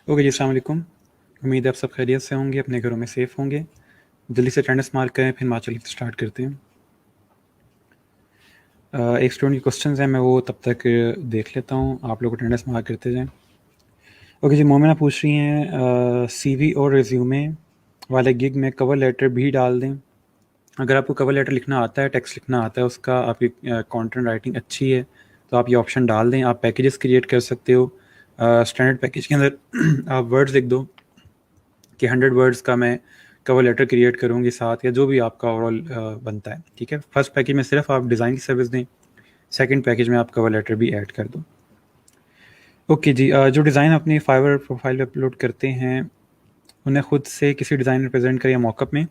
Okay जी, अस्सलाम वालेकुम। उम्मीद है आप सब खैरियत से होंगे, अपने घरों में सेफ़ होंगे। जल्दी से अटेंडेंस मार्क करें, फिर मार्च लिखते स्टार्ट करते हैं। एक स्टूडेंट के क्वेश्चंस हैं, मैं वो तब तक देख लेता हूँ, आप लोग अटेंडेंस मार्क करते जाएँ। ओके जी, मोमिना पूछ रही हैं सीवी और रिज्यूमे वाले गिग में कवर लेटर भी डाल दें। अगर आपको कवर लेटर लिखना आता है, टेक्स्ट लिखना आता है उसका, आपकी कंटेंट राइटिंग अच्छी है, तो आप ये ऑप्शन डाल दें। आप पैकेजेस क्रिएट कर सकते हो। स्टैंडर्ड पैकेज के अंदर आप वर्ड्स लिख दो कि 100 वर्ड्स का मैं कवर लेटर क्रिएट करूँगी साथ, या जो भी आपका ओवरऑल बनता है, ठीक है। फर्स्ट पैकेज में सिर्फ आप डिज़ाइन की सर्विस दें, सेकंड पैकेज में आप कवर लेटर भी ऐड कर दो। ओके जी, जो डिज़ाइन अपनी फाइवर प्रोफाइल पे अपलोड करते हैं उन्हें खुद से किसी डिज़ाइनर प्रेजेंट करें या मॉकअप में।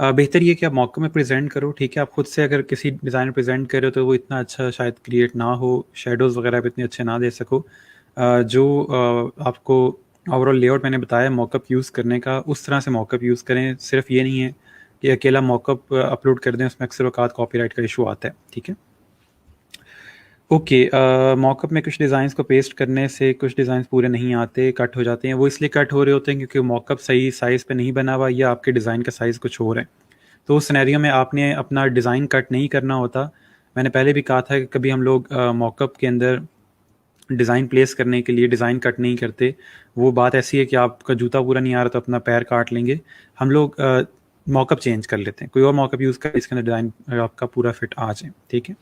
बेहतर ये कि आप मॉकअप में प्रेजेंट करो, ठीक है। आप खुद से अगर किसी डिज़ाइनर प्रेजेंट कर रहे हो तो वो इतना अच्छा शायद क्रिएट ना हो, शेडोज़ वगैरह भी इतने अच्छे ना दे सको। जो आपको ओवरऑल लेआउट मैंने बताया मॉकअप यूज़ करने का, उस तरह से मॉकअप यूज़ करें। सिर्फ ये नहीं है कि अकेला मॉकअप अपलोड कर दें, उसमें अक्सर औक़ात कॉपीराइट का इशू आता है, ठीक है। ओके, मॉकअप में कुछ डिज़ाइंस को पेस्ट करने से कुछ डिज़ाइंस पूरे नहीं आते, कट हो जाते हैं। वो इसलिए कट हो रहे होते हैं क्योंकि मॉकअप सही साइज़ पे नहीं बना हुआ, या आपके डिज़ाइन का साइज़ कुछ और है। तो उस सिनेरियो में आपने अपना डिज़ाइन कट नहीं करना होता। मैंने पहले भी कहा था कि कभी हम लोग मॉकअप के अंदर डिज़ाइन प्लेस करने के लिए डिज़ाइन कट नहीं करते। वो बात ऐसी है कि आपका जूता पूरा नहीं आ रहा तो अपना पैर काट लेंगे। हम लोग मॉकअप चेंज कर लेते हैं, कोई और मॉकअप यूज़ करें इसके अंदर डिज़ाइन आपका पूरा फिट आ जाए, ठीक है।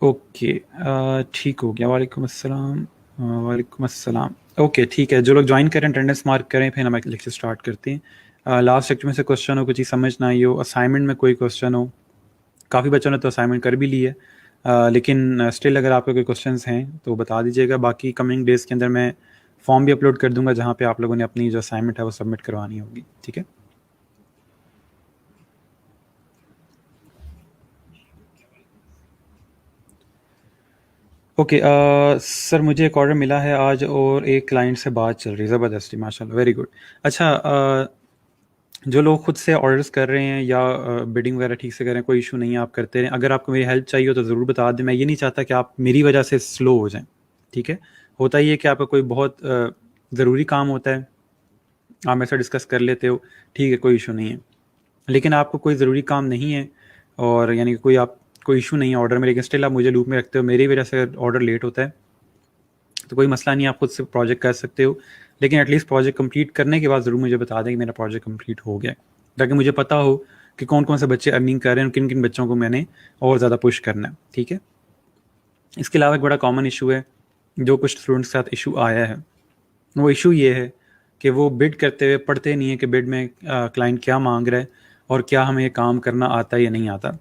ओके, ठीक हो गया। वालेकुम अस्सलाम। वालेकुम अस्सलाम। ओके, ठीक है। जो लोग ज्वाइन करें अटेंडेंस मार्क करें, फिर हम लेक्चर स्टार्ट करते हैं। लास्ट लेक्चर में से क्वेश्चन हो, कुछ चीज़ समझ ना आई हो, असाइनमेंट में कोई क्वेश्चन हो, काफ़ी बच्चों ने तो असाइनमेंट कर भी ली है, लेकिन स्टिल अगर आपके कोई क्वेश्चंस हैं तो बता दीजिएगा। बाकी कमिंग डेज़ के अंदर मैं फॉर्म भी अपलोड कर दूंगा जहाँ पे आप लोगों ने अपनी जो असाइनमेंट है वो सबमिट करवानी होगी, ठीक है। ओके, सर मुझे एक ऑर्डर मिला है आज और एक क्लाइंट से बात चल रही है, ज़बरदस्ती, माशाल्लाह, वेरी गुड। अच्छा, जो लोग खुद से ऑर्डर्स कर रहे हैं या बिडिंग वगैरह ठीक से कर रहे हैं, कोई इशू नहीं है, आप करते रहें। अगर आपको मेरी हेल्प चाहिए हो तो ज़रूर बता दें। मैं ये नहीं चाहता कि आप मेरी वजह से स्लो हो जाएं, ठीक है। होता ही है कि आपका कोई बहुत ज़रूरी काम होता है, आप मेरे साथ डिस्कस कर लेते हो, ठीक है, कोई इशू नहीं है। लेकिन आपको कोई ज़रूरी काम नहीं है, और यानी कि कोई इशू नहीं है ऑर्डर में, लेकिन स्टिल आप मुझे लूप में रखते हो, मेरी वजह से अगर ऑर्डर लेट होता है तो कोई मसला नहीं, आप खुद से प्रोजेक्ट कर सकते हो। लेकिन एटलीस्ट प्रोजेक्ट कंप्लीट करने के बाद ज़रूर मुझे बता दें कि मेरा प्रोजेक्ट कंप्लीट हो गया है, ताकि मुझे पता हो कि कौन कौन से बच्चे अर्निंग कर रहे हैं और किन किन बच्चों को मैंने और ज़्यादा पुश करना है, ठीक है। इसके अलावा एक बड़ा कॉमन इशू है जो कुछ स्टूडेंट्स के साथ इशू आया है, वो इशू ये है कि वो बिड करते हुए पढ़ते नहीं है कि बिड में क्लाइंट क्या मांग रहा है और क्या हमें ये काम करना आता है या नहीं आता।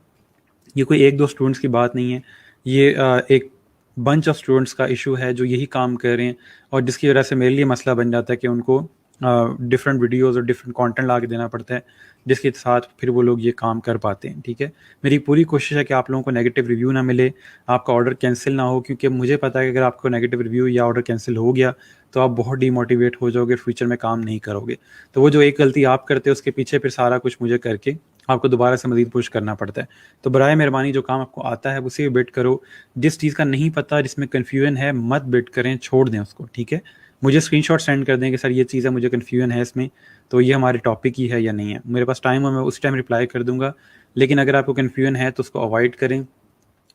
ये कोई एक दो स्टूडेंट्स की बात नहीं है, ये एक बंच ऑफ स्टूडेंट्स का इशू है जो यही काम कर रहे हैं, और जिसकी वजह से मेरे लिए मसला बन जाता है कि उनको डिफरेंट वीडियोस और डिफरेंट कंटेंट ला के देना पड़ता है, जिसके साथ फिर वो लोग ये काम कर पाते हैं, ठीक है। मेरी पूरी कोशिश है कि आप लोगों को नेगेटिव रिव्यू ना मिले, आपका ऑर्डर कैंसिल ना हो, क्योंकि मुझे पता है कि अगर आपको नेगेटिव रिव्यू या ऑर्डर कैंसिल हो गया तो आप बहुत डीमोटिवेट हो जाओगे, फ्यूचर में काम नहीं करोगे। तो वो जो एक गलती आप करते हो उसके पीछे फिर सारा कुछ मुझे करके आपको दोबारा से मज़ीद पुश करना पड़ता है। तो बराए मेहरबानी जो काम आपको आता है उसी पे बिड करो। जिस चीज़ का नहीं पता, जिसमें कन्फ्यूजन है, मत बिड करें, छोड़ दें उसको, ठीक है। मुझे स्क्रीनशॉट सेंड कर दें कि सर ये चीज़ है, मुझे कन्फ्यूजन है इसमें, तो ये हमारे टॉपिक ही है या नहीं है। मेरे पास टाइम है, मैं उस टाइम रिप्लाई कर दूंगा। लेकिन अगर आपको कन्फ्यूजन है तो उसको अवॉइड करें।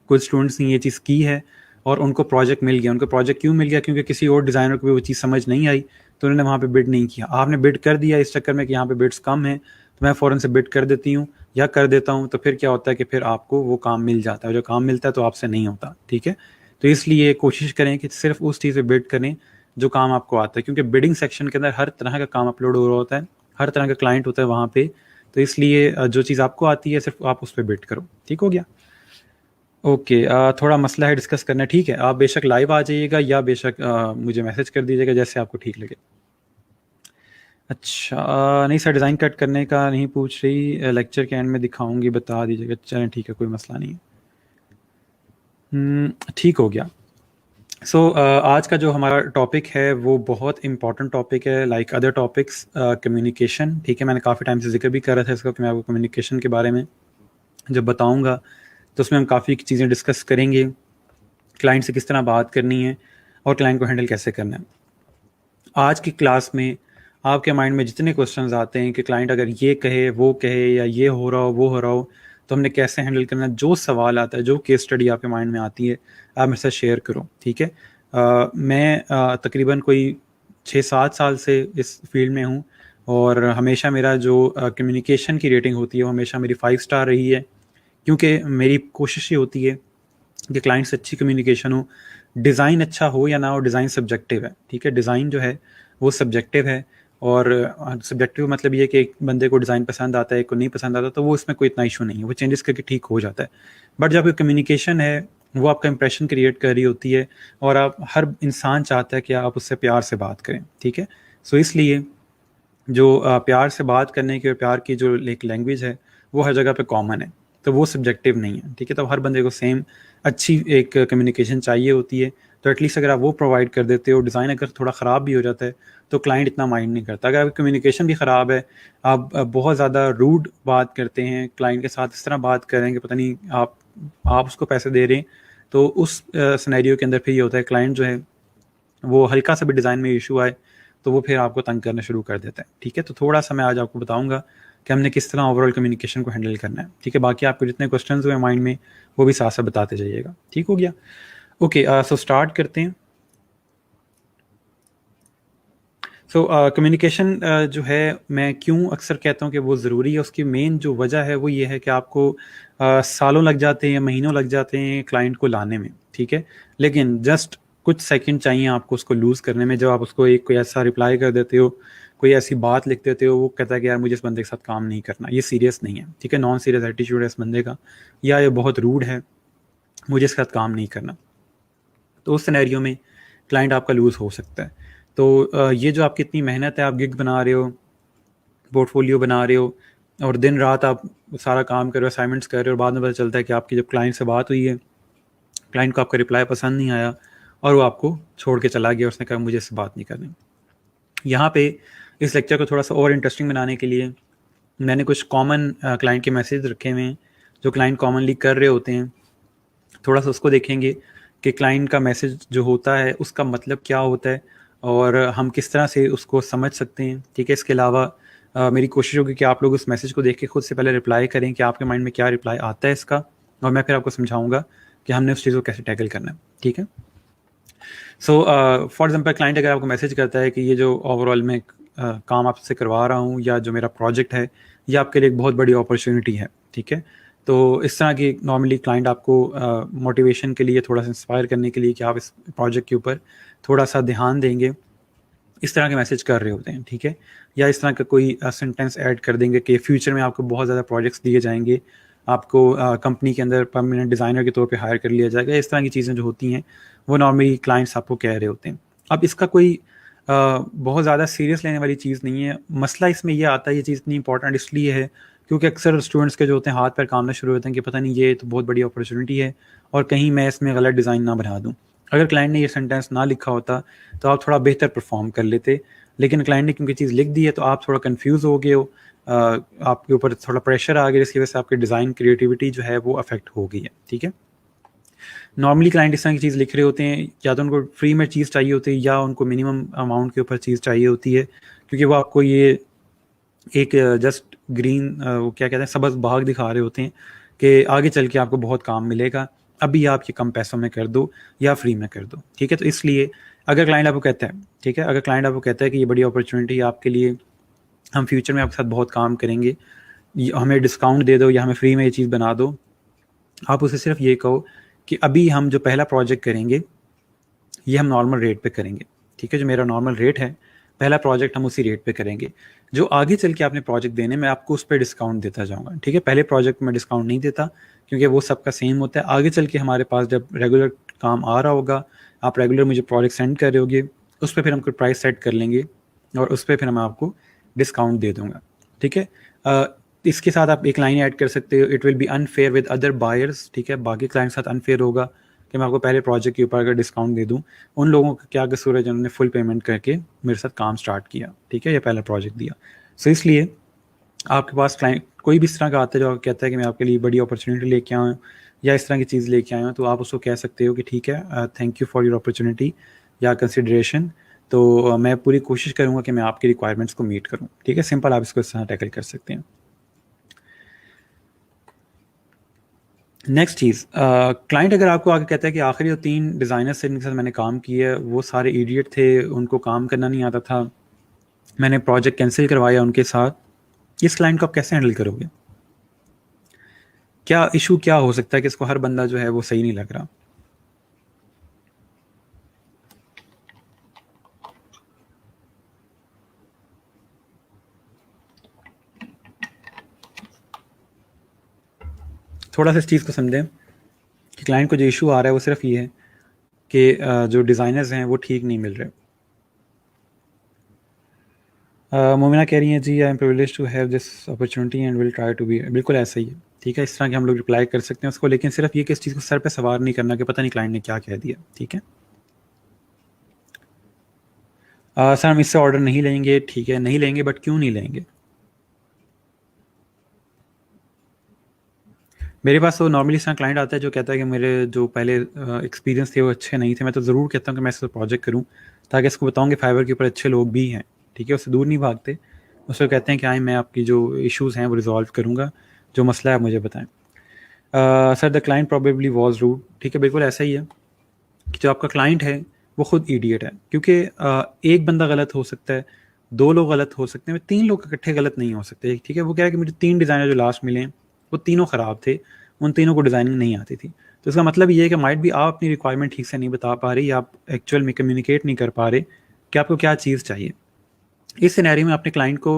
कुछ स्टूडेंट्स ने ये चीज़ की है और उनको प्रोजेक्ट मिल गया। उनको प्रोजेक्ट क्यों मिल गया? क्योंकि किसी और डिज़ाइनर को भी वो चीज़ समझ नहीं आई, तो उन्होंने वहाँ पे बिड नहीं किया। आपने बिड कर दिया इस चक्कर में कि यहाँ पे बिड्स कम हैं, तो मैं फ़ौरन से बिड कर देती हूँ या कर देता हूँ, तो फिर क्या होता है कि फिर आपको वो काम मिल जाता है। जो काम मिलता है तो आपसे नहीं होता, ठीक है। तो इसलिए कोशिश करें कि सिर्फ उस चीज़ पे बिड करें जो काम आपको आता है, क्योंकि बिडिंग सेक्शन के अंदर हर तरह का काम अपलोड हो रहा होता है, हर तरह का क्लाइंट होता है वहाँ पे। तो इसलिए जो चीज़ आपको आती है सिर्फ आप उस पर बिड करो, ठीक हो गया। ओके, थोड़ा मसला है डिस्कस करना, ठीक है। आप बेशक लाइव आ जाइएगा या बेशक मुझे मैसेज कर दीजिएगा, जैसे आपको ठीक लगे। अच्छा, नहीं सर, डिज़ाइन कट करने का नहीं पूछ रही, लेक्चर के एंड में दिखाऊंगी, बता दीजिएगा। चलें ठीक है, कोई मसला नहीं है। ठीक हो गया। सो आज का जो हमारा टॉपिक है वो बहुत इंपॉर्टेंट टॉपिक है, लाइक अदर टॉपिक्स, कम्युनिकेशन, ठीक है। मैंने काफ़ी टाइम से जिक्र भी कर रहा था इसका कि मैं आपको कम्युनिकेशन के बारे में जब बताऊंगा तो उसमें हम काफ़ी चीज़ें डिस्कस करेंगे, क्लाइंट से किस तरह बात करनी है, और क्लाइंट को हैंडल कैसे करना है। आज की क्लास में आपके माइंड में जितने क्वेश्चंस आते हैं कि क्लाइंट अगर ये कहे वो कहे या ये हो रहा हो वो हो रहा हो तो हमने कैसे हैंडल करना, जो सवाल आता है, जो केस स्टडी आपके माइंड में आती है, आप मेरे साथ शेयर करो, ठीक है। मैं तकरीबन कोई 6-7 साल से इस फील्ड में हूँ और हमेशा मेरा जो कम्युनिकेशन की रेटिंग होती है वो हमेशा मेरी 5 स्टार रही है, क्योंकि मेरी कोशिश ये होती है कि क्लाइंट से अच्छी कम्युनिकेशन हो। डिज़ाइन अच्छा हो या ना हो, डिज़ाइन सब्जेक्टिव है, ठीक है। डिज़ाइन जो है वो सब्जेक्टिव है और सब्जेक्टिव मतलब ये कि एक बंदे को डिज़ाइन पसंद आता है, एक को नहीं पसंद आता, तो वो इसमें कोई इतना इशू नहीं है, वो चेंजेस करके ठीक हो जाता है। बट जब कम्युनिकेशन है वो आपका इंप्रेशन क्रिएट कर रही होती है और आप हर इंसान चाहता है कि आप उससे प्यार से बात करें, ठीक है। सो इसलिए जो प्यार से बात करने की और प्यार की जो एक लैंग्वेज है वो हर जगह पे कॉमन है, तो वो सब्जेक्टिव नहीं है, ठीक है। तो हर बंदे को सेम अच्छी एक कम्युनिकेशन चाहिए होती है, तो एटलीस्ट अगर आप वो प्रोवाइड कर देते हो, डिज़ाइन अगर थोड़ा ख़राब भी हो जाता है तो क्लाइंट इतना माइंड नहीं करता। अगर आपकी कम्युनिकेशन भी ख़राब है, आप बहुत ज़्यादा रूड बात करते हैं क्लाइंट के साथ, इस तरह बात करें कि पता नहीं आप उसको पैसे दे रहे हैं, तो उस सिनेरियो के अंदर फिर ये होता है क्लाइंट जो है वो हल्का सा भी डिज़ाइन में इशू आए तो वो फिर आपको तंग करना शुरू कर देता है, ठीक है। तो थोड़ा सा मैं आज आपको बताऊंगा कि हमने किस तरह ओवरऑल कम्युनिकेशन को हैंडल करना है, ठीक है। बाकी आपको जितने क्वेश्चंस हुए माइंड में वो भी साथ साथ बताते जाइएगा, ठीक हो गया। ओके, सो स्टार्ट करते हैं। सो कम्युनिकेशन जो है, मैं क्यों अक्सर कहता हूँ कि वो ज़रूरी है, उसकी मेन जो वजह है वो ये है कि आपको सालों लग जाते हैं, महीनों लग जाते हैं क्लाइंट को लाने में, ठीक है। लेकिन जस्ट कुछ सेकंड चाहिए आपको उसको लूज़ करने में। जब आप उसको एक कोई ऐसा रिप्लाई कर देते हो, कोई ऐसी बात लिख देते हो, वो कहता है कि यार मुझे इस बंदे के साथ काम नहीं करना, ये सीरियस नहीं है, ठीक है, नॉन सीरियस एटीट्यूड है इस बंदे का, या ये बहुत रूड है, मुझे इसके साथ काम नहीं करना, तो उस सिनेरियो में क्लाइंट आपका लूज़ हो सकता है। तो ये जो आपकी इतनी मेहनत है, आप गिग बना रहे हो, पोर्टफोलियो बना रहे हो और दिन रात आप सारा काम कर रहे हो, असाइनमेंट्स कर रहे हो, और बाद में पता चलता है कि आपकी जब क्लाइंट से बात हुई है, क्लाइंट को आपका रिप्लाई पसंद नहीं आया और वो आपको छोड़ के चला गया, उसने कहा मुझे इससे बात नहीं करनी। यहाँ पे इस लेक्चर को थोड़ा सा और इंटरेस्टिंग बनाने के लिए मैंने कुछ कॉमन क्लाइंट के मैसेज रखे हुए हैं जो क्लाइंट कॉमनली कर रहे होते हैं। थोड़ा सा उसको देखेंगे कि क्लाइंट का मैसेज जो होता है उसका मतलब क्या होता है और हम किस तरह से उसको समझ सकते हैं, ठीक है। इसके अलावा मेरी कोशिश होगी कि आप लोग उस मैसेज को देख के खुद से पहले रिप्लाई करें कि आपके माइंड में क्या रिप्लाई आता है इसका, और मैं फिर आपको समझाऊंगा कि हमने उस चीज़ को कैसे टैकल करना है, ठीक है। सो फॉर एग्जांपल क्लाइंट अगर आपको मैसेज करता है कि ये जो ओवरऑल मैं काम आपसे करवा रहा हूँ या जो मेरा प्रोजेक्ट है ये आपके लिए एक बहुत बड़ी अपॉर्चुनिटी है, ठीक है। तो इस तरह की नॉर्मली क्लाइंट आपको मोटिवेशन के लिए, थोड़ा सा इंस्पायर करने के लिए कि आप इस प्रोजेक्ट के ऊपर थोड़ा सा ध्यान देंगे, इस तरह के मैसेज कर रहे होते हैं, ठीक है। या इस तरह का कोई सेंटेंस ऐड कर देंगे कि फ्यूचर में आपको बहुत ज़्यादा प्रोजेक्ट्स दिए जाएंगे, आपको कंपनी के अंदर परमानेंट डिज़ाइनर के तौर पे हायर कर लिया जाएगा। इस तरह की चीज़ें जो होती हैं वो नॉर्मली क्लाइंट्स आपको कह रहे होते हैं। अब इसका कोई बहुत ज़्यादा सीरियस लेने वाली चीज़ नहीं है। मसला इसमें ये आता है, ये चीज़ इतनी इंपॉर्टेंट इसलिए है क्योंकि अक्सर स्टूडेंट्स के जो होते हैं हाथ पैर कामना शुरू होते हैं कि पता नहीं ये तो बहुत बड़ी अपॉर्चुनिटी है और कहीं मैं इसमें गलत डिज़ाइन ना बना दूँ। अगर क्लाइंट ने ये सेंटेंस ना लिखा होता तो आप थोड़ा बेहतर परफॉर्म कर लेते, लेकिन क्लाइंट ने क्योंकि चीज़ लिख दी है तो आप थोड़ा कंफ्यूज हो गए हो, आपके ऊपर थोड़ा प्रेशर आ गया, जिसकी वजह से आपकी डिज़ाइन क्रिएटिविटी जो है वो अफेक्ट हो गई है, ठीक है। नॉर्मली क्लाइंट इस तरह की चीज़ लिख रहे होते हैं, या तो उनको फ्री में चीज़ चाहिए होती है या उनको मिनिमम अमाउंट के ऊपर चीज़ चाहिए होती है, क्योंकि वो आपको ये एक जस्ट ग्रीन वो क्या कहते हैं सबज बाग दिखा रहे होते हैं कि आगे चल के आपको बहुत काम मिलेगा, अभी आप ये कम पैसों में कर दो या फ्री में कर दो, ठीक है। तो इसलिए अगर क्लाइंट आपको कहता है, ठीक है, अगर क्लाइंट आपको कहता है कि ये बड़ी अपॉर्चुनिटी है आपके लिए, हम फ्यूचर में आपके साथ बहुत काम करेंगे, हमें डिस्काउंट दे दो या हमें फ्री में ये चीज़ बना दो, आप उसे सिर्फ ये कहो कि अभी हम जो पहला प्रोजेक्ट करेंगे ये हम नॉर्मल रेट पे करेंगे, ठीक है। जो मेरा नॉर्मल रेट है, पहला प्रोजेक्ट हम उसी रेट पे करेंगे, जो आगे चल के आपने प्रोजेक्ट देने मैं आपको उस पर डिस्काउंट देता जाऊँगा, ठीक है। पहले प्रोजेक्ट में डिस्काउंट नहीं देता क्योंकि वो सबका सेम होता है। आगे चल के हमारे पास जब रेगुलर काम आ रहा होगा, आप रेगुलर मुझे प्रोजेक्ट सेंड कर रहे होगे, उस पर फिर हम कोई प्राइस सेट कर लेंगे और उस पर फिर मैं आपको डिस्काउंट दे दूँगा, ठीक है। इसके साथ आप एक लाइन ऐड कर सकते हो, it will be unfair with other buyers, ठीक है। बाकी क्लाइंट के साथ अनफेयर होगा कि मैं आपको पहले प्रोजेक्ट के ऊपर अगर डिस्काउंट दे दूं, उन लोगों का क्या कसूर है जिन्होंने फुल पेमेंट करके मेरे साथ काम स्टार्ट किया, ठीक है, या पहला प्रोजेक्ट दिया। सो इसलिए आपके पास क्लाइंट कोई भी इस तरह का आता है जो कहता है कि मैं आपके लिए बड़ी अपॉर्चुनिटी लेके आया हूँ या इस तरह की चीज़ लेके आया हूँ, तो आप उसको कह सकते हो कि ठीक है, thank you for your opportunity, या कंसिडरेशन, तो मैं पूरी कोशिश करूँगा कि मैं आपकी रिक्वायरमेंट्स को मीट करूँ, ठीक है? सिंपल आप इसको इस तरह टैकल कर सकते हैं। नेक्स्ट चीज़, क्लाइंट अगर आपको आके कहता है कि आखिरी जो 3 डिज़ाइनर्स थे जिनके साथ मैंने काम किया है, वो सारे इडियट थे, उनको काम करना नहीं आता था, मैंने प्रोजेक्ट कैंसिल करवाया उनके साथ, इस क्लाइंट को आप कैसे हैंडल करोगे? क्या इशू क्या हो सकता है कि इसको हर बंदा जो है वो सही नहीं लग रहा? थोड़ा सा इस चीज़ को समझें कि क्लाइंट को जो इशू आ रहा है वो सिर्फ ये है कि जो डिज़ाइनर्स हैं वो ठीक नहीं मिल रहे। मोमिना कह रही हैं जी, I am privilege to have this opportunity and will try to be, बिल्कुल ऐसा ही है, ठीक है? इस तरह के हम लोग रिप्लाई कर सकते हैं उसको, लेकिन सिर्फ ये कि इस चीज़ को सर पे सवार नहीं करना कि पता नहीं क्लाइंट ने क्या कह दिया, ठीक है? सर हम इससे ऑर्डर नहीं लेंगे, ठीक है, नहीं लेंगे, बट क्यों नहीं लेंगे? मेरे पास तो नॉर्मली इस तरह क्लाइंट आता है जो कहता है कि मेरे जो पहले एक्सपीरियंस थे वो अच्छे नहीं थे, मैं तो ज़रूर कहता हूँ कि मैं इस पर प्रोजेक्ट करूँ ताकि इसको बताऊँ कि फाइवर के ऊपर अच्छे लोग भी हैं, ठीक है? उससे दूर नहीं भागते, उसको कहते हैं कि आए मैं आपकी जो इश्यूज़ हैं वो रिजॉल्व करूँगा, जो मसला है आप मुझे बताएं। Sir the client probably was rude, ठीक है, बिल्कुल ऐसा ही है कि जो आपका क्लाइंट है वो खुद इडियट है, क्योंकि एक बंदा गलत हो सकता है, 2 लोग गलत हो सकते हैं, 3 लोग इकट्ठे गलत नहीं हो सकते, ठीक है? वो कह रहा है कि मुझे 3 डिज़ाइनर जो लास्ट मिले हैं वो तीनों ख़राब थे, उन तीनों को डिज़ाइनिंग नहीं आती थी। तो इसका मतलब ये है कि माइट भी आप अपनी रिक्वायरमेंट ठीक से नहीं बता पा रहे या आप एक्चुअल में कम्युनिकेट नहीं कर पा रहे कि आपको क्या चीज़ चाहिए। इस सिनेरियो में अपने क्लाइंट को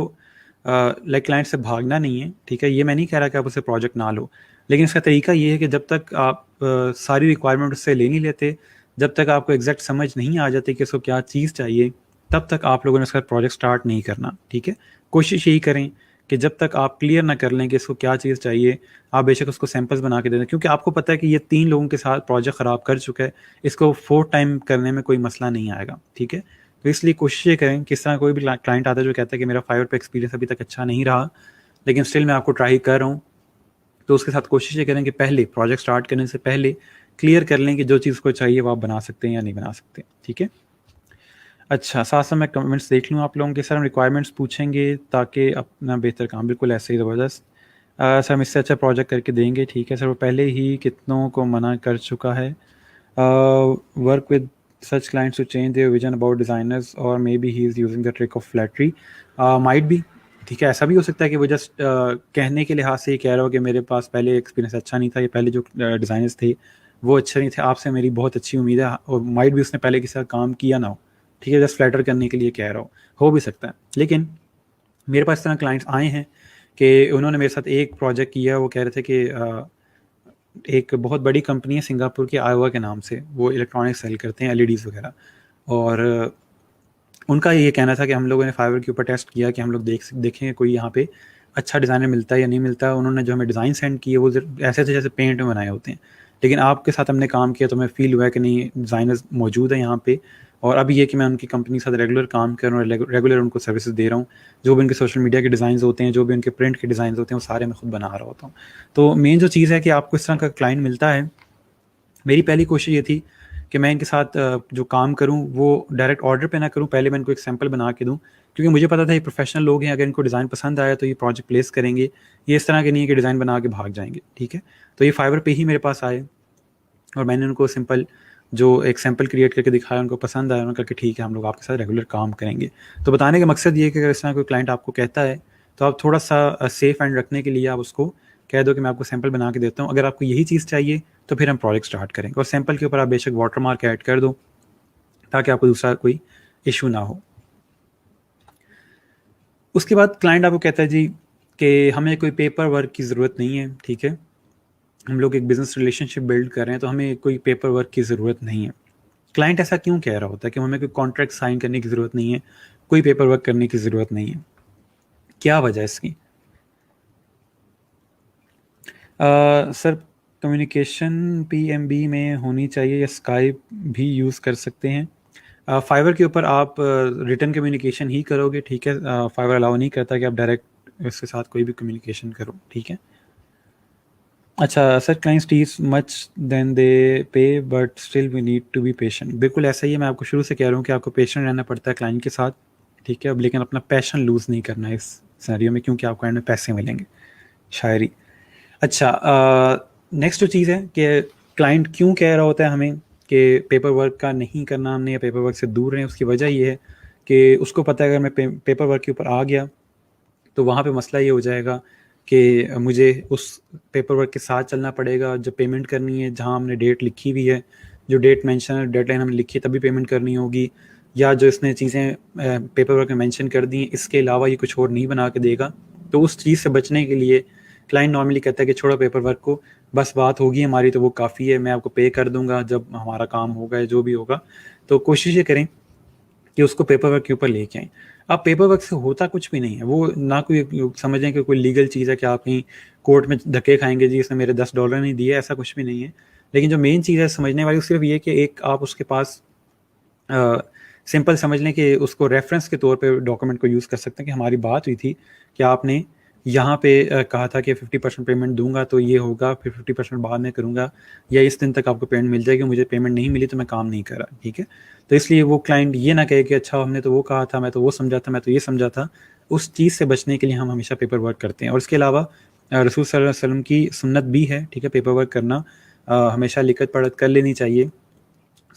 लाइक क्लाइंट से भागना नहीं है, ठीक है? ये मैं नहीं कह रहा कि आप उससे प्रोजेक्ट ना लो, लेकिन इसका तरीका ये है कि जब तक आप सारी रिक्वायरमेंट उससे ले नहीं लेते, जब तक आपको एग्जैक्ट समझ नहीं आ जाती कि उसको क्या चीज़ चाहिए, तब तक आप लोगों ने उसका प्रोजेक्ट स्टार्ट नहीं करना, ठीक है? कोशिश यही करें कि जब तक आप क्लियर ना कर लें कि इसको क्या चीज़ चाहिए, आप बेशक उसको सैंपल्स बना के दे दें, क्योंकि आपको पता है कि ये 3 लोगों के साथ प्रोजेक्ट ख़राब कर चुका है, इसको 4th टाइम करने में कोई मसला नहीं आएगा, ठीक है? तो इसलिए कोशिश ये करें, किस तरह कोई भी क्लाइंट आता है जो कहता है कि मेरा फाइवर पे एक्सपीरियंस अभी तक अच्छा नहीं रहा, लेकिन स्टिल मैं आपको ट्राई कर रहा हूँ, तो उसके साथ कोशिश ये करें कि पहले प्रोजेक्ट स्टार्ट करने से पहले क्लियर कर लें कि जो चीज़ को चाहिए वो आप बना सकते हैं या नहीं बना सकते, ठीक है? अच्छा, साथ-साथ मैं कमेंट्स देख लूँ आप लोगों के। सर हम रिक्वायरमेंट्स पूछेंगे ताकि अपना बेहतर काम, बिल्कुल ऐसे ही ज़बरदस्त। सर हम इससे अच्छा प्रोजेक्ट करके देंगे, ठीक है सर, वो पहले ही कितनों को मना कर चुका है। Work with such clients to change their vision about designers और may be he is using the trick of flattery, might be, ठीक है? ऐसा भी हो सकता है कि वो जस्ट कहने के लिहाज से ये कह रहा हो कि मेरे पास पहले एक्सपीरियंस अच्छा नहीं था, ये पहले जो डिज़ाइनर्स थे वो अच्छे नहीं थे, आपसे मेरी बहुत अच्छी उम्मीद है, और माइट भी उसने पहले किसी का काम किया ना हो, ठीक है? जस्ट फ्लैटर करने के लिए कह रहा हो भी सकता है। लेकिन मेरे पास इस तरह क्लाइंट्स आए हैं कि उन्होंने मेरे साथ एक प्रोजेक्ट किया, वो कह रहे थे कि एक बहुत बड़ी कंपनी है सिंगापुर की, आयोवा के नाम से, वो इलेक्ट्रॉनिक्स सेल करते हैं, एलईडीज़ वगैरह, और उनका ये कहना था कि हम लोगों ने फाइवर के ऊपर टेस्ट किया कि हम लोग देखें कोई यहाँ पे अच्छा डिज़ाइनर मिलता है या नहीं मिलता है। उन्होंने जो हमें डिज़ाइन सेंड किए वो ऐसे थे जैसे पेंट में बनाए होते हैं, लेकिन आपके साथ हमने काम किया तो हमें फ़ील हुआ है कि नहीं, डिज़ाइनर्स मौजूद हैं यहाँ पे, और अब ये कि मैं उनकी कंपनी के साथ रेगुलर काम कर रहा हूँ, रेगुलर उनको सर्विसेज दे रहा हूँ, जो भी उनके सोशल मीडिया के डिज़ाइन होते हैं, जो भी उनके प्रिंट के डिज़ाइन होते हैं, वो सारे मैं खुद बना रहा होता हूँ। तो मेन जो चीज़ है कि आपको इस तरह का क्लाइंट मिलता है, मेरी पहली कोशिश ये थी कि मैं इनके साथ जो काम करूँ वो डायरेक्ट ऑर्डर पे ना करूँ, पहले मैं इनको एक सैंपल बना के दूँ, क्योंकि मुझे पता था ये प्रोफेशनल लोग हैं, अगर इनको डिज़ाइन पसंद आया तो ये प्रोजेक्ट प्लेस करेंगे, ये इस तरह के नहीं है कि डिज़ाइन बना के भाग जाएंगे, ठीक है? तो ये फाइवर पे ही मेरे पास आए और मैंने उनको सिंपल जो एक सैंपल क्रिएट करके दिखाया, उनको पसंद आया, उन्होंने कहा कि ठीक है हम लोग आपके साथ रेगुलर काम करेंगे। तो बताने का मकसद ये है कि अगर इस तरह कोई क्लाइंट आपको कहता है तो आप थोड़ा सा सेफ एंड रखने के लिए आप उसको कह दो कि मैं आपको सैंपल बना के देता हूँ, अगर आपको यही चीज़ चाहिए तो फिर हम प्रोजेक्ट स्टार्ट करेंगे, और सैंपल के ऊपर आप बेशक वाटर मार्क ऐड कर दो ताकि आपको दूसरा कोई इशू ना हो। उसके बाद क्लाइंट आपको कहता है जी कि हमें कोई पेपर वर्क की ज़रूरत नहीं है, ठीक है? हम लोग एक बिज़नेस रिलेशनशिप बिल्ड कर रहे हैं तो हमें कोई पेपर वर्क की ज़रूरत नहीं है। क्लाइंट ऐसा क्यों कह रहा होता है कि हमें कोई कॉन्ट्रैक्ट साइन करने की ज़रूरत नहीं है, कोई पेपर वर्क करने की ज़रूरत नहीं है? क्या वजह है इसकी? सर कम्युनिकेशन पीएमबी में होनी चाहिए या स्काइप भी यूज़ कर सकते हैं? फाइवर के ऊपर आप रिटन कम्युनिकेशन ही करोगे, ठीक है? फाइवर अलाउ नहीं करता कि आप डायरेक्ट उसके साथ कोई भी कम्युनिकेशन करो, ठीक है? अच्छा sir, clients teach much then they pay but still we need to be patient. बिल्कुल ऐसा ही है, मैं आपको शुरू से कह रहा हूँ कि आपको पेशेंट रहना पड़ता है क्लाइंट के साथ, ठीक है। अब लेकिन अपना पैशन लूज़ नहीं करना है इस सिनेरियो में, क्योंकि आपको एंड में पैसे मिलेंगे। शायरी। अच्छा, नेक्स्ट जो चीज़ है कि क्लाइंट क्यों कह रहा होता है हमें कि पेपर वर्क का नहीं करना हमने, या पेपर वर्क से दूर रहें, उसकी वजह ये है कि उसको पता है अगर मैं पेपर वर्क के ऊपर आ गया तो वहाँ पे मसला ये हो जाएगा कि मुझे उस पेपर वर्क के साथ चलना पड़ेगा। जब पेमेंट करनी है, जहाँ हमने डेट लिखी हुई है, जो डेट मेंशन है, डेडलाइन हमने लिखी है, तभी पेमेंट करनी होगी, या जो इसने चीज़ें पेपर वर्क में मेंशन कर दी हैं, इसके अलावा ये कुछ और नहीं बना के देगा। तो उस चीज़ से बचने के लिए क्लाइंट नॉर्मली कहता है कि छोड़ो पेपर वर्क को, बस बात होगी हमारी तो वो काफ़ी है, मैं आपको पे कर दूंगा जब हमारा काम होगा या जो भी होगा। तो कोशिश ये करें कि उसको पेपर वर्क के ऊपर लेके आएँ। अब पेपर वर्क से होता कुछ भी नहीं है, वो ना कोई समझें कि कोई लीगल चीज़ है कि आप कहीं कोर्ट में धक्के खाएँगे, जी इसने मेरे $10 नहीं दिए, ऐसा कुछ भी नहीं है। लेकिन जो मेन चीज़ है समझने वाली, सिर्फ़ ये कि एक आप उसके पास अ, सिंपल समझ लें कि उसको रेफ़रेंस के तौर पे डॉक्यूमेंट को यूज़ कर सकते हैं कि हमारी बात हुई थी कि आपने यहाँ पे कहा था कि 50% पेमेंट दूँगा तो ये होगा, फिर 50% बाद में करूँगा, या इस दिन तक आपको पेमेंट मिल जाएगी, मुझे पेमेंट नहीं मिली तो मैं काम नहीं कर रहा, ठीक है? तो इसलिए वो क्लाइंट ये ना कहे कि अच्छा हमने तो वो कहा था, मैं तो वो समझा था, मैं तो ये समझा था। उस चीज़ से बचने के लिए हम हमेशा पेपर वर्क करते हैं। और इसके अलावा रसूल सल्लल्लाहु अलैहि वसल्लम की सुन्नत भी है, ठीक है? पेपर वर्क करना हमेशा लिखत पढ़त कर लेनी चाहिए।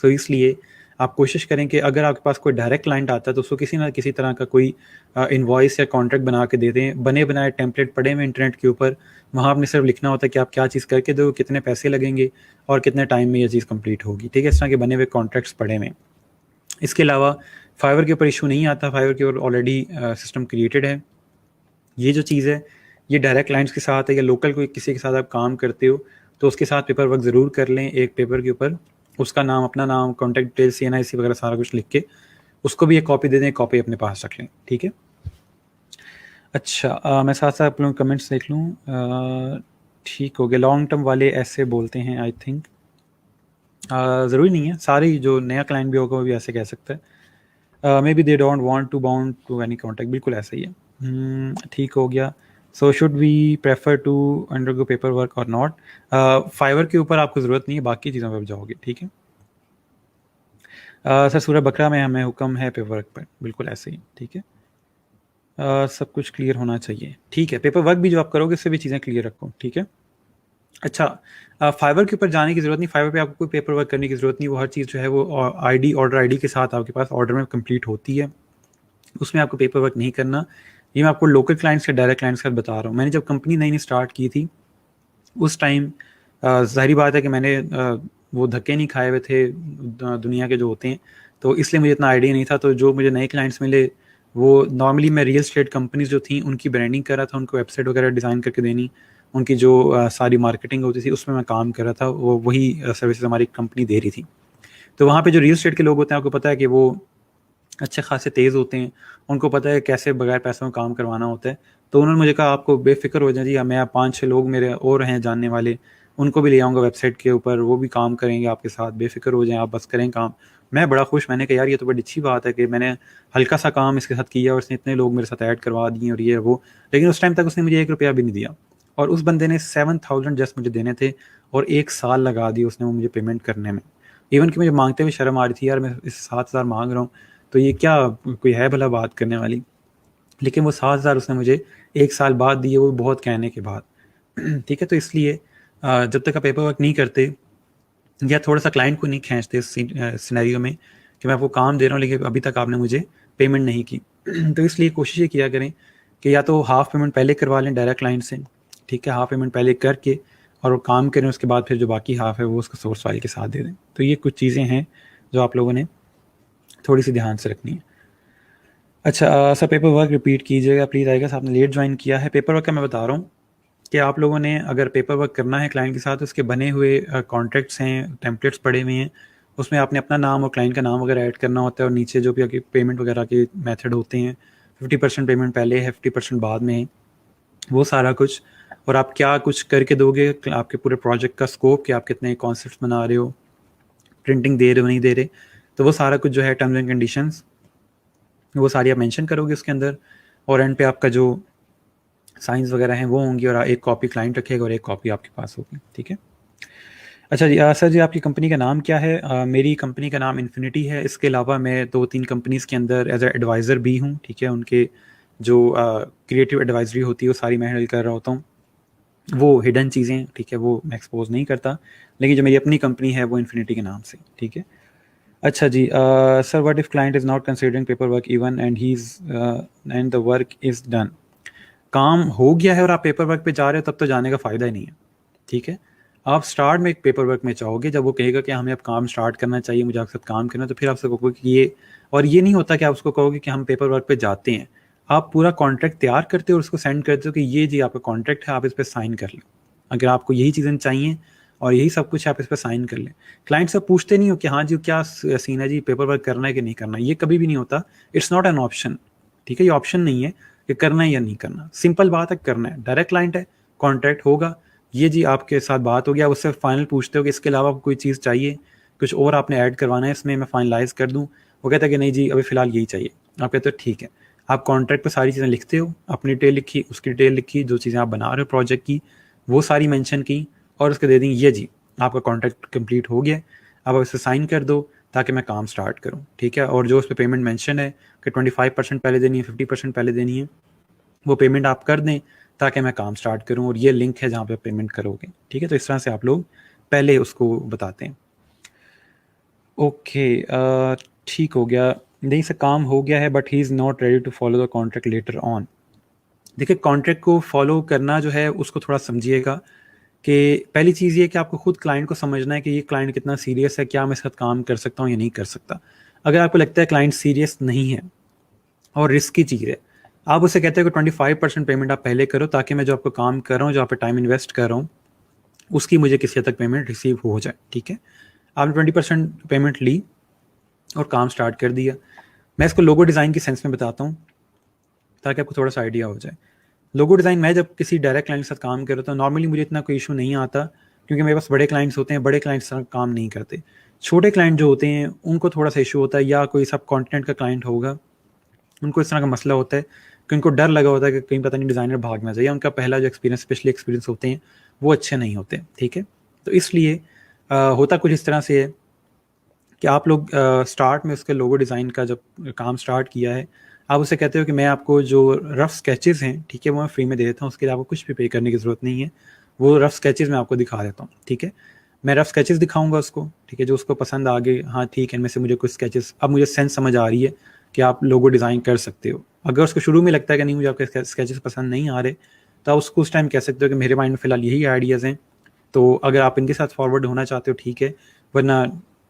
सो इसलिए आप कोशिश करें कि अगर आपके पास कोई डायरेक्ट क्लाइंट आता है तो उसको किसी ना किसी तरह का कोई इनवॉइस या कॉन्ट्रैक्ट बना के दे दें। बने बनाए टेम्पलेट पड़े हुए इंटरनेट के ऊपर, वहाँ आपने सिर्फ लिखना होता है कि आप क्या चीज़ करके दो, कितने पैसे लगेंगे और कितने टाइम में ये चीज़ कंप्लीट होगी, ठीक है? इस तरह के बने हुए कॉन्ट्रैक्ट्स पड़े हुए हैं। इसके अलावा फाइवर के ऊपर इशू नहीं आता, फाइवर के ऊपर ऑलरेडी सिस्टम क्रिएटेड है। ये जो चीज़ है, ये डायरेक्ट क्लाइंट्स के साथ है या लोकल कोई किसी के साथ आप काम करते हो, तो उसके साथ पेपर वर्क ज़रूर कर लें एक पेपर के ऊपर। उसका नाम, अपना नाम, कॉन्टैक्ट डिटेल, CNIC वगैरह सारा कुछ लिख के उसको भी एक कॉपी दे दें, एक कॉपी अपने पास रख लें, ठीक है? अच्छा, मैं साथ-साथ आप लोगों के कमेंट्स देख लूँ। ठीक हो गया। लॉन्ग टर्म वाले ऐसे बोलते हैं आई थिंक। ज़रूरी नहीं है, सारे ही जो नया क्लाइंट भी होगा वो भी ऐसे कह सकता है। Maybe they don't want to bound to any contact, बिल्कुल ऐसा ही है। ठीक हो गया। So should we prefer to undergo paper work और नॉट? फाइवर के ऊपर आपको ज़रूरत नहीं है, बाकी चीज़ों पे आप जाओगे, ठीक है? सर सूरह बकरा में हमें हुक्म है पेपर वर्क पर, बिल्कुल ऐसे ही, ठीक है? सब कुछ क्लियर होना चाहिए, ठीक है। पेपर वर्क भी जो आप करोगे उससे भी चीज़ें क्लियर रखो, ठीक है? अच्छा, फाइवर के ऊपर जाने की ज़रूरत नहीं, फाइवर पे आपको कोई पेपर वर्क करने की ज़रूरत नहीं, वो हर चीज़ जो है वो आईडी, ऑर्डर आईडी के साथ आपके पास ऑर्डर में कंप्लीट होती है, उसमें आपको पेपर वर्क नहीं करना। ये मैं आपको लोकल क्लाइंट्स या डायरेक्ट क्लाइंट्स का बता रहा हूँ। मैंने जब कंपनी नई-नई स्टार्ट की थी, उस टाइम ज़ाहिर बात है कि मैंने वो धक्के नहीं खाए हुए थे दुनिया के जो होते हैं, तो इसलिए मुझे इतना आइडिया नहीं था। तो जो मुझे नए क्लाइंट्स मिले, वो नॉर्मली मैं रियल एस्टेट कंपनीज़ जो थी उनकी ब्रांडिंग कर रहा था, उनको वेबसाइट वगैरह डिज़ाइन करके देनी, उनकी जो सारी मार्केटिंग होती थी उसमें मैं काम कर रहा था, वो वही सर्विसेज हमारी कंपनी दे रही थी। तो वहाँ पे जो रियल एस्टेट के लोग होते हैं, आपको पता है कि वो अच्छे खासे तेज़ होते हैं, उनको पता है कैसे बगैर पैसों में काम करवाना होता है। तो उन्होंने मुझे कहा आपको बेफ़िक्र हो जाएं जी, मैं 5-6 लोग मेरे और हैं जानने वाले, उनको भी ले आऊँगा वेबसाइट के ऊपर, वो भी काम करेंगे आपके साथ, बेफ़िक्र हो जाएँ आप, बस करें काम। मैं बड़ा खुश, मैंने कहा यार ये तो बड़ी अच्छी बात है कि मैंने हल्का-सा काम इसके साथ किया और इसने इतने लोग मेरे साथ ऐड करवा दिए और ये वो। लेकिन उस टाइम तक उसने मुझे ₹1 भी नहीं दिया, और उस बंदे ने 7000 जस्ट मुझे देने थे, और 1 साल लगा दिया उसने वो मुझे पेमेंट करने में। इवन कि मुझे माँगते हुए शर्म आ रही थी, यार मैं इस 7000 माँग रहा हूँ, तो ये क्या कोई है भला बात करने वाली? लेकिन वो 7000 उसने मुझे 1 साल बाद दिए, वो भी बहुत कहने के बाद। ठीक है? तो इसलिए जब तक आप पेपर वर्क नहीं करते या थोड़ा-सा क्लाइंट को नहीं खींचते इस सिनेरियो में कि मैं आपको काम दे रहा हूँ लेकिन अभी तक आपने मुझे पेमेंट नहीं की। तो इसलिए कोशिश ये किया करें कि या तो हाफ़ पेमेंट पहले करवा लें डायरेक्ट क्लाइंट से, ठीक है? हाफ़ पेमेंट पहले करके और वो काम करें, उसके बाद फिर जो बाकी हाफ़ है वो उसको सोर्स फाइल के साथ दे दें। तो ये कुछ चीज़ें हैं जो आप लोगों ने थोड़ी-सी ध्यान से रखनी है। अच्छा, सर पेपर वर्क रिपीट कीजिएगा प्लीज़, आई गेस आपने लेट जॉइन किया है। पेपर वर्क का मैं बता रहा हूँ कि आप लोगों ने अगर पेपर वर्क करना है क्लाइंट के साथ, उसके बने हुए कॉन्ट्रैक्ट्स हैं, टेम्पलेट्स पड़े हुए हैं, उसमें आपने अपना नाम और क्लाइंट का नाम वगैरह ऐड करना होता है, और नीचे जो भी आपकी पेमेंट वगैरह के मेथड होते हैं, 50% पेमेंट पहले है, 50% बाद में है, वो सारा कुछ। और आप क्या कुछ करके दोगे, आपके पूरे प्रोजेक्ट का स्कोप, कि आप कितने कॉन्सेप्ट्स बना रहे हो, प्रिंटिंग दे रहे हो नहीं दे रहे, तो वो सारा कुछ जो है टर्म्स एंड कंडीशंस, वो सारी आप मेंशन करोगे उसके अंदर। और एंड पे आपका जो साइंस वगैरह हैं वो होंगी, और एक कॉपी क्लाइंट रखेगा और एक कॉपी आपके पास होगी, ठीक है। अच्छा जी, सर जी आपकी कंपनी का नाम क्या है? मेरी कंपनी का नाम इन्फिनिटी है। इसके अलावा मैं 2-3 कंपनीज़ के अंदर एज ए एडवाइज़र भी हूँ, ठीक है। उनके जो क्रिएटिव एडवाइजरी होती है वो सारी मैं हैंडल कर रहा होता हूँ। वो हिडन चीज़ें, ठीक है, वो मैं एक्सपोज नहीं करता, लेकिन जो मेरी अपनी कंपनी है वो इन्फिनिटी के नाम से, ठीक है। अच्छा जी, sir what if client is not considering paper work even and he is and the work is done? काम हो गया है और आप पेपर वर्क पे जा रहे हो, तब तो जाने का फ़ायदा ही नहीं है, ठीक है। आप स्टार्ट में एक पेपर वर्क में चाहोगे, जब वो कहेगा कि हमें अब काम स्टार्ट करना चाहिए, मुझे आपके साथ काम करना है, तो फिर आपसे कहोगे कि ये, और ये नहीं होता कि आप उसको कहोगे कि हम पेपर वर्क पे जाते हैं। आप पूरा कॉन्ट्रैक्ट तैयार करते हो और उसको सेंड करते हो कि ये जी आपका कॉन्ट्रैक्ट है, आप इस पे साइन कर लें। अगर आपको यही चीज़ें चाहिए और यही सब कुछ है, आप इस पे साइन कर लें। क्लाइंट से पूछते नहीं हो कि हाँ जी क्या सीन है जी, पेपर वर्क करना है कि नहीं करना, ये कभी भी नहीं होता। इट्स नॉट एन ऑप्शन, ठीक है, ये ऑप्शन नहीं है कि करना है या नहीं करना। सिंपल बात है, करना है। डायरेक्ट क्लाइंट है, कॉन्ट्रैक्ट होगा, ये जी आपके साथ बात हो गया, उससे फाइनल पूछते हो कि इसके अलावा कोई चीज़ चाहिए, कुछ और आपने ऐड करवाना है इसमें, मैं फाइनलाइज कर दूँ। वो कहता है कि नहीं जी अभी फ़िलहाल यही चाहिए। आप कहते हो ठीक है। आप कॉन्ट्रैक्ट पे सारी चीज़ें लिखते हो, अपनी डिटेल लिखी, उसकी डिटेल लिखी, जो चीज़ें आप बना रहे हो प्रोजेक्ट की वो सारी मेंशन की, और उसको दे दी, ये जी आपका कॉन्ट्रैक्ट कंप्लीट हो गया, अब इसे साइन कर दो ताकि मैं काम स्टार्ट करूँ, ठीक है। और जो उस पर पेमेंट मेंशन है कि 25% पहले देनी है, 50% पहले देनी है, वो पेमेंट आप कर दें ताकि मैं काम स्टार्ट करूं, और ये लिंक है जहाँ पे पेमेंट करोगे, ठीक है। तो इस तरह से आप लोग पहले उसको बताते हैं। ओके, ठीक हो गया। नहीं से काम हो गया है but he is not ready to follow the contract letter on. देखिए, कॉन्ट्रैक्ट को फॉलो करना जो है उसको थोड़ा समझिएगा कि पहली चीज़ ये कि आपको खुद क्लाइंट को समझना है कि ये क्लाइंट कितना सीरियस है, क्या मैं इसके साथ काम कर सकता हूँ या नहीं कर सकता। अगर आपको लगता है क्लाइंट सीरियस नहीं है और रिस्की चीज़ है, आप उससे कहते हो कि 25% पेमेंट आप पहले करो ताकि मैं जो आपको काम कर रहा हूँ, जो आप पे टाइम इन्वेस्ट कर रहा हूँ, उसकी मुझे किसी हद तक पेमेंट रिसीव हो जाए, ठीक है। आपने 20% पेमेंट ली और काम स्टार्ट कर दिया। मैं इसको लोगो डिज़ाइन की सेंस में बताता हूँ ताकि आपको थोड़ा सा आइडिया हो जाए। लोगो डिज़ाइन, मैं जब किसी डायरेक्ट क्लाइंट के साथ काम कर रहा था, नॉर्मली मुझे इतना कोई इशू नहीं आता, क्योंकि मेरे पास बड़े क्लाइंट्स होते हैं, बड़े क्लाइंट्स के साथ काम नहीं करते। छोटे क्लाइंट जो होते हैं उनको थोड़ा सा इशू होता है, या कोई सब कॉन्टिनेंट का क्लाइंट होगा, उनको इस तरह का मसला होता है कि उनको डर लगा होता है कि कहीं पता नहीं डिज़ाइनर भाग ना जाए, या उनका पहला जो एक्सपीरियंस, स्पेशली एक्सपीरियंस होते हैं, वो अच्छे नहीं होते, ठीक है। तो इसलिए होता कुछ इस तरह से है कि आप लोग स्टार्ट में उसके लोगो डिज़ाइन का जब काम स्टार्ट किया है, आप उससे कहते हो कि मैं आपको जो रफ़ स्केचेस हैं, ठीक है, वो मैं फ्री में दे देता हूँ, उसके लिए आपको कुछ भी पे करने की ज़रूरत नहीं है। वो रफ़ स्केचेस मैं आपको दिखा देता हूँ, ठीक है। मैं रफ़ स्केचेस दिखाऊँगा उसको, ठीक है, जो उसको पसंद आ गए, हाँ ठीक है, इनमें से मुझे कुछ स्केचेस, अब मुझे सेंस समझ आ रही है कि आप लोगो डिज़ाइन कर सकते हो। अगर उसको शुरू में लगता है कि नहीं मुझे आपके स्केचेस पसंद नहीं आ रहे, तो आप उसको उस टाइम कह सकते हो कि मेरे माइंड में फ़िलहाल यही आइडियाज़ हैं, तो अगर आप इनके साथ फॉरवर्ड होना चाहते हो ठीक है, वरना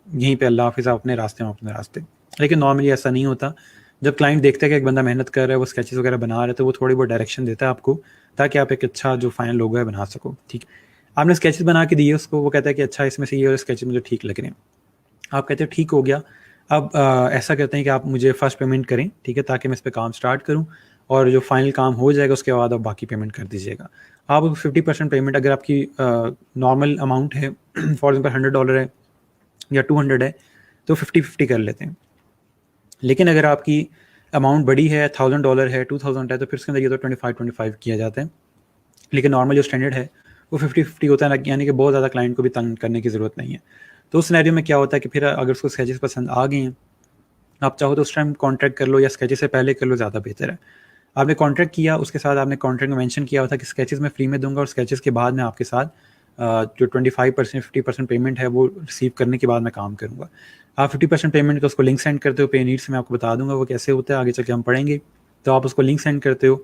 यहीं पे अल्लाह हाफ़िज़, आप अपने रास्ते में अपने रास्ते। लेकिन नॉर्मली ऐसा नहीं होता। जब क्लाइंट देखता है कि एक बंदा मेहनत कर रहा है, वो स्केचेस वगैरह बना रहा है, तो वो थोड़ी बहुत डायरेक्शन देता है आपको, ताकि आप एक अच्छा जो फाइनल लोगो है बना सको, ठीक है। आपने स्केचेस बना के दिए उसको, वो कहता है कि अच्छा इसमें से ये वाले स्केचेस मुझे ठीक लग रहे हैं। आप कहते हो ठीक हो गया। अब ऐसा करते हैं कि आप मुझे फर्स्ट पेमेंट करें, ठीक है, ताकि मैं इस पे काम स्टार्ट करूँ, और जो फाइनल काम हो जाएगा उसके बाद आप बाकी पेमेंट कर दीजिएगा। आप 50% पेमेंट, अगर आपकी नॉर्मल अमाउंट है फॉर एग्जाम्पल $100 है या 200 है, तो 50-50 कर लेते हैं। लेकिन अगर आपकी अमाउंट बड़ी है, $1000 है, 2000 है, तो फिर उसके अंदर ये तो 25-25 किया जाता है। लेकिन नॉर्मल जो स्टैंडर्ड है वो 50-50 होता है, यानी कि बहुत ज़्यादा क्लाइंट को भी तंग करने की ज़रूरत नहीं है। तो उस सिनेरियो में क्या होता है कि फिर अगर उसको स्केचेस पसंद आ गए हैं, आप चाहो तो उस टाइम कॉन्ट्रैक्ट कर लो, या स्केचेस से पहले कर लो, ज़्यादा बेहतर है। आपने कॉन्ट्रैक्ट किया, उसके साथ आपने कॉन्ट्रैक्ट में मेंशन किया हुआ था कि स्केचेस मैं फ्री में दूंगा, और स्केचेस के बाद मैं आपके साथ जो 25% 50% पेमेंट है वो रिसीव करने के बाद मैं काम करूँगा। आप 50% पेमेंट का उसको लिंक सेंड करते हो, पे नीड्स मैं आपको बता दूंगा वो कैसे होता है, आगे चल के हम पढ़ेंगे। तो आप उसको लिंक सेंड करते हो,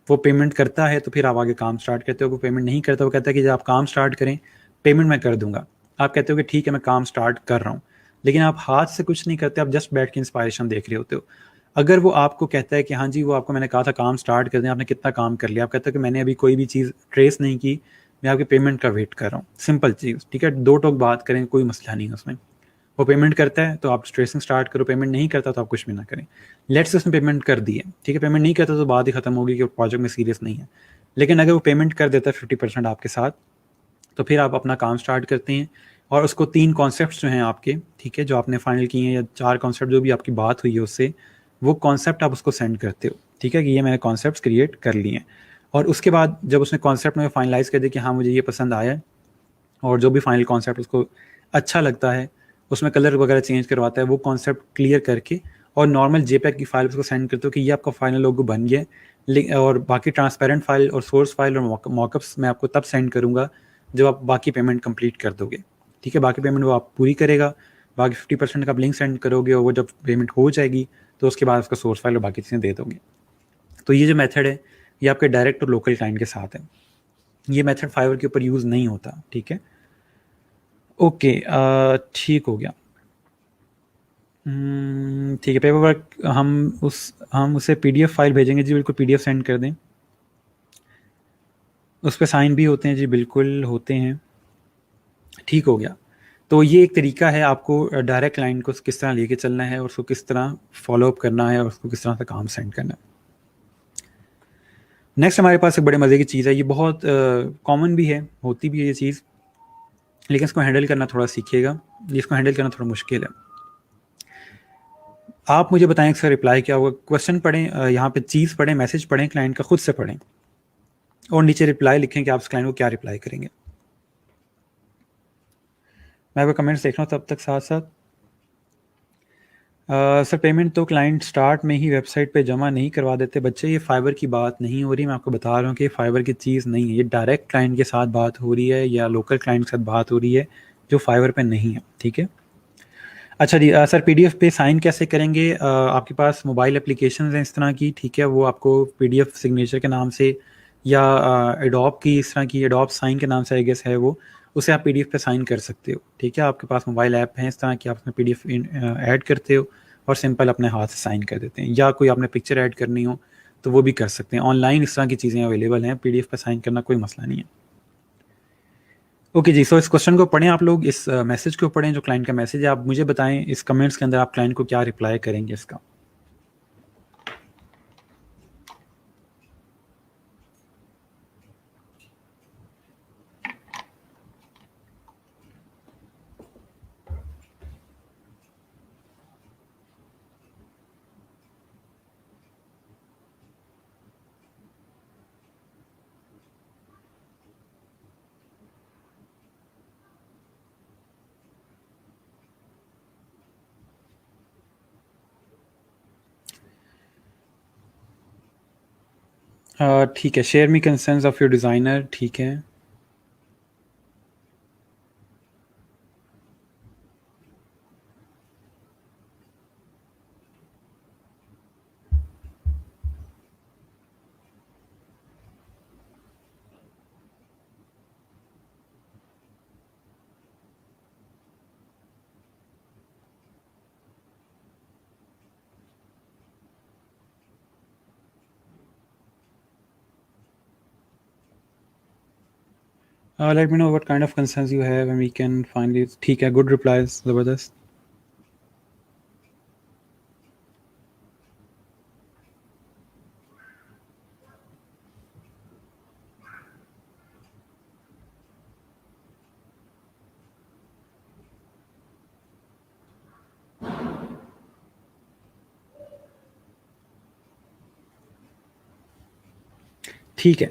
वो पेमेंट करता है, तो फिर आप आगे काम स्टार्ट करते हो। वो पेमेंट नहीं करता, वो कहता है कि जब आप काम स्टार्ट करें पेमेंट मैं कर दूंगा। आप कहते हो कि ठीक है मैं काम स्टार्ट कर रहा हूँ, लेकिन आप हाथ से कुछ नहीं करते, आप जस्ट बैठ के इंस्पायरेशन देख रहे होते हो। अगर वो आपको कहता है कि हाँ जी, वो आपको मैंने कहा था काम स्टार्ट कर दें, आपने कितना काम कर लिया, आप कहते हो कि मैंने अभी कोई भी चीज़ ट्रेस नहीं की, मैं आपकी पेमेंट का वेट कर रहा हूँ। सिंपल चीज़, ठीक है, दो टोक बात करें, कोई मसला नहीं है उसमें। वो पेमेंट करता है तो आप ट्रेसिंग स्टार्ट करो, पेमेंट नहीं करता तो आप कुछ भी ना करें। लेट्स से उसने पेमेंट कर दी है, ठीक है, पेमेंट नहीं करता तो बात ही खत्म होगी कि वो प्रोजेक्ट में सीरियस नहीं है। लेकिन अगर वो पेमेंट कर देता है 50% आपके साथ, तो फिर आप अपना काम स्टार्ट करते हैं, और उसको 3 कॉन्सेप्ट्स जो हैं आपके, ठीक है, जो आपने फाइनल किए हैं, या 4 कॉन्सेप्ट जो भी आपकी बात हुई है उससे, वो कॉन्सेप्ट आप उसको सेंड करते हो, ठीक है, कि ये मैंने कॉन्सेप्ट्स क्रिएट कर लिए हैं। और उसके बाद जब उसने कॉन्सेप्ट में फाइनलाइज़ कर दिया कि हाँ मुझे ये पसंद आया है, और जो भी फाइनल कॉन्सेप्ट उसको अच्छा लगता है, उसमें कलर वगैरह चेंज करवाता है, वो कॉन्सेप्ट क्लियर करके और नॉर्मल जेपीईजी की फाइल उसको सेंड करते हो कि ये आपका फाइनल लोगो बन गया है। और बाकी ट्रांसपेरेंट फाइल और सोर्स फाइल और मॉकअप्स मैं आपको तब सेंड करूँगा जब आप बाकी पेमेंट कंप्लीट कर दोगे, ठीक है। बाकी पेमेंट वो आप पूरी करेगा, बाकी 50% का आप लिंक सेंड करोगे और वो जब पेमेंट हो जाएगी तो उसके बाद उसका सोर्स फाइल और बाकी चीज़ें दे दोगे। तो ये जो मेथड है ये आपके डायरेक्ट और लोकल क्लाइंट के साथ है। ये मेथड फाइवर के ऊपर यूज़ नहीं होता, ठीक है। ओके, ठीक हो गया। ठीक है, पेपर वर्क हम उसे पीडीएफ फाइल भेजेंगे जी, बिल्कुल पीडीएफ सेंड कर दें। उस पे साइन भी होते हैं जी, बिल्कुल होते हैं। ठीक हो गया। तो ये एक तरीका है आपको डायरेक्ट क्लाइंट को किस तरह लेके चलना है और उसको किस तरह फॉलो अप करना है और उसको किस तरह से काम सेंड करना है। नेक्स्ट हमारे पास एक बड़े मज़े की चीज़ है, ये बहुत कॉमन भी है, होती भी है ये चीज़, लेकिन इसको हैंडल करना थोड़ा सीखिएगा, इसको हैंडल करना थोड़ा मुश्किल है। आप मुझे बताएं इसका रिप्लाई क्या होगा। क्वेश्चन पढ़ें, यहाँ पे चीज़ पढ़ें, मैसेज पढ़ें, क्लाइंट का खुद से पढ़ें और नीचे रिप्लाई लिखें कि आप उस क्लाइंट को क्या रिप्लाई करेंगे। मैं आपका कमेंट्स देख रहा हूँ तब तक साथ साथ। सर पेमेंट तो क्लाइंट स्टार्ट में ही वेबसाइट पे जमा नहीं करवा देते बच्चे, ये फाइबर की बात नहीं हो रही, मैं आपको बता रहा हूँ कि ये फाइबर की चीज़ नहीं है, ये डायरेक्ट क्लाइंट के साथ बात हो रही है या लोकल क्लाइंट के साथ बात हो रही है जो फाइबर पे नहीं है, ठीक है। अच्छा जी, सर पीडीएफ पे साइन कैसे करेंगे। आपके पास मोबाइल एप्लीकेशंस हैं इस तरह की, ठीक है, वो आपको पीडीएफ सिग्नेचर के नाम से या एडोब की इस तरह की एडोब साइन के नाम से आई गेस है वो, उसे आप पीडीएफ पे साइन कर सकते हो, ठीक है। आपके पास मोबाइल ऐप हैं इस तरह की, आप उसमें पीडीएफ ऐड करते हो और सिंपल अपने हाथ से साइन कर देते हैं, या कोई आपने पिक्चर ऐड करनी हो तो वो भी कर सकते हैं। ऑनलाइन इस तरह की चीज़ें अवेलेबल हैं, पीडीएफ पे साइन करना कोई मसला नहीं है। ओके जी, सो इस क्वेश्चन को पढ़ें आप लोग, इस मैसेज को पढ़ें जो क्लाइंट का मैसेज है, आप मुझे बताएं इस कमेंट्स के अंदर आप क्लाइंट को क्या रिप्लाई करेंगे इसका। ठीक है, share me concerns of your designer, ठीक है। Let me know what kind of concerns you have and we can finally, ठीक है, गुड रिप्लाईज, ज़बरदस्त। ठीक है,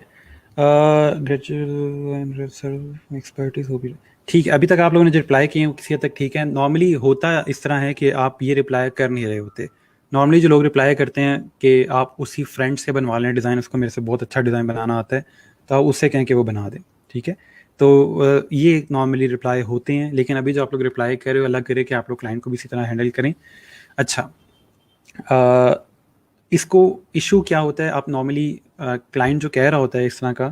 एक्सपर्टीज हो भी, ठीक है। अभी तक आप लोगों ने जो रिप्लाई किए हैं वो किसी हद तक ठीक है। नॉर्मली होता इस तरह है कि आप ये रिप्लाई कर नहीं रहे होते। नॉर्मली जो लोग रिप्लाई करते हैं कि आप उसी फ्रेंड से बनवा लें डिज़ाइन, उसको मेरे से बहुत अच्छा डिज़ाइन बनाना आता है, तो आप उससे कहें कि वो बना दें, ठीक है। तो ये नॉर्मली रिप्लाई होते हैं, लेकिन अभी जो आप लोग रिप्लाई कर रहे हो अलग करें कि आप लोग क्लाइंट को भी इसी तरह हैंडल करें। अच्छा, इसको इशू क्या होता है, आप नॉर्मली क्लाइंट जो कह रहा होता है इस तरह का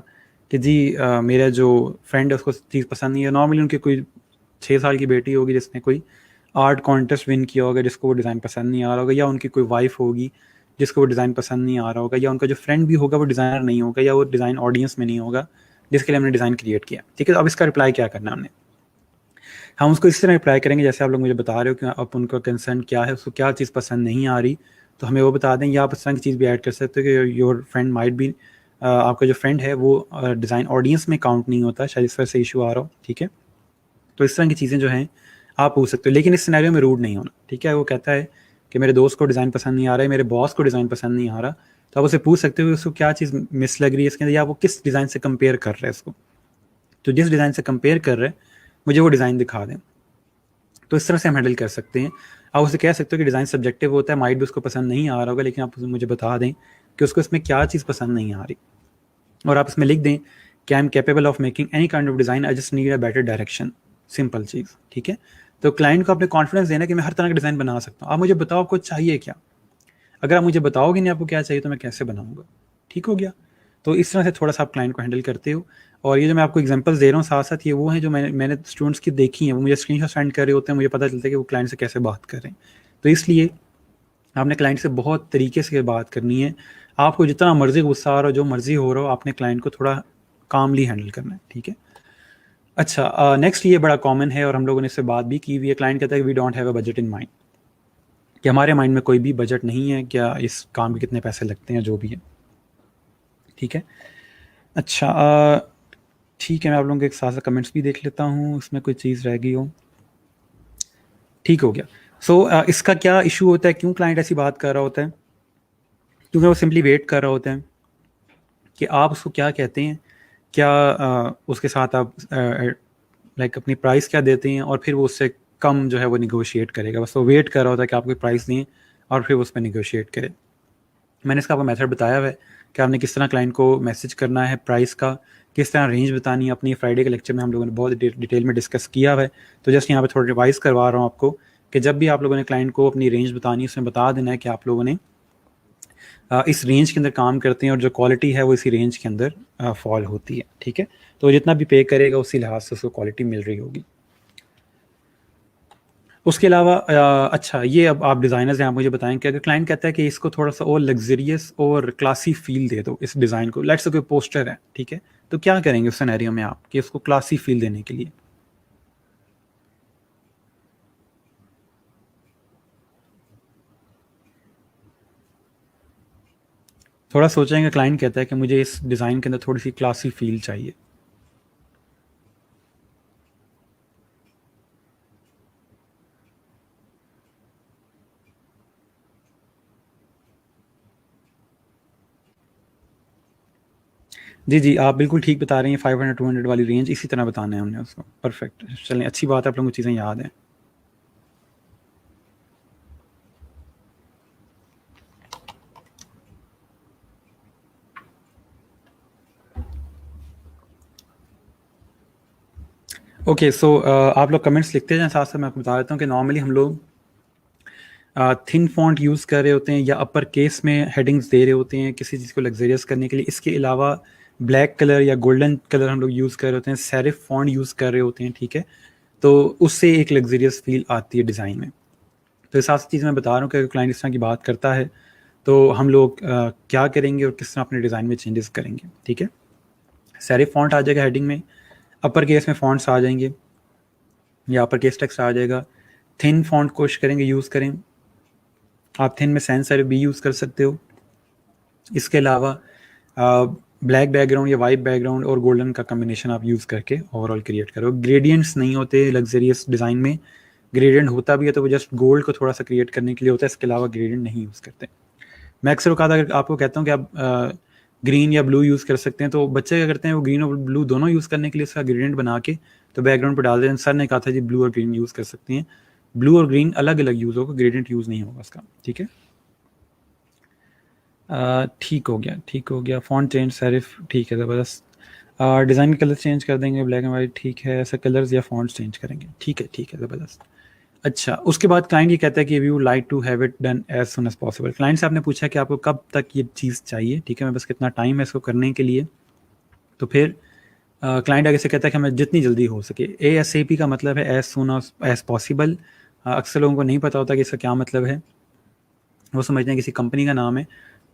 कि जी मेरा जो फ्रेंड है उसको चीज़ पसंद नहीं है, नॉर्मली उनकी कोई 6 साल की बेटी होगी जिसने कोई आर्ट कॉन्टेस्ट विन किया होगा जिसको वो डिज़ाइन पसंद नहीं आ रहा होगा, या उनकी कोई वाइफ होगी जिसको वो डिज़ाइन पसंद नहीं आ रहा होगा, या उनका जो फ्रेंड भी होगा वो डिज़ाइनर नहीं होगा, या वो डिज़ाइन ऑडियंस में नहीं होगा जिसके लिए हमने डिज़ाइन क्रिएट किया, ठीक है। तो अब इसका रिप्लाई क्या करना है हमने, हम उसको इस तरह रिप्लाई करेंगे जैसे आप लोग मुझे बता रहे हो कि आप उनका कंसर्न क्या है, उसको क्या चीज़ पसंद नहीं आ रही, तो हमें वो बता दें। या आप इस तरह की चीज़ भी ऐड कर सकते हो कि योर फ्रेंड माइट भी, आपका जो फ्रेंड है वो डिज़ाइन ऑडियंस में काउंट नहीं होता, शायद इस वजह से इशू आ रहा हो, ठीक है। तो इस तरह की चीज़ें जो हैं आप पूछ सकते हो, लेकिन इस सिनेरियो में रूड नहीं होना, ठीक है। वो कहता है कि मेरे दोस्त को डिज़ाइन पसंद नहीं आ रहा है, मेरे बॉस को डिज़ाइन पसंद नहीं आ रहा, तो आप उससे पूछ सकते हो कि उसको क्या चीज़ मिस लग रही है इसके अंदर, या वो किस डिज़ाइन से कंपेयर कर रहा है इसको। तो जिस डिज़ाइन से कंपेयर कर रहा है मुझे वो डिज़ाइन दिखा दें। तो इस तरह से हम हैंडल कर सकते हैं। आप उसे कह सकते हो कि डिज़ाइन सब्जेक्टिव होता है, माइट भी उसको पसंद नहीं आ रहा होगा, लेकिन आप मुझे बता दें कि उसको इसमें क्या चीज़ पसंद नहीं आ रही, और आप इसमें लिख दें कि I am capable of making any kind of design, I just need a better direction. Simple चीज़, ठीक है। तो क्लाइंट को अपने कॉन्फिडेंस देना कि मैं हर तरह का डिज़ाइन बना सकता हूँ, आप मुझे बताओ आपको चाहिए क्या। अगर आप मुझे बताओगे नहीं आपको क्या चाहिए तो मैं कैसे बनाऊंगा। ठीक हो गया। तो इस तरह से थोड़ा सा आप क्लाइंट को हैंडल करते हो। और ये जो मैं आपको एग्जांपल्स दे रहा हूँ साथ साथ ये वो हैं जो मैंने स्टूडेंट्स की देखी हैं, वो मुझे स्क्रीनशॉट सेंड कर रहे होते हैं, मुझे पता चलता है कि वो क्लाइंट से कैसे बात कर रहे हैं। तो इसलिए आपने क्लाइंट से बहुत तरीके से बात करनी है। आपको जितना मर्जी गुस्सा आ रहा हो, जो मर्जी हो रहा हो, आपने क्लाइंट को थोड़ा कामली हैंडल करना है, ठीक है। अच्छा, नेक्स्ट ये बड़ा कॉमन है और हम लोगों ने इससे बात भी की हुई है। क्लाइंट कहता है कि we don't have a budget in mind, कि हमारे माइंड में कोई भी बजट नहीं है, क्या इस काम के कितने पैसे लगते हैं, जो भी है, ठीक है। अच्छा, ठीक है, मैं आप लोगों के एक साथ साथ कमेंट्स भी देख लेता हूँ, इसमें कोई चीज़ रह गई हो। ठीक हो गया। इसका क्या इशू होता है, क्यों क्लाइंट ऐसी बात कर रहा होता है, क्योंकि वो सिंपली वेट कर रहा होता है कि आप उसको क्या कहते हैं, क्या उसके साथ आप लाइक अपनी प्राइस क्या देते हैं, और फिर वो उससे कम जो है वो निगोशिएट करेगा। बस वो वेट कर रहा होता है कि आप कोई प्राइस दें और फिर उस पर निगोशिएट करें। मैंने इसका आपको मेथड बताया हुआ है कि आपने किस तरह क्लाइंट को मैसेज करना है, प्राइस का किस तरह रेंज बतानी है। अपनी फ्राइडे के लेक्चर में हम लोगों ने बहुत डिटेल में डिस्कस किया हुआ है। तो जस्ट यहाँ पे थोड़ा रिवाइज करवा रहा हूँ आपको कि जब भी आप लोगों ने क्लाइंट को अपनी रेंज बतानी है, उसमें बता देना है कि आप लोगों ने इस रेंज के अंदर काम करते हैं और जो क्वालिटी है वो इसी रेंज के अंदर फॉल होती है, ठीक है। तो जितना भी पे करेगा उसी लिहाज से उसको क्वालिटी मिल रही होगी। उसके अलावा अच्छा, ये अब आप डिज़ाइनर्स हैं, आप मुझे बताएं कि अगर क्लाइंट कहता है कि इसको थोड़ा सा और लग्जरियस और क्लासी फील दे दो इस डिज़ाइन को, लेट्स से कोई पोस्टर है, ठीक है, तो क्या करेंगे उस सिनेरियो में आप कि इसको क्लासी फील देने के लिए। थोड़ा सोचेंगे, क्लाइंट कहता है कि मुझे इस डिज़ाइन के अंदर थोड़ी सी क्लासी फील चाहिए। जी जी, आप बिल्कुल ठीक बता रहे हैं। 500 200 वाली रेंज इसी तरह बताना है हमने उसको। परफेक्ट, चलें, अच्छी बात है, आप लोगों को चीज़ें याद हैं। ओके, सो आप लोग कमेंट्स लिखते जाएं, साथ साथ मैं आपको बता देता हूँ कि नॉर्मली हम लोग थिन फॉन्ट यूज़ कर रहे होते हैं या अपर केस में हेडिंग्स दे रहे होते हैं किसी चीज़ को लग्जरियस करने के लिए। इसके अलावा ब्लैक कलर या गोल्डन कलर हम लोग यूज़ कर रहे होते हैं, सेरिफ फॉन्ट यूज़ कर रहे होते हैं, ठीक है। तो उससे एक लग्जरियस फील आती है डिज़ाइन में। तो इस साथ चीज़ मैं बता रहा हूँ कि अगर क्लाइंट इस तरह की बात करता है तो हम लोग क्या करेंगे और किस तरह अपने डिज़ाइन में चेंजेस करेंगे, ठीक है। सेरिफ फॉन्ट आ जाएगा हेडिंग में, अपर केस में फॉन्ट्स आ जाएंगे या अपर केस टेक्स्ट आ जाएगा। थिन फॉन्ट कोशिश करेंगे यूज़ करें, आप थिन में सैंस सेरिफ भी यूज़ कर सकते हो। इसके अलावा ब्लैक बैकग्राउंड या वाइट बैकग्राउंड और गोल्डन का कम्बिनेशन आप यूज़ करके ओवरऑल क्रिएट करो। ग्रेडियंट्स नहीं होते लग्जरियस डिज़ाइन में, ग्रेडियंट होता भी है तो वो जस्ट गोल्ड को थोड़ा सा क्रिएट करने के लिए होता है, इसके अलावा ग्रेडियंट नहीं यूज़ करते। मैं अक्सर कहा था, अगर आपको कहता हूँ कि आप ग्रीन या ब्लू यूज़ कर सकते हैं, तो बच्चे क्या करते हैं, वो ग्रीन और ब्लू दोनों यूज़ करने के लिए इसका ग्रेडियंट बना के तो बैकग्राउंड पर डाल देते हैं। सर ने कहा था जी ब्लू और ग्रीन यूज़ कर सकते हैं, ब्लू और ग्रीन अलग अलग यूज़ होगा, ग्रेडियंट यूज़ नहीं होगा उसका, ठीक है। ठीक हो गया, ठीक हो गया। फ़ॉन्ट चेंज सेरिफ, ठीक है, ज़बरदस्त। डिज़ाइन के कलर चेंज कर देंगे, ब्लैक एंड वाइट, ठीक है। ऐसे कलर्स या फ़ॉन्ट्स चेंज करेंगे, ठीक है, ज़बरदस्त। अच्छा, उसके बाद क्लाइंट ये कहता है कि we would like to have it done as soon as possible. Client से आपने पूछा कि आपको कब तक ये चीज़ चाहिए, ठीक है, मैं बस कितना टाइम है इसको करने के लिए। तो फिर क्लाइंट आगे से कहता है कि हमें जितनी जल्दी हो सके। ASAP का मतलब है एज सुन एज पॉसिबल। अक्सर लोगों को नहीं पता होता कि इसका क्या मतलब है, वो समझते हैं किसी कंपनी का नाम है।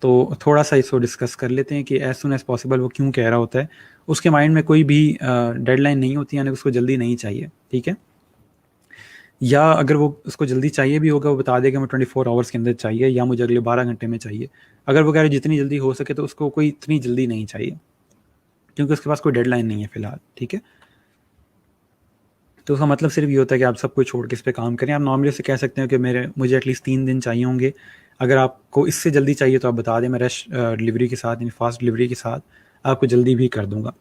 तो थोड़ा सा इसको डिस्कस कर लेते हैं कि एज सुन एज पॉसिबल वो क्यों कह रहा होता है। उसके माइंड में कोई भी डेडलाइन नहीं होती, यानी उसको जल्दी नहीं चाहिए, ठीक है। या अगर वो उसको जल्दी चाहिए भी होगा, वो बता देगा हमें 24 आवर्स के अंदर चाहिए या मुझे अगले 12 घंटे में चाहिए। अगर वो कह रहे जितनी जल्दी हो सके, तो उसको कोई इतनी जल्दी नहीं चाहिए, क्योंकि उसके पास कोई डेडलाइन नहीं है फ़िलहाल, ठीक है। तो उसका मतलब सिर्फ ये होता है कि आप सब कुछ छोड़ के इस पे काम करें। आप नॉर्मली से कह सकते हो कि मुझे एटलीस्ट 3 दिन चाहिए होंगे। अगर आपको इससे जल्दी चाहिए तो आप बता दें, मैं रश डिलीवरी के साथ यानी फास्ट डिलीवरी के साथ आपको जल्दी भी कर दूँगा।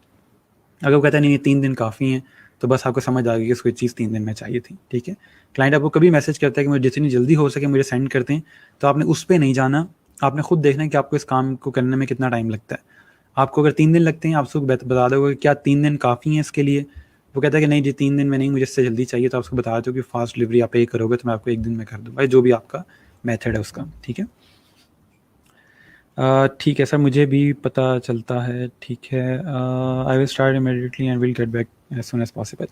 अगर वो कहता है नहीं ये 3 दिन काफ़ी हैं, तो बस आपको समझ आ गई कि उसको ये चीज़ 3 दिन में चाहिए थी, ठीक है। क्लाइंट आपको कभी मैसेज करता है कि मुझे जितनी जल्दी हो सके मुझे सेंड कर दें, तो आपने उस पे नहीं जाना, आपने खुद देखना है कि आपको इस काम को करने में कितना टाइम लगता है। आपको अगर 3 दिन लगते हैं, आप उसको बता दोगे कि क्या 3 दिन काफ़ी हैं इसके लिए? वो कहता है कि नहीं जी 3 दिन में नहीं, मुझे इससे जल्दी चाहिए, तो आप उसको बता दो कि फ़ास्ट डिलीवरी आप पे करोगे तो मैं आपको 1 दिन में कर दूँगा, जो भी आपका मेथड है उसका, ठीक है। ठीक है सर, मुझे भी पता चलता है, ठीक है। I will start immediately and will get back as soon as possible.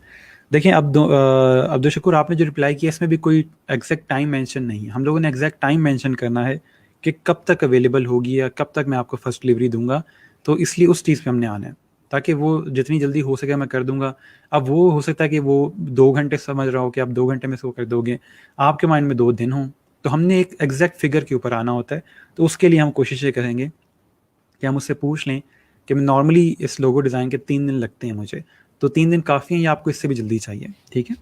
देखिए अब्दुल शकूर, आपने जो रिप्लाई किया इसमें भी कोई एग्जैक्ट टाइम मेंशन नहीं है। हम लोगों ने एग्जैक्ट टाइम मेंशन करना है कि कब तक अवेलेबल होगी या कब तक मैं आपको फर्स्ट डिलीवरी दूंगा, तो इसलिए उस चीज़ पे हमने आना है ताकि वो जितनी जल्दी हो सके मैं कर दूंगा। अब वो हो सकता है कि वो 2 घंटे समझ रहा हो कि आप 2 घंटे में इसको कर दोगे, आपके माइंड में 2 दिन हों, तो हमने एक एग्जैक्ट फिगर के ऊपर आना होता है। तो उसके लिए हम कोशिश ये करेंगे कि हम उससे पूछ लें कि नॉर्मली इस लोगो डिज़ाइन के 3 दिन लगते हैं मुझे, तो 3 दिन काफ़ी हैं या आपको इससे भी जल्दी चाहिए, ठीक है।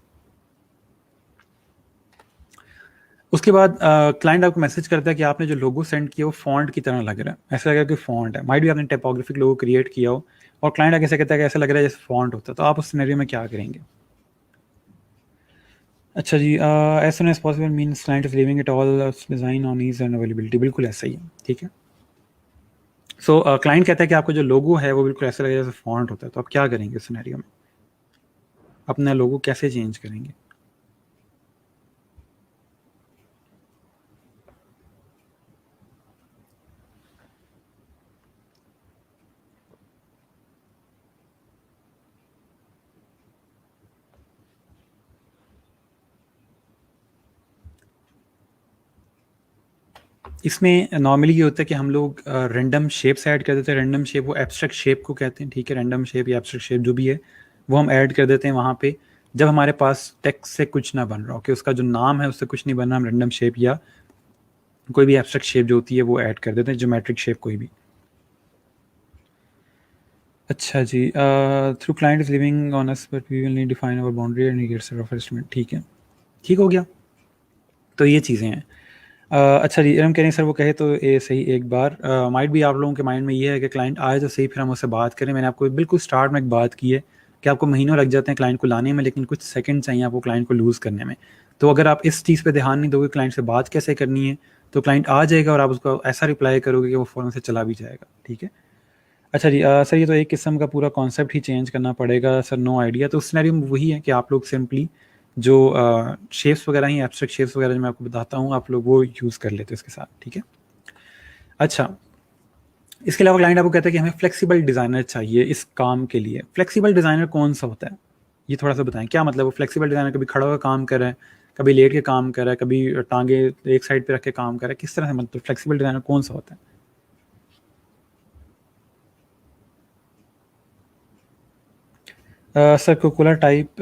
उसके बाद क्लाइंट आपको मैसेज करता है कि आपने जो लोगो सेंड किया वो फॉन्ट की तरह लग रहा है, ऐसा लग रहा है कि फॉन्ट है। माइट भी आपने टाइपोग्राफिक लोगो क्रिएट किया हो और क्लाइंट आगे से कहता है कि ऐसा लग रहा है जैसे फॉन्ट होता है, तो आप उस सिनेरियो में क्या करेंगे? अच्छा जी, as soon as possible means client is leaving it all design on ease and availability, बिल्कुल ऐसा ही है, ठीक है। सो क्लाइंट कहता है कि आपको जो लोगो है वो बिल्कुल ऐसा लगेगा जैसे फॉन्ट होता है, तो आप क्या करेंगे इस सिनेरियो में? अपना लोगो कैसे चेंज करेंगे? इसमें नॉर्मली ये होता है कि हम लोग रैंडम शेप्स ऐड कर देते हैं। रैंडम शेप वो एब्स्ट्रैक्ट शेप को कहते हैं, ठीक है। रैंडम शेप या एब्स्ट्रैक्ट शेप जो भी है वो हम ऐड कर देते हैं वहाँ पे, जब हमारे पास टेक्स्ट से कुछ ना बन रहा हो, कि उसका जो नाम है उससे कुछ नहीं बन रहा, हम रैंडम शेप या कोई भी एब्स्ट्रैक्ट शेप जो होती है वो ऐड कर देते हैं, ज्योमेट्रिक शेप कोई भी। अच्छा जी, through client is living on us but we will need define our boundary and he gets a rough estimate, ठीक है, ठीक हो गया। तो ये चीज़ें हैं। अच्छा जी, हम कह रहे हैं सर वो कहे तो ये सही एक बार, माइट भी आप लोगों के माइंड में ये है कि क्लाइंट आए तो सही, फिर हम उससे बात करें। मैंने आपको बिल्कुल स्टार्ट में एक बात की है कि आपको महीनों लग जाते हैं क्लाइंट को लाने में, लेकिन कुछ सेकंड चाहिए आपको क्लाइंट को लूज़ करने में। तो अगर आप इस चीज़ पे ध्यान नहीं दोगे क्लाइंट से बात कैसे करनी है, तो क्लाइंट आ जाएगा और आप उसको ऐसा रिप्लाई करोगे कि वो फ़ौरन से चला भी जाएगा, ठीक है। अच्छा जी, सर ये तो एक किस्म का पूरा कॉन्सेप्ट ही चेंज करना पड़ेगा सर, नो आइडिया। तो उस सिनेरियो में वही है कि आप लोग सिंपली जो शेप्स वगैरह ही एब्स्ट्रैक्ट शेप्स वगैरह जो मैं आपको बताता हूँ, आप लोग वो यूज़ कर लेते हो इसके साथ, ठीक है। अच्छा, इसके अलावा क्लाइंट आपको कहता है कि हमें फ्लेक्सिबल डिज़ाइनर चाहिए इस काम के लिए। फ्लेक्सिबल डिज़ाइनर कौन सा होता है, ये थोड़ा सा बताएं। क्या मतलब वो फ्लेक्सिबल डिज़ाइनर कभी खड़ा होकर काम कर रहा है, कभी लेट के काम कर रहा है, कभी टांगे एक साइड पे रख के काम कर रहा है, किस तरह से, मतलब फ्लेक्सिबल डिज़ाइनर कौन सा होता है? सर कोकोला टाइप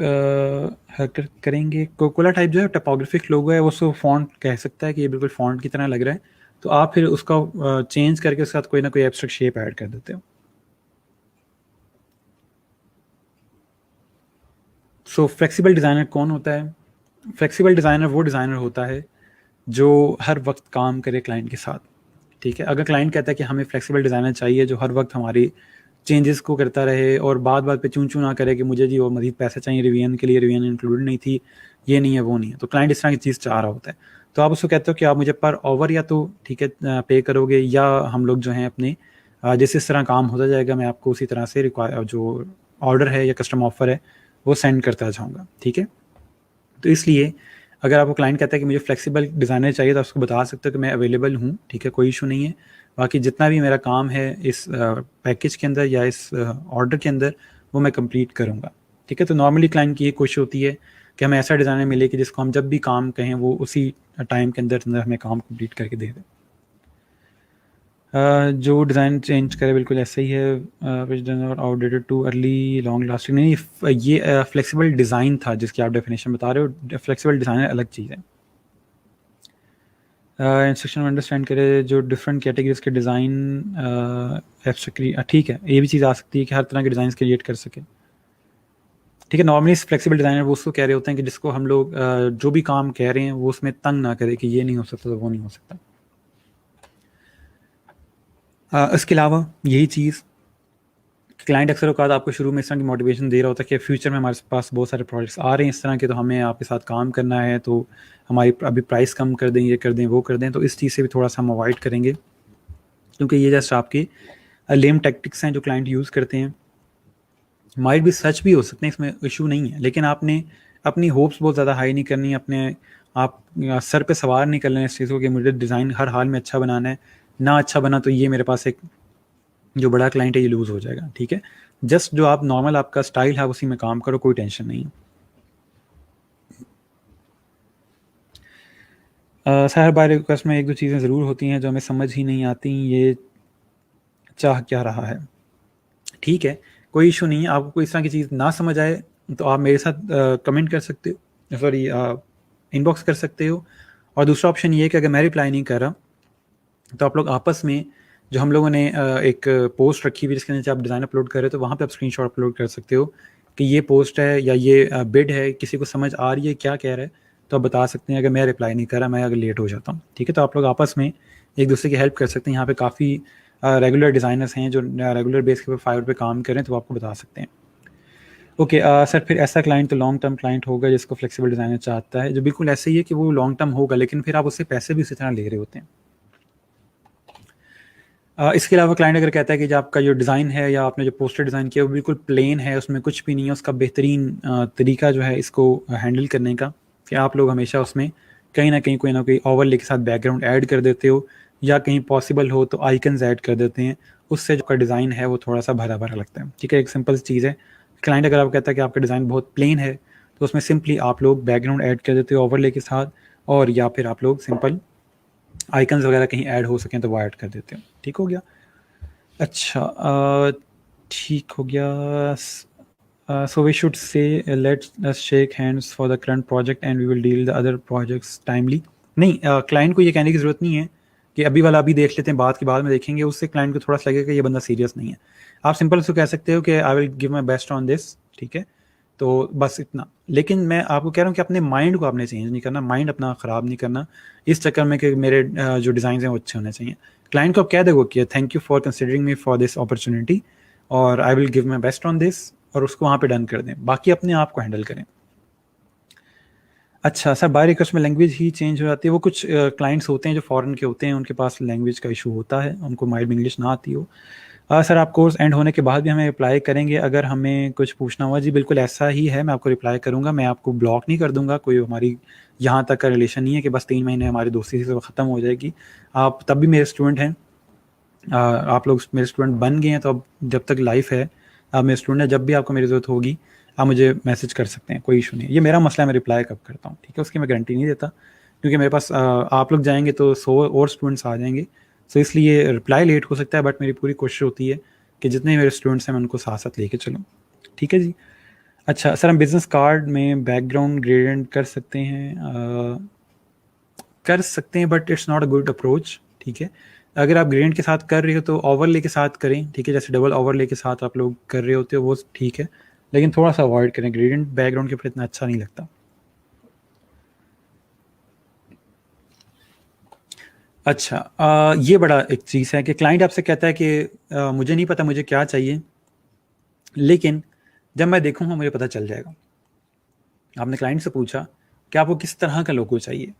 हरकत करेंगे। कोकोला टाइप जो है टपोग्राफिक लोगो है, वो उसको फ़ॉन्ट कह सकता है कि ये बिल्कुल फ़ॉन्ट की तरह लग रहा है, तो आप फिर उसका चेंज करके उसके साथ कोई ना कोई एब्स्ट्रैक्ट शेप ऐड कर देते हो। सो फ्लेक्सिबल डिज़ाइनर कौन होता है? फ्लेक्सिबल डिज़ाइनर वो डिज़ाइनर होता है जो हर वक्त काम करे क्लाइंट के साथ, ठीक है। अगर क्लाइंट कहता है कि हमें फ्लेक्सिबल डिज़ाइनर चाहिए जो हर वक्त हमारी चेंजेस को करता रहे और बात बात पे चूं चूं ना करे कि मुझे जी और मज़ीद पैसे चाहिए रिवीजन के लिए, रिवीजन इंक्लूडेड नहीं थी, ये नहीं है वो नहीं है, तो क्लाइंट इस तरह की चीज़ चाह रहा होता है। तो आप उसको कहते हो कि आप मुझे पर ओवर या तो ठीक है पे करोगे, या हम लोग जो हैं अपने जिस इस तरह काम होता जाएगा मैं आपको उसी तरह से रिक्वायर जो ऑर्डर है या कस्टम ऑफर है वो सेंड करता जाऊँगा, ठीक है। तो इसलिए अगर आपको क्लाइंट कहता है कि मुझे फ्लेक्सिबल डिज़ाइनर चाहिए, तो आप उसको बता सकते हो कि मैं अवेलेबल हूँ, ठीक है, कोई इशू नहीं है। बाकी जितना भी मेरा काम है इस पैकेज के अंदर या इस ऑर्डर के अंदर, वो मैं कंप्लीट करूँगा, ठीक है। तो नॉर्मली क्लाइंट की ये कोशिश होती है कि हमें ऐसा डिज़ाइनर मिले कि जिसको हम जब भी काम कहें वो उसी टाइम के अंदर अंदर हमें काम कंप्लीट करके दे दे। जो डिज़ाइन चेंज करे बिल्कुल ऐसा ही है, which does not outdated too early long lasting. नहीं, ये फ्लेक्सिबल डिज़ाइन था जिसकी आप डेफिनेशन बता रहे हो, फ्लेक्सिबल डिज़ाइन अलग चीज़ है। इंस्ट्रक्शन में अंडरस्टैंड करे जो डिफरेंट कैटेगरीज के डिज़ाइन एब्स्ट्रैक्ट, ठीक है, ये भी चीज़ आ सकती है कि हर तरह के डिज़ाइन क्रिएट कर सके, ठीक है। नॉर्मली फ्लेक्सिबल डिज़ाइनर वो उसको कह रहे होते हैं कि जिसको हम लोग जो भी काम कह रहे हैं वो उसमें तंग ना करे कि ये नहीं हो सकता तो वो नहीं हो सकता। इसके अलावा यही चीज़, क्लाइंट अक्सर औकात आपको शुरू में इस तरह की मोटिवेशन दे रहा होता है कि फ्यूचर में हमारे पास बहुत सारे प्रोजेक्ट्स आ रहे हैं इस तरह के, तो हमें आपके साथ काम करना है, तो हमारी अभी प्राइस कम कर दें, ये कर दें, वो कर दें। तो इस चीज़ से भी थोड़ा सा हम अवॉइड करेंगे, क्योंकि ये जस्ट आपके लेम टैक्टिक्स हैं जो क्लाइंट यूज़ करते हैं। माइट भी सच भी हो सकते हैं, इसमें इशू नहीं है, लेकिन आपने अपनी होप्स बहुत ज़्यादा हाई नहीं करनी, अपने आप सर पे सवार नहीं कर लेना इस चीज़ को कि मुझे डिज़ाइन हर हाल में अच्छा बनाना है, ना अच्छा बना तो ये मेरे पास एक जो बड़ा क्लाइंट है ये लूज़ हो जाएगा। ठीक है, जस्ट जो आप नॉर्मल आपका स्टाइल है उसी में काम करो, कोई टेंशन नहीं है। सर हर बार रिक्वेस्ट में एक दो चीज़ें ज़रूर होती हैं जो हमें समझ ही नहीं आती, ये चाह क्या रहा है। ठीक है, कोई इशू नहीं है, आपको कोई इस तरह की चीज़ ना समझ आए तो आप मेरे साथ कमेंट कर सकते हो, सॉरी इनबॉक्स कर सकते हो। और दूसरा ऑप्शन ये है कि अगर मैं रिप्लाई नहीं कर रहा तो आप लोग आपस में, जो हम लोगों ने एक पोस्ट रखी हुई जिसके नीचे आप डिज़ाइन अपलोड कर रहे हो, तो वहाँ पे आप स्क्रीनशॉट अपलोड कर सकते हो कि ये पोस्ट है या ये बिड है, किसी को समझ आ रही है क्या कह रहा है, तो आप बता सकते हैं। अगर मैं रिप्लाई नहीं कर रहा, मैं अगर लेट हो जाता हूँ, ठीक है, तो आप लोग आपस में एक दूसरे की हेल्प कर सकते हैं। यहाँ पे काफ़ी रेगुलर डिज़ाइनर्स हैं जो रेगुलर बेस के ऊपर फाइवर पे काम करें, तो वो आपको बता सकते हैं। ओके सर, फिर ऐसा क्लाइंट तो लॉन्ग टर्म क्लाइंट होगा जिसको फ्लेक्सिबल डिज़ाइनर चाहता है, जो बिल्कुल ऐसे ही है कि वो लॉन्ग टर्म होगा, लेकिन फिर आप उससे पैसे भी उसी तरह ले रहे होते हैं। इसके अलावा क्लाइंट अगर कहता है कि जो आपका जो डिज़ाइन है या आपने जो पोस्टर डिज़ाइन किया वो बिल्कुल प्लेन है, उसमें कुछ भी नहीं है, उसका बेहतरीन तरीका जो है इसको हैंडल करने का कि आप लोग हमेशा उसमें कहीं ना कहीं कोई ना कोई ओवरले के साथ बैकग्राउंड ऐड कर देते हो, या कहीं पॉसिबल हो तो आइकन्स ऐड कर देते हैं, उससे जो का डिज़ाइन है वो थोड़ा सा भरा भरा लगता है। ठीक है, एक सिंपल चीज़ है। क्लाइंट अगर आप कहता है कि आपका डिज़ाइन बहुत प्लेन है, तो उसमें सिंपली आप लोग बैकग्राउंड ऐड कर देते हो ओवरले के साथ, और या फिर आप लोग सिंपल आइकन्स वगैरह कहीं ऐड हो सकें तो वो ऐड कर देते हो। ठीक हो गया। अच्छा, ठीक हो गया। So we should say let's us shake hands for the current project and we will deal the other projects timely. नहीं, क्लाइंट को ये कहने की ज़रूरत नहीं है कि अभी वाला अभी देख लेते हैं, बाद के बाद में देखेंगे, उससे क्लाइंट को थोड़ा सा लगेगा कि ये बंदा सीरियस नहीं है। आप सिंपल उसको कह सकते हो कि आई will give my best on this, ठीक है, तो बस इतना। लेकिन मैं आपको कह रहा हूँ कि अपने माइंड को आपने चेंज नहीं करना, माइंड अपना ख़राब नहीं करना इस चक्कर में कि मेरे जो डिज़ाइन हैं वो अच्छे होने चाहिए। क्लाइंट को आप कह दोगे कि thank you for considering me for this opportunity और I will give my best on this, और उसको वहाँ पे डन कर दें, बाकी अपने आप को हैंडल करें। अच्छा सर, बाय रिक्वेस्ट में लैंग्वेज ही चेंज हो जाती है। वो कुछ क्लाइंट्स होते हैं जो फॉरेन के होते हैं, उनके पास लैंग्वेज का इशू होता है, उनको माइल्ड इंग्लिश ना आती हो। सर आप कोर्स एंड होने के बाद भी हमें रिप्लाई करेंगे अगर हमें कुछ पूछना हुआ? जी बिल्कुल ऐसा ही है, मैं आपको रिप्लाई करूँगा, मैं आपको ब्लॉक नहीं कर दूँगा, कोई हमारी यहाँ तक का रिलेशन नहीं है कि बस 3 महीने हमारी दोस्ती से ख़त्म हो जाएगी। आप तब भी मेरे स्टूडेंट हैं, आप लोग मेरे स्टूडेंट बन गए हैं, तो अब जब तक लाइफ है आप मेरे स्टूडेंट हैं, जब भी आपको मेरी ज़रूरत होगी आप मुझे मैसेज कर सकते हैं, कोई इशू नहीं है। ये मेरा मसला है, मैं रिप्लाई कब करता हूँ, ठीक है, उसकी मैं गारंटी नहीं देता, क्योंकि मेरे पास आप लोग जाएंगे तो 100 और स्टूडेंट्स आ जाएंगे, तो इसलिए रिप्लाई लेट हो सकता है, बट मेरी पूरी कोशिश होती है कि जितने मेरे स्टूडेंट्स हैं मैं उनको साथ साथ लेके चलूँ। ठीक है जी। अच्छा सर, हम बिज़नेस कार्ड में बैकग्राउंड ग्रेडियंट कर सकते हैं? कर सकते हैं, but it's not a good approach. ठीक है, अगर आप ग्रेडियंट के साथ कर रहे हो तो ओवरले के साथ करें, ठीक है, जैसे डबल ओवरले के साथ आप लोग कर रहे होते हो वो ठीक है, लेकिन थोड़ा सा अवॉइड करें, ग्रेडियंट बैकग्राउंड के ऊपर इतना अच्छा नहीं लगता। अच्छा, ये बड़ा एक चीज़ है कि क्लाइंट आपसे कहता है कि मुझे नहीं पता मुझे क्या चाहिए, लेकिन जब मैं देखूंगा मुझे पता चल जाएगा। आपने क्लाइंट से पूछा कि आपको किस तरह का लोगो चाहिए,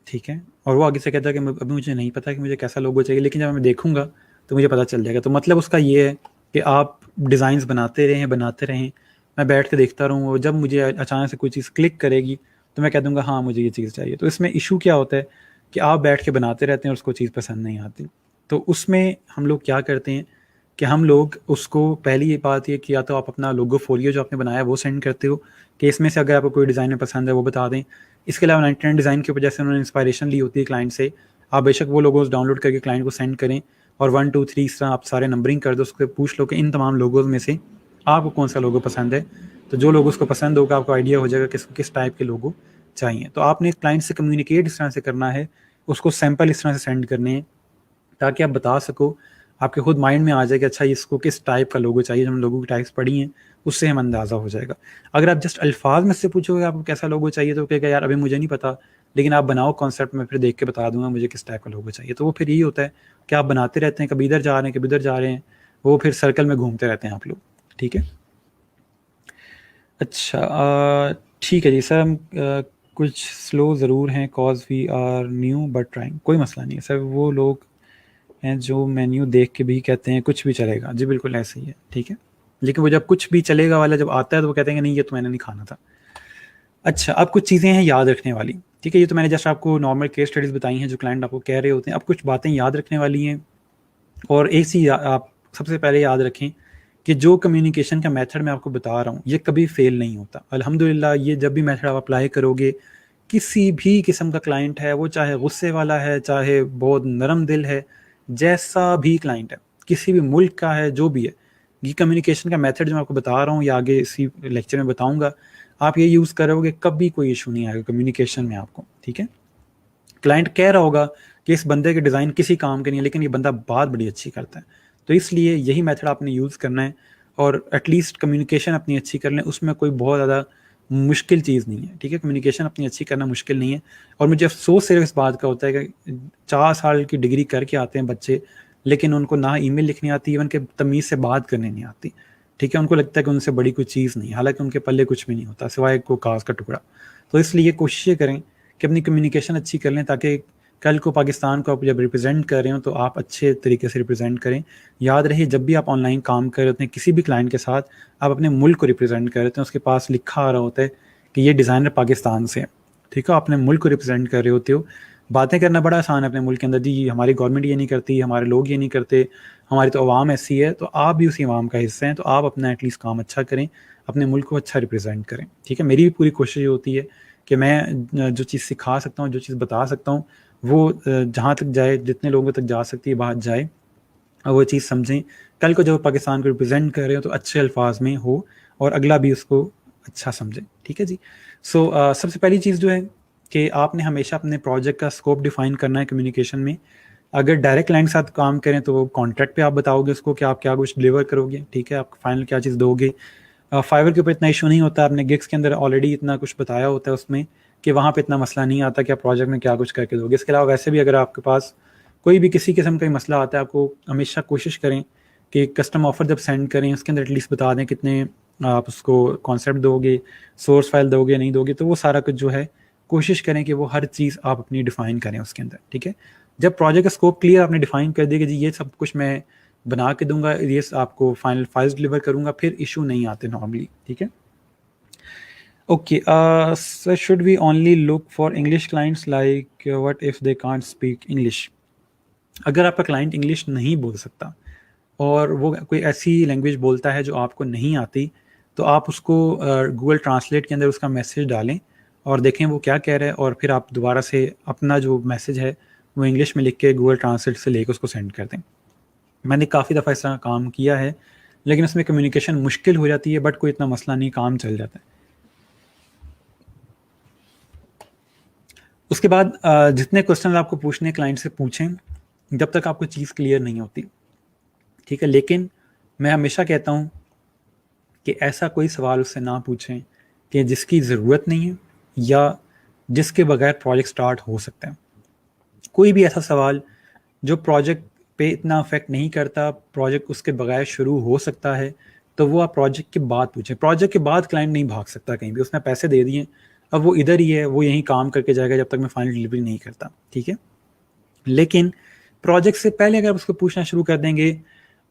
ठीक है, और वो आगे से कहता है कि अभी मुझे नहीं पता कि मुझे कैसा लोगो चाहिए, लेकिन जब मैं देखूंगा तो मुझे पता चल जाएगा। तो मतलब उसका ये है कि आप डिज़ाइंस बनाते रहें, मैं बैठ के देखता रहूँ, और जब मुझे अचानक से कोई चीज़ क्लिक करेगी तो मैं कह दूंगा हाँ मुझे ये चीज़ चाहिए। तो इसमें इशू क्या होता है कि आप बैठ के बनाते रहते हैं और उसको चीज़ पसंद नहीं आती। तो उसमें हम लोग क्या करते हैं कि हम लोग उसको, पहली ये बात ये कि या तो आप अपना लोगो फोलियो जो आपने बनाया वो सेंड करते हो कि इसमें से अगर आपको कोई डिज़ाइन पसंद है वो बता दें। इसके अलावा 99 डिज़ाइन के वजह से उन्होंने इंस्पायरेशन ली होती है क्लाइंट से, आप बेशक वो लोगोज डाउनलोड करके क्लाइंट को सेंड करें, और 1 2 3 इस तरह आप सारे नंबरिंग कर दो, उसको पूछ लो कि इन तमाम लोगोज में से आपको कौन सा लोगो पसंद है। तो जो लोगो उसको पसंद होगा आपको आइडिया हो जाएगा किस टाइप के लोगो चाहिए। तो आपने क्लाइंट से कम्युनिकेट इस तरह से करना है, उसको सैंपल इस तरह से सेंड करने हैं ताकि आप बता सको, आपके खुद माइंड में आ जाए कि अच्छा इसको किस टाइप का लोगो चाहिए। जब हम लोगों की टाइप्स पढ़ी हैं उससे हम अंदाज़ा हो जाएगा। अगर आप जस्ट अल्फाज में से पूछोगे आपको कैसा लोगो चाहिए, तो कहेगा यार अभी मुझे नहीं पता, लेकिन आप बनाओ कॉन्सेप्ट, में फिर देख के बता दूंगा मुझे किस टाइप का लोगो चाहिए। तो वो फिर यही होता है कि आप बनाते रहते हैं, कभी इधर जा रहे हैं कभी इधर जा रहे हैं, वो फिर सर्कल में घूमते रहते हैं आप लोग। ठीक है, अच्छा ठीक है जी सर, हम कुछ स्लो ज़रूर हैं cause we are new but trying. कोई मसला नहीं है सर, वो लोग हैं जो मेन्यू देख के भी कहते हैं कुछ भी चलेगा। जी बिल्कुल ऐसे ही है, ठीक है। लेकिन वो जब कुछ भी चलेगा वाला जब आता है तो वो कहते हैं नहीं ये तो मैंने नहीं खाना था। अच्छा, अब कुछ चीज़ें हैं याद रखने वाली, ठीक है। ये तो मैंने जस्ट आपको नॉर्मल केस स्टडीज़ बताई हैं जो क्लाइंट आपको कह रहे होते हैं। अब कुछ बातें याद रखने वाली हैं, और एक चीज़ आप सबसे पहले याद रखें कि जो कम्युनिकेशन का मेथड मैं आपको बता रहा हूँ ये कभी फेल नहीं होता अल्हम्दुलिल्लाह। ये जब भी मेथड आप अप्लाई करोगे, किसी भी किस्म का क्लाइंट है, वो चाहे गुस्से वाला है, चाहे बहुत नरम दिल है, जैसा भी क्लाइंट है, किसी भी मुल्क का है, जो भी है, ये कम्युनिकेशन का मेथड जो मैं आपको बता रहा हूँ या आगे इसी लेक्चर में बताऊंगा, आप ये यूज़ करोगे कभी कोई इशू नहीं आएगा कम्युनिकेशन में आपको। ठीक है, क्लाइंट कह रहा होगा कि इस बंदे के डिज़ाइन किसी काम के नहीं है, लेकिन ये बंदा बात बड़ी अच्छी करता है, तो इसलिए यही मेथड आपने यूज़ करना है। और एटलीस्ट कम्युनिकेशन अपनी अच्छी कर लें, उसमें कोई बहुत ज़्यादा मुश्किल चीज़ नहीं है। ठीक है, कम्युनिकेशन अपनी अच्छी करना मुश्किल नहीं है। और मुझे अफसोस सिर्फ इस बात का होता है कि 4 साल की डिग्री करके आते हैं बच्चे, लेकिन उनको ना ईमेल लिखनी आती, इवन के तमीज़ से बात करने नहीं आती। ठीक है, उनको लगता है कि उनसे बड़ी कोई चीज़ नहीं है, हालांकि उनके पल्ले कुछ भी नहीं होता सिवाय एक कागज़ का टुकड़ा। तो इसलिए कोशिश करें कि अपनी कम्युनिकेशन अच्छी कर लें, ताकि कल को पाकिस्तान को आप जब रिप्रेजेंट कर रहे हो तो आप अच्छे तरीके से रिप्रेजेंट करें। याद रहे जब भी आप ऑनलाइन काम कर रहे होते हैं किसी भी क्लाइंट के साथ, आप अपने मुल्क को रिप्रेजेंट कर रहे होते हैं, उसके पास लिखा आ रहा होता है कि ये डिज़ाइनर पाकिस्तान से है। ठीक है, आप अपने मुल्क को रिप्रेजेंट कर रहे होते हो। बातें करना बड़ा आसान है अपने मुल्क के अंदर, जी हमारी गवर्नमेंट ये नहीं करती, हमारे लोग ये नहीं करते, हमारी तो अवाम ऐसी है, तो आप भी उसी अवाम का हिस्सा हैं, तो आप अपना एटलीस्ट काम अच्छा करें, अपने मुल्क को अच्छा रिप्रेजेंट करें। ठीक है, मेरी भी पूरी कोशिश ये होती है कि मैं जो चीज़ सिखा सकता हूँ, जो चीज़ बता सकता हूँ, वो जहाँ तक जाए, जितने लोगों तक जा सकती है बात जाए, और वो चीज़ समझें। कल को जब पाकिस्तान को रिप्रेजेंट कर रहे हो तो अच्छे अल्फाज में हो, और अगला भी उसको अच्छा समझे। ठीक है जी। सो सबसे पहली चीज़ जो है कि आपने हमेशा अपने प्रोजेक्ट का स्कोप डिफाइन करना है कम्युनिकेशन में। अगर डायरेक्ट क्लाइंट के साथ काम करें तो वो कॉन्ट्रैक्ट पे आप बताओगे उसको कि आप क्या कुछ डिलीवर करोगे। ठीक है, आप फाइनल क्या चीज़ दोगे। फाइवर के ऊपर इतना इशू नहीं होता, आपने गिग्स के अंदर ऑलरेडी इतना कुछ बताया होता है उसमें, कि वहाँ पे इतना मसला नहीं आता कि आप प्रोजेक्ट में क्या कुछ करके दोगे। इसके अलावा वैसे भी अगर आपके पास कोई भी किसी किस्म का मसला आता है, आपको हमेशा कोशिश करें कि कस्टम ऑफर जब सेंड करें उसके अंदर एटलीस्ट बता दें कितने आप उसको कॉन्सेप्ट दोगे, सोर्स फाइल दोगे नहीं दोगे। तो वो सारा कुछ जो है कोशिश करें कि वो हर चीज़ आप अपनी डिफ़ाइन करें उसके अंदर। ठीक है, जब प्रोजेक्ट का स्कोप क्लियर आपने डिफ़ाइन कर दिया कि जी ये सब कुछ मैं बना के दूंगा, ये आपको फाइनल फाइल्स डिलीवर करूंगा, फिर इशू नहीं आते नॉर्मली। ठीक है, okay sir, should we only look for English clients, like what if they can't speak English. अगर आपका क्लाइंट इंग्लिश नहीं बोल सकता और वो कोई ऐसी लैंग्वेज बोलता है जो आपको नहीं आती, तो आप उसको गूगल ट्रांसलेट के अंदर उसका मैसेज डालें और देखें वो क्या कह रहा है, और फिर आप दोबारा से अपना जो मैसेज है वो इंग्लिश में लिख के गूगल ट्रांसलेट से लेकर उसको सेंड कर दें। मैंने काफ़ी दफ़ा इस तरह काम किया है, लेकिन उसमें कम्युनिकेशन मुश्किल हो जाती है, बट कोई इतना मसला नहीं, काम चल जाता है। उसके बाद जितने क्वेश्चन आपको पूछने क्लाइंट से पूछें जब तक आपको चीज़ क्लियर नहीं होती। ठीक है, लेकिन मैं हमेशा कहता हूँ कि ऐसा कोई सवाल उससे ना पूछें कि जिसकी ज़रूरत नहीं है या जिसके बगैर प्रोजेक्ट स्टार्ट हो सकता है। कोई भी ऐसा सवाल जो प्रोजेक्ट पे इतना अफेक्ट नहीं करता, प्रोजेक्ट उसके बगैर शुरू हो सकता है, तो वो आप प्रोजेक्ट के बाद पूछें। प्रोजेक्ट के बाद क्लाइंट नहीं भाग सकता कहीं भी, उसने पैसे दे दिए, अब वो इधर ही है, वो यहीं काम करके जाएगा जब तक मैं फाइनल डिलीवरी नहीं करता। ठीक है, लेकिन प्रोजेक्ट से पहले अगर आप उसको पूछना शुरू कर देंगे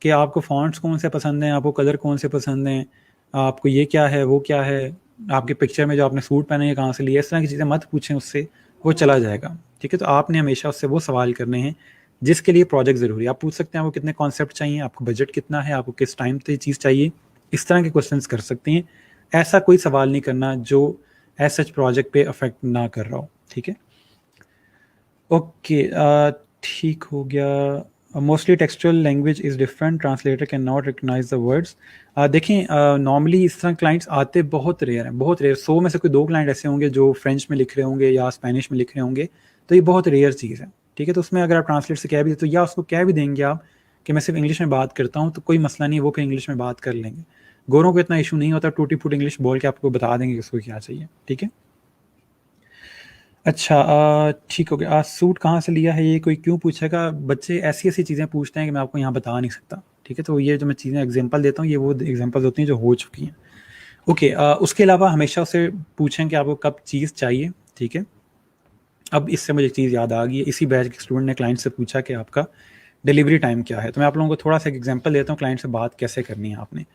कि आपको फॉन्ट्स कौन से पसंद हैं, आपको कलर कौन से पसंद हैं, आपको ये क्या है, वो क्या है, आपके पिक्चर में जो आपने सूट पहने हैं कहाँ से लिए, इस तरह की चीज़ें मत पूछें उससे, वो चला जाएगा। ठीक है, तो आपने हमेशा उससे वो सवाल करने हैं जिसके लिए प्रोजेक्ट ज़रूरी है। आप पूछ सकते हैं आपको कितने कॉन्सेप्ट चाहिए, आपको बजट कितना है, आपको किस टाइम पे चीज़ चाहिए, इस तरह के क्वेश्चंस कर सकते हैं। ऐसा कोई सवाल नहीं करना जो एज सच प्रोजेक्ट पे अफेक्ट ना कर रहा हो। ठीक है, ओके ठीक हो गया। Mostly textual language is different, translator can not recognise the words. देखें नॉर्मली इस तरह क्लाइंट्स आते बहुत रेयर हैं, बहुत रेयर। 100 में से कोई 2 क्लाइंट ऐसे होंगे जो फ्रेंच में लिख रहे होंगे या स्पेनिश में लिख रहे होंगे, तो ये बहुत रेयर चीज़ है। ठीक है, तो उसमें अगर आप ट्रांसलेट से कह भी, तो या उसको कह भी देंगे आप कि मैं सिर्फ इंग्लिश में बात करता हूँ, तो कोई मसला नहीं है, वो फिर इंग्लिश में बात कर लेंगे। गोरों को इतना इशू नहीं होता, टूटी फूट इंग्लिश बोल के आपको बता देंगे किसको क्या चाहिए, ठीक है। अच्छा, ठीक हो गया। सूट कहाँ से लिया है ये कोई क्यों पूछेगा? बच्चे ऐसी ऐसी चीज़ें पूछते हैं कि मैं आपको यहाँ बता नहीं सकता, ठीक है। तो ये जो मैं चीज़ें एग्जांपल देता हूँ, ये वो एग्जांपल्स होती हैं जो हो चुकी हैं। ओके, उसके अलावा हमेशा उससे पूछें कि आपको कब चीज़ चाहिए, ठीक है। अब इससे मुझे एक चीज़ याद आ गई है, इसी बैच के स्टूडेंट ने क्लाइंट से पूछा कि आपका डिलीवरी टाइम क्या है। तो मैं आप लोगों को थोड़ा सा एक एग्जांपल देता हूँ क्लाइंट से बात कैसे करनी है आपने।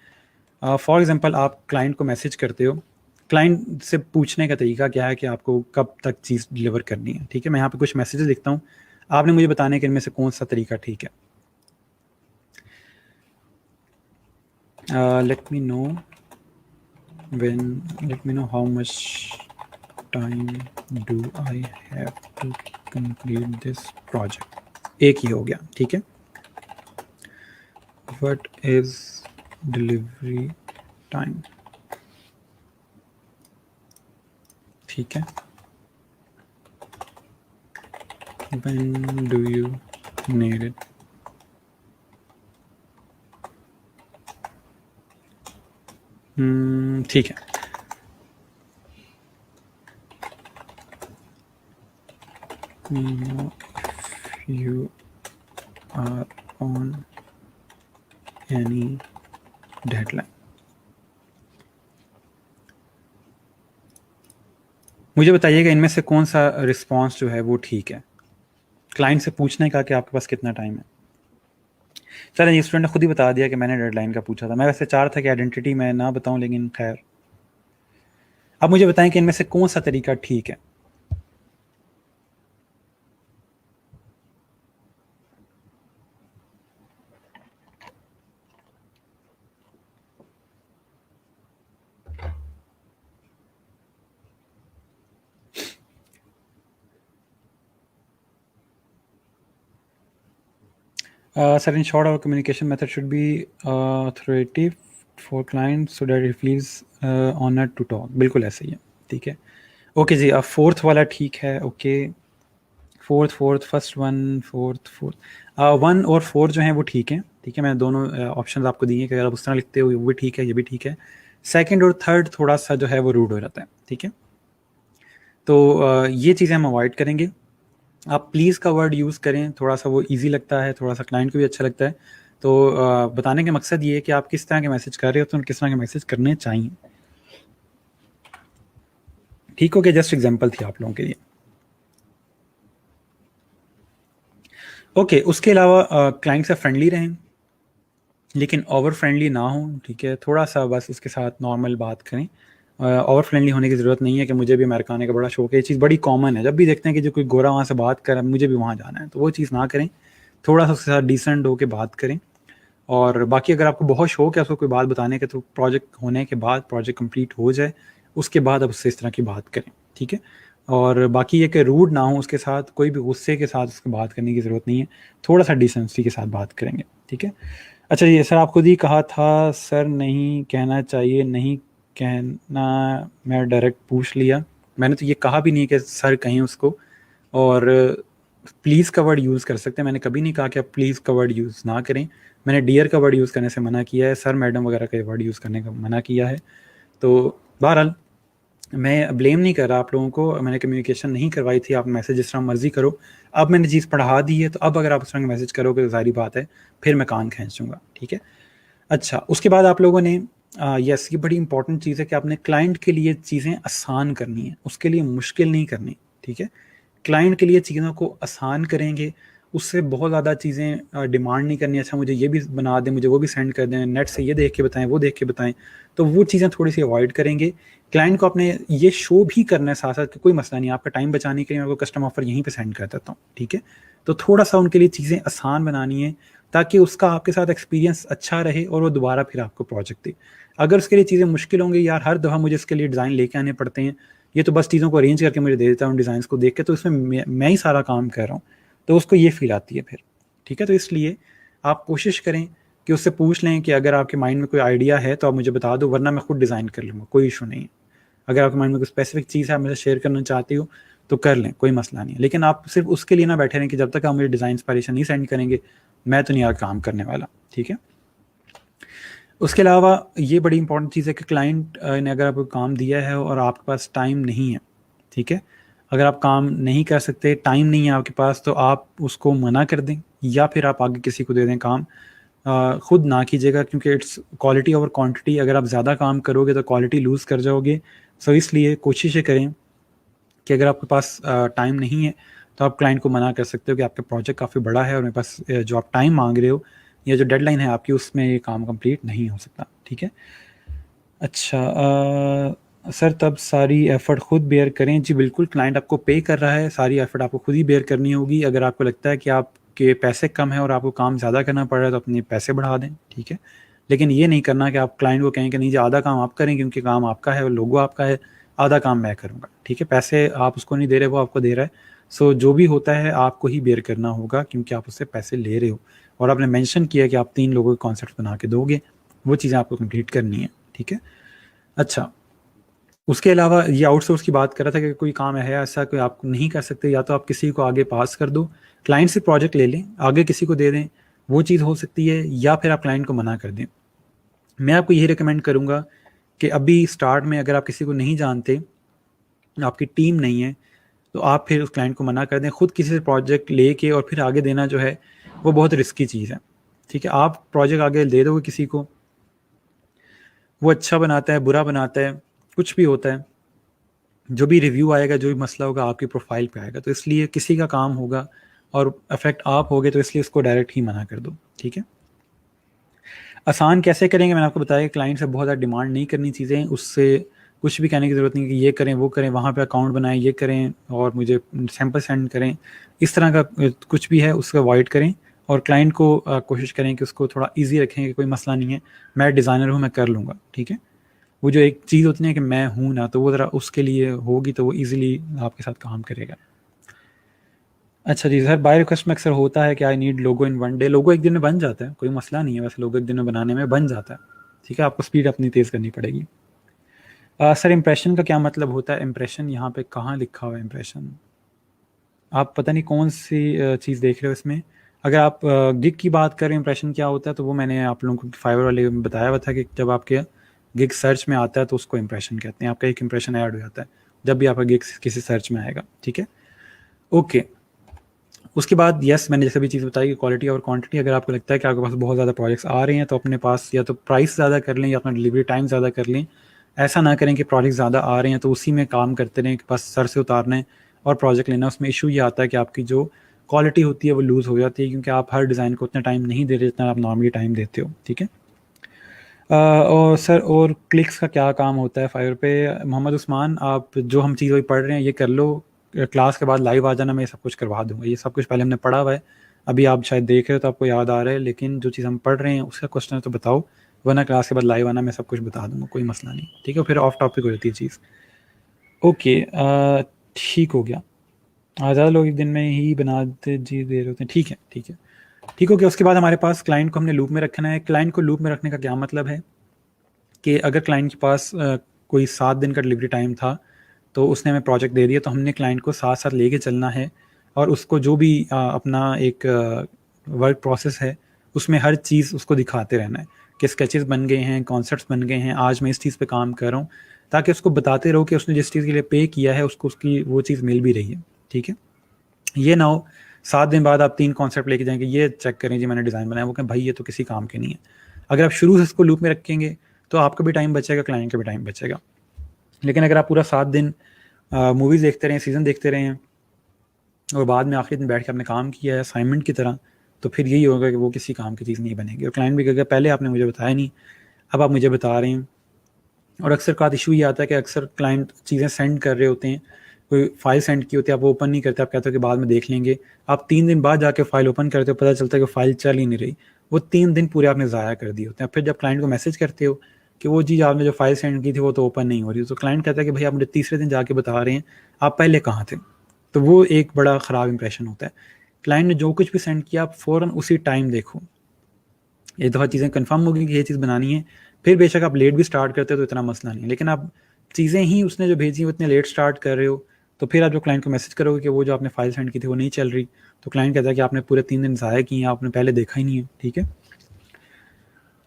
फॉर एग्जांपल आप क्लाइंट को मैसेज करते हो, क्लाइंट से पूछने का तरीका क्या है कि आपको कब तक चीज़ डिलीवर करनी है, ठीक है। मैं यहाँ पे कुछ मैसेजेस लिखता हूँ, आपने मुझे बताने कि इनमें से कौन सा तरीका ठीक है। Let me know how much time do I have to complete this project. एक ही हो गया, ठीक है। व्हाट इज डिलीवरी टाइम, ठीक है। When do you need it? ठीक है। If you are on any deadline, मुझे बताइएगा इनमें से कौन सा रिस्पॉन्स जो है वो ठीक है। क्लाइंट से पूछने का कि आपके पास कितना टाइम है। सर ये स्टूडेंट ने खुद ही बता दिया कि मैंने डेडलाइन का पूछा था। मैं वैसे चाह रहा था कि आइडेंटिटी मैं ना बताऊं, लेकिन खैर। अब मुझे बताएं कि इनमें से कौन सा तरीका ठीक है। Sir, in short, our communication method should be authoritative for clients so that he feels honored to talk. बिल्कुल ऐसे ही है, ठीक है। ओके जी, अब फोर्थ वाला ठीक है। Okay, fourth first one, fourth one और फोर जो हैं वो ठीक है, ठीक है। मैंने दोनों ऑप्शन आपको दिए कि अगर आप उस तरह लिखते हो वो भी ठीक है, ये भी ठीक है। सेकंड और थर्ड थोड़ा सा जो है वो रूड हो जाता है, ठीक है। तो ये चीज़ें हम अवॉइड करेंगे। आप प्लीज़ का वर्ड यूज़ करें, थोड़ा सा वो ईजी लगता है, थोड़ा सा क्लाइंट को भी अच्छा लगता है। तो बताने का मकसद ये है कि आप किस तरह के मैसेज कर रहे हो, तो किस तरह के मैसेज करने चाहिए। ठीक हो गया, जस्ट एग्जांपल थी आप लोगों के लिए। ओके, उसके अलावा क्लाइंट से फ्रेंडली रहें, लेकिन ओवर फ्रेंडली ना हो, ठीक है। थोड़ा सा बस उसके साथ नॉर्मल बात करें। ओवर फ्रेंडली होने की ज़रूरत नहीं है कि मुझे भी अमेरिका आने का बड़ा शौक है। ये चीज़ बड़ी कॉमन है, जब भी देखते हैं कि जो कोई गोरा वहाँ से बात कर रहा है मुझे भी वहाँ जाना है, तो वो चीज़ ना करें। थोड़ा सा उसके साथ डिसेंट होकर बात करें। और बाकी अगर आपको बहुत शौक है उसको कोई बात बताने के, तो प्रोजेक्ट होने के बाद, प्रोजेक्ट कंप्लीट हो जाए उसके बाद आप उससे इस तरह की बात करें, ठीक है। और बाकी ये कि रूड ना हो उसके साथ, कोई भी गुस्से के साथ उसको बात करने की ज़रूरत नहीं है। थोड़ा सा डिसेंसी के साथ बात करेंगे, ठीक है। अच्छा ये सर, आप खुद ही कहा था सर नहीं कहना चाहिए, नहीं कहना, मैं डायरेक्ट पूछ लिया। मैंने तो ये कहा भी नहीं कि सर कहें उसको। और प्लीज़ का वर्ड यूज़ कर सकते हैं, मैंने कभी नहीं कहा कि आप प्लीज़ का वर्ड यूज़ ना करें। मैंने डियर का वर्ड यूज़ करने से मना किया है, सर मैडम वगैरह का वर्ड यूज़ करने का मना किया है। तो बहरहाल मैं ब्लेम नहीं कर रहा आप लोगों को, मैंने कम्युनिकेशन नहीं करवाई थी, आप मैसेज जिस तरह मर्जी करो। अब मैंने चीज़ पढ़ा दी है, तो अब अगर आप उस तरह मैसेज करोगे तो सारी बात है, फिर मैं कान खींचूंगा, ठीक है। अच्छा, उसके बाद आप लोगों ने यस, ये बड़ी इंपॉर्टेंट चीज़ है कि आपने क्लाइंट के लिए चीज़ें आसान करनी है, उसके लिए मुश्किल नहीं करनी, ठीक है। क्लाइंट के लिए चीज़ों को आसान करेंगे, उससे बहुत ज़्यादा चीज़ें डिमांड नहीं करनी, अच्छा मुझे ये भी बना दें, मुझे वो भी सेंड कर दें, नेट से ये देख के बताएं, वो देख के बताएं। तो वो चीज़ें थोड़ी सी अवॉइड करेंगे। क्लाइंट को आपने ये शो भी करना है साथ साथ कि कोई मसला नहीं, आपका टाइम बचाने के लिए मैं आपको कस्टम ऑफर यहीं पे सेंड कर देता हूँ, ठीक है। तो थोड़ा सा उनके लिए चीज़ें आसान बनानी है, ताकि उसका आपके साथ एक्सपीरियंस अच्छा रहे और वो दोबारा फिर आपको प्रोजेक्ट दे। अगर उसके लिए चीज़ें मुश्किल होंगी, यार हर दफ़ा मुझे इसके लिए डिज़ाइन लेके आने पड़ते हैं, ये तो बस चीज़ों को अरेंज करके मुझे दे देता हूँ डिज़ाइंस को देख के, तो इसमें मैं ही सारा काम कर रहा हूँ, तो उसको ये फील आती है फिर, ठीक है। तो इसलिए आप कोशिश करें कि उससे पूछ लें कि अगर आपके माइंड में कोई आइडिया है तो आप मुझे बता दो, वरना मैं खुद डिज़ाइन कर लूँगा, कोई इशू नहीं है। अगर आपके माइंड में कोई स्पेसिफिक चीज़ है आप मुझे शेयर करना चाहती हो तो कर लें, कोई मसला नहीं है। लेकिन आप सिर्फ उसके लिए ना बैठे रहें कि जब तक आप मुझे डिज़ाइन इंस्पायरेशन नहीं सेंड करेंगे मैं तो नहीं आगे काम करने वाला, ठीक है। उसके अलावा ये बड़ी इंपॉर्टेंट चीज़ है कि क्लाइंट ने अगर आपको काम दिया है और आपके पास टाइम नहीं है, ठीक है, अगर आप काम नहीं कर सकते, टाइम नहीं है आपके पास, तो आप उसको मना कर दें या फिर आप आगे किसी को दे दें काम। खुद ना कीजिएगा, क्योंकि इट्स क्वालिटी ओवर क्वांटिटी। अगर आप ज़्यादा काम करोगे तो क्वालिटी लूज़ कर जाओगे। सो इसलिए कोशिश ये करें कि अगर आपके पास टाइम नहीं है तो आप क्लाइंट को मना कर सकते हो कि आपका प्रोजेक्ट काफ़ी बड़ा है और मेरे पास जो आप टाइम मांग रहे हो या जो डेडलाइन है आपकी, उसमें ये काम कंप्लीट नहीं हो सकता, ठीक है। अच्छा, सर तब सारी एफ़र्ट खुद बेयर करें? जी बिल्कुल, क्लाइंट आपको पे कर रहा है, सारी एफ़र्ट आपको खुद ही बेयर करनी होगी। अगर आपको लगता है कि आपके पैसे कम हैं और आपको काम ज़्यादा करना पड़ रहा है तो अपने पैसे बढ़ा दें, ठीक है। लेकिन ये नहीं करना कि आप क्लाइंट को कहें कि नहीं जी आधा काम आप करें क्योंकि काम आपका है और लोगो आपका है, आधा काम मैं करूँगा, ठीक है। पैसे आप उसको नहीं दे रहे, वो आपको दे रहा है। सो जो भी होता है आपको ही बेयर करना होगा, क्योंकि आप उससे पैसे ले रहे हो और आपने मेंशन किया कि आप 3 लोगों के कॉन्सेप्ट बना के दोगे, वो चीज़ें आपको कंप्लीट करनी है, ठीक है। अच्छा, उसके अलावा ये आउटसोर्स की बात कर रहा था कि कोई काम है ऐसा कोई आप नहीं कर सकते, या तो आप किसी को आगे पास कर दो, क्लाइंट से प्रोजेक्ट ले लें, आगे किसी को दे दें, वो चीज़ हो सकती है, या फिर आप क्लाइंट को मना कर दें। मैं आपको यही रिकमेंड करूँगा कि अभी स्टार्ट में अगर आप किसी को नहीं जानते, आपकी टीम नहीं है, तो आप फिर उस क्लाइंट को मना कर दें। खुद किसी से प्रोजेक्ट लेके और फिर आगे देना जो है वो बहुत रिस्की चीज़ है, ठीक है। आप प्रोजेक्ट आगे दे दोगे किसी को, वो अच्छा बनाता है, बुरा बनाता है, कुछ भी होता है, जो भी रिव्यू आएगा, जो भी मसला होगा आपकी प्रोफाइल पे आएगा। तो इसलिए किसी का काम होगा और अफेक्ट आप होगे, तो इसलिए उसको डायरेक्ट ही मना कर दो, ठीक है। आसान कैसे करेंगे, मैंने आपको बताया कि क्लाइंट से बहुत ज़्यादा डिमांड नहीं करनी चीज़ें, उससे कुछ भी कहने की ज़रूरत नहीं कि ये करें, वो करें, वहाँ पे अकाउंट बनाएं, ये करें और मुझे सैंपल सेंड करें। इस तरह का कुछ भी है उसको अवॉइड करें और क्लाइंट को कोशिश करें कि उसको थोड़ा ईजी रखें कि कोई मसला नहीं है, मैं डिज़ाइनर हूँ, मैं कर लूँगा, ठीक है। वो जो एक चीज़ होती है कि मैं हूँ ना, तो वो ज़रा उसके लिए होगी तो वो ईज़िली आपके साथ काम करेगा। अच्छा जी सर, बाय रिक्वेस्ट में अक्सर होता है कि I need logo in 1 day. लोगो एक दिन में बन जाता है, कोई मसला नहीं है, वैसे लोगो एक दिन में बनाने में बन जाता है, ठीक है। आपको स्पीड अपनी तेज़ करनी पड़ेगी। सर इम्प्रेशन का क्या मतलब होता है? इम्प्रेशन यहाँ पे कहाँ लिखा हुआ है इम्प्रेशन? आप पता नहीं कौन सी चीज़ देख रहे हो इसमें। अगर आप गिग की बात करें इम्प्रेशन क्या होता है, तो वो मैंने आप लोगों को फाइवर वाले में बताया हुआ था कि जब आपके गिग सर्च में आता है तो उसको इम्प्रेशन कहते हैं। आपका एक इम्प्रेशन ऐड हो जाता है जब भी आपका गिग किसी सर्च में आएगा, ठीक है। ओके, उसके बाद यस, मैंने जैसे भी चीज़ बताई कि क्वालिटी और क्वांटिटी। अगर आपको लगता है कि आपके पास बहुत ज़्यादा प्रोजेक्ट्स आ रहे हैं तो अपने पास या तो प्राइस ज़्यादा कर लें या अपना डिलीवरी टाइम ज़्यादा कर लें। ऐसा ना करें कि प्रोजेक्ट ज़्यादा आ रहे हैं तो उसी में काम करते रहें कि बस सर से उतारना है और प्रोजेक्ट लेना। उसमें इशू ये आता है कि आपकी जो क्वालिटी होती है वो लूज़ हो जाती है, क्योंकि आप हर डिज़ाइन को उतना टाइम नहीं दे रहे जितना आप नॉर्मली टाइम देते हो, ठीक है। और सर और क्लिक्स का क्या काम होता है फाइवर पे? मोहम्मद उस्मान, आप जो हम चीज़ वही पढ़ रहे हैं ये कर लो, क्लास के बाद लाइव आ जाना, मैं ये सब कुछ करवा दूंगा। ये सब कुछ पहले हमने पढ़ा हुआ है, अभी आप शायद देख रहे हो तो आपको याद आ रहा है, लेकिन जो चीज़ हम पढ़ रहे हैं उसका क्वेश्चन है तो बताओ, वरना क्लास के बाद लाइव आना, मैं सब कुछ बता दूंगा, कोई मसला नहीं, ठीक है। फिर ऑफ टॉपिक हो जाती है चीज़। ओके, ठीक हो गया। ज़्यादा लोग एक दिन में ही बनाते जी दे रहे होते हैं, ठीक है ठीक है ठीक हो गया। उसके बाद हमारे पास क्लाइंट को हमने लूप में रखना है। क्लाइंट को लूप में रखने का क्या मतलब है कि अगर क्लाइंट के पास कोई 7 दिन का डिलीवरी टाइम था, तो उसने हमें प्रोजेक्ट दे दिया, तो हमने क्लाइंट को साथ साथ लेके चलना है और उसको जो भी अपना एक वर्क प्रोसेस है उसमें हर चीज़ उसको दिखाते रहना है कि स्केचेस बन गए हैं, कॉन्सेप्ट्स बन गए हैं, आज मैं इस चीज़ पे काम कर रहा हूँ, ताकि उसको बताते रहो कि उसने जिस चीज़ के लिए पे किया है उसको उसकी वो चीज़ मिल भी रही है, ठीक है। ये ना हो 7 दिन बाद आप 3 कॉन्सेप्ट लेके जाएंगे, ये चेक करें जी मैंने डिज़ाइन बनाया, वो कहें भाई ये तो किसी काम के नहीं है। अगर आप शुरू से इसको लूप में रखेंगे तो आपका भी टाइम बचेगा, क्लाइंट का भी टाइम बचेगा। लेकिन अगर आप पूरा 7 दिन मूवीज़ देखते रहें, सीज़न देखते रहें और बाद में आखिरी दिन बैठ के आपने काम किया है असाइनमेंट की तरह, तो फिर यही होगा कि वो किसी काम की चीज़ नहीं बनेगी और क्लाइंट भी कहेगा पहले आपने मुझे बताया नहीं, अब आप मुझे बता रहे हैं। और अक्सर का इशू ये आता है कि अक्सर क्लाइंट चीज़ें सेंड कर रहे होते हैं, कोई फाइल सेंड की होती है, आप वो ओपन नहीं करते, आप कहते हो कि बाद में देख लेंगे। आप 3 दिन बाद जाके फाइल ओपन करते हो, पता चलता है कि फाइल चल ही नहीं रही। वो 3 दिन पूरे आपने ज़ाया कर दिए होते हैं। फिर जब क्लाइंट को मैसेज करते हो कि वो चीज़ आपने जो फाइल सेंड की थी वो तो ओपन नहीं हो रही, तो क्लाइंट कहता है कि भाई आप मुझे तीसरे दिन जाके बता रहे हैं, आप पहले कहाँ थे? तो वो एक बड़ा ख़राब इंप्रेशन होता है। क्लाइंट ने जो कुछ भी सेंड किया आप फ़ौरन उसी टाइम देखो। एक दफ़ा चीज़ें कंफर्म हो गई कि ये चीज़ बनानी है, फिर बेशक आप लेट भी स्टार्ट करते हो तो इतना मसला नहीं है, लेकिन आप चीज़ें ही उसने जो भेजी वो इतने लेट स्टार्ट कर रहे हो, तो फिर आप जो क्लाइंट को मैसेज करोगे कि वो जो आपने फाइल सेंड की थी वो नहीं चल रही, तो क्लाइंट कहता है कि आपने पूरे 3 दिन ज़ाया किए हैं, आपने पहले देखा ही नहीं है, ठीक है।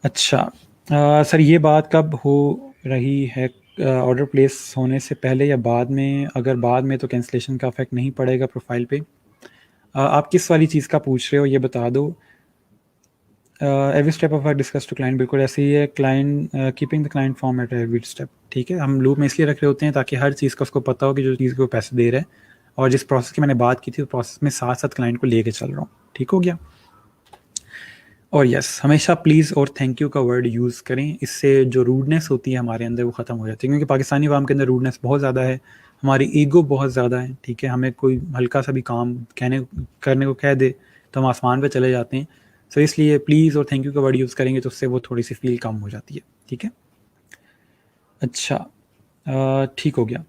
अच्छा, सर ये बात कब हो रही है, ऑर्डर प्लेस होने से पहले या बाद में? अगर बाद में तो कैंसिलेशन का इफेक्ट नहीं पड़ेगा प्रोफाइल पे। आप किस वाली चीज़ का पूछ रहे हो ये बता दो। Every step of our discuss to client, बिल्कुल ऐसे ही है। Client keeping the client form at every step, ठीक है। हम लूप में इसलिए रख रहे होते हैं ताकि हर चीज़ का उसको पता हो कि जो चीज़ को पैसे दे रहे हैं और जिस प्रोसेस की मैंने बात की थी उस प्रोसेस में साथ साथ क्लाइंट को लेके चल रहा हूँ। ठीक हो गया। और यस, हमेशा प्लीज़ और थैंक यू का वर्ड यूज़ करें, इससे जो रूडनेस होती है हमारे अंदर वो ख़त्म हो जाती है, क्योंकि पाकिस्तानी अवाम के अंदर रूडनेस बहुत ज़्यादा है, हमारी ईगो बहुत ज़्यादा है, ठीक है। हमें कोई हल्का सा भी काम कहने करने को कह दे तो हम आसमान पे चले जाते हैं। सो इसलिए प्लीज़ और थैंक यू का वर्ड यूज़ करेंगे तो उससे वो थोड़ी सी फील कम हो जाती है, ठीक है। अच्छा, ठीक हो गया।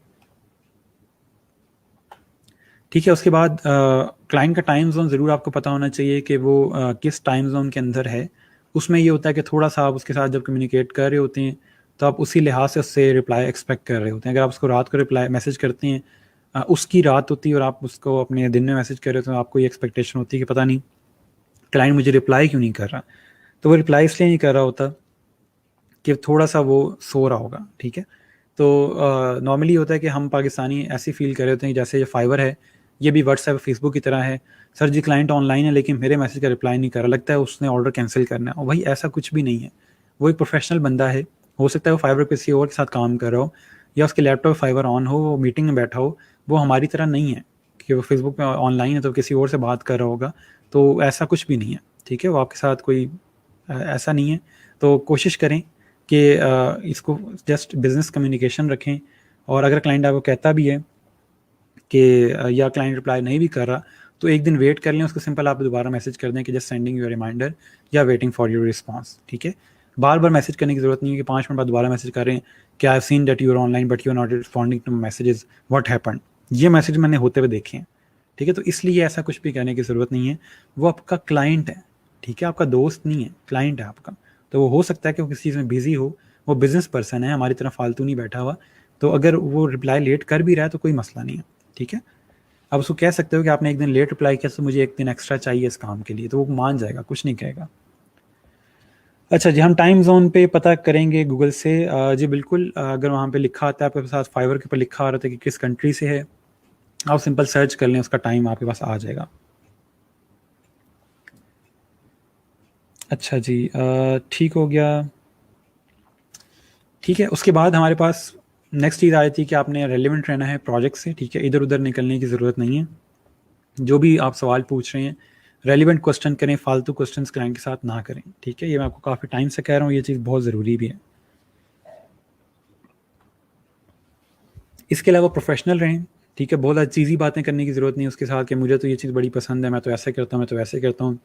ठीक है, उसके बाद क्लाइंट का टाइम ज़ोन ज़रूर आपको पता होना चाहिए कि वो किस टाइम ज़ोन के अंदर है। उसमें ये होता है कि थोड़ा-सा आप उसके साथ जब कम्युनिकेट कर रहे होते हैं, तो आप उसी लिहाज से उससे रिप्लाई एक्सपेक्ट कर रहे होते हैं। अगर आप उसको रात को रिप्लाई मैसेज करते हैं, उसकी रात होती है और आप उसको अपने दिन में मैसेज कर रहे हो, तो आपको ये एक्सपेक्टेशन होती है कि पता नहीं क्लाइंट मुझे रिप्लाई क्यों नहीं कर रहा। तो वो रिप्लाई इसलिए नहीं कर रहा होता कि थोड़ा-सा वो सो रहा होगा, ठीक है। तो नॉर्मली होता है कि हम पाकिस्तानी ऐसे फ़ील कर रहे होते हैं कि जैसे ये फाइवर है, ये भी व्हाट्सएप, फेसबुक की तरह है। सर जी क्लाइंट ऑनलाइन है लेकिन मेरे मैसेज का रिप्लाई नहीं कर रहा, लगता है उसने ऑर्डर कैंसिल करना है। और भाई ऐसा कुछ भी नहीं है, वो एक प्रोफेशनल बंदा है। हो सकता है वो फाइवर पे किसी और के साथ काम कर रहा हो या उसके लैपटॉप पे फाइवर ऑन हो, वो मीटिंग में बैठा हो। वो हमारी तरह नहीं है कि वो फेसबुक पे ऑनलाइन है तो किसी और से बात कर रहा होगा, तो ऐसा कुछ भी नहीं है, ठीक है। वो आपके साथ कोई ऐसा नहीं है। तो कोशिश करें कि इसको जस्ट बिज़नेस कम्युनिकेशन रखें। और अगर क्लाइंट आपको कहता भी है कि या क्लाइंट रिप्लाई नहीं भी कर रहा, तो एक दिन वेट कर लें, उसको सिंपल आप दोबारा मैसेज कर दें कि जस्ट सेंडिंग यू रिमाइंडर या वेटिंग फॉर योर रिस्पॉन्स, ठीक है। बार बार मैसेज करने की ज़रूरत नहीं है कि 5 मिनट बाद दोबारा मैसेज कर रहे हैं कि I have seen that you are online but you are not responding to messages, what happened. ये मैसेज मैंने होते हुए देखे हैं, ठीक है। तो इसलिए ऐसा कुछ भी कहने की ज़रूरत नहीं है। वो आपका क्लाइंट है, ठीक है, आपका दोस्त नहीं है, क्लाइंट है आपका। तो वो हो सकता है कि वो किसी चीज़ में बिजी हो, वो बिजनेस पर्सन है, हमारी तरह फालतू नहीं बैठा हुआ। तो अगर वो रिप्लाई लेट कर भी रहा है तो कोई मसला नहीं है, ठीक है। आप उसको कह सकते हो कि आपने एक दिन लेट रिप्लाई किया तो मुझे एक दिन एक्स्ट्रा चाहिए इस काम के लिए, तो वो मान जाएगा, कुछ नहीं कहेगा। अच्छा जी, हम टाइम जोन पे पता करेंगे गूगल से। जी बिल्कुल, अगर वहाँ पे लिखा आता है आपके साथ फाइवर के ऊपर लिखा आ रहा था कि किस कंट्री से है, आप सिंपल सर्च कर लें, उसका टाइम आपके पास आ जाएगा। अच्छा जी, ठीक हो गया। ठीक है, उसके बाद हमारे पास नेक्स्ट चीज़ आई थी कि आपने रेलिवेंट रहना है प्रोजेक्ट से, ठीक है। इधर उधर निकलने की ज़रूरत नहीं है। जो भी आप सवाल पूछ रहे हैं रेलिवेंट क्वेश्चन करें, फालतू क्वेश्चंस क्लाइंट के साथ ना करें, ठीक है। ये मैं आपको काफ़ी टाइम से कह रहा हूँ, ये चीज़ बहुत ज़रूरी भी है। इसके अलावा प्रोफेशनल रहें, ठीक है। बहुत चीज़ी बातें करने की ज़रूरत नहीं है उसके साथ कि मुझे तो ये चीज़ बड़ी पसंद है, मैं तो ऐसे करता हूँ, मैं तो ऐसे करता हूँ।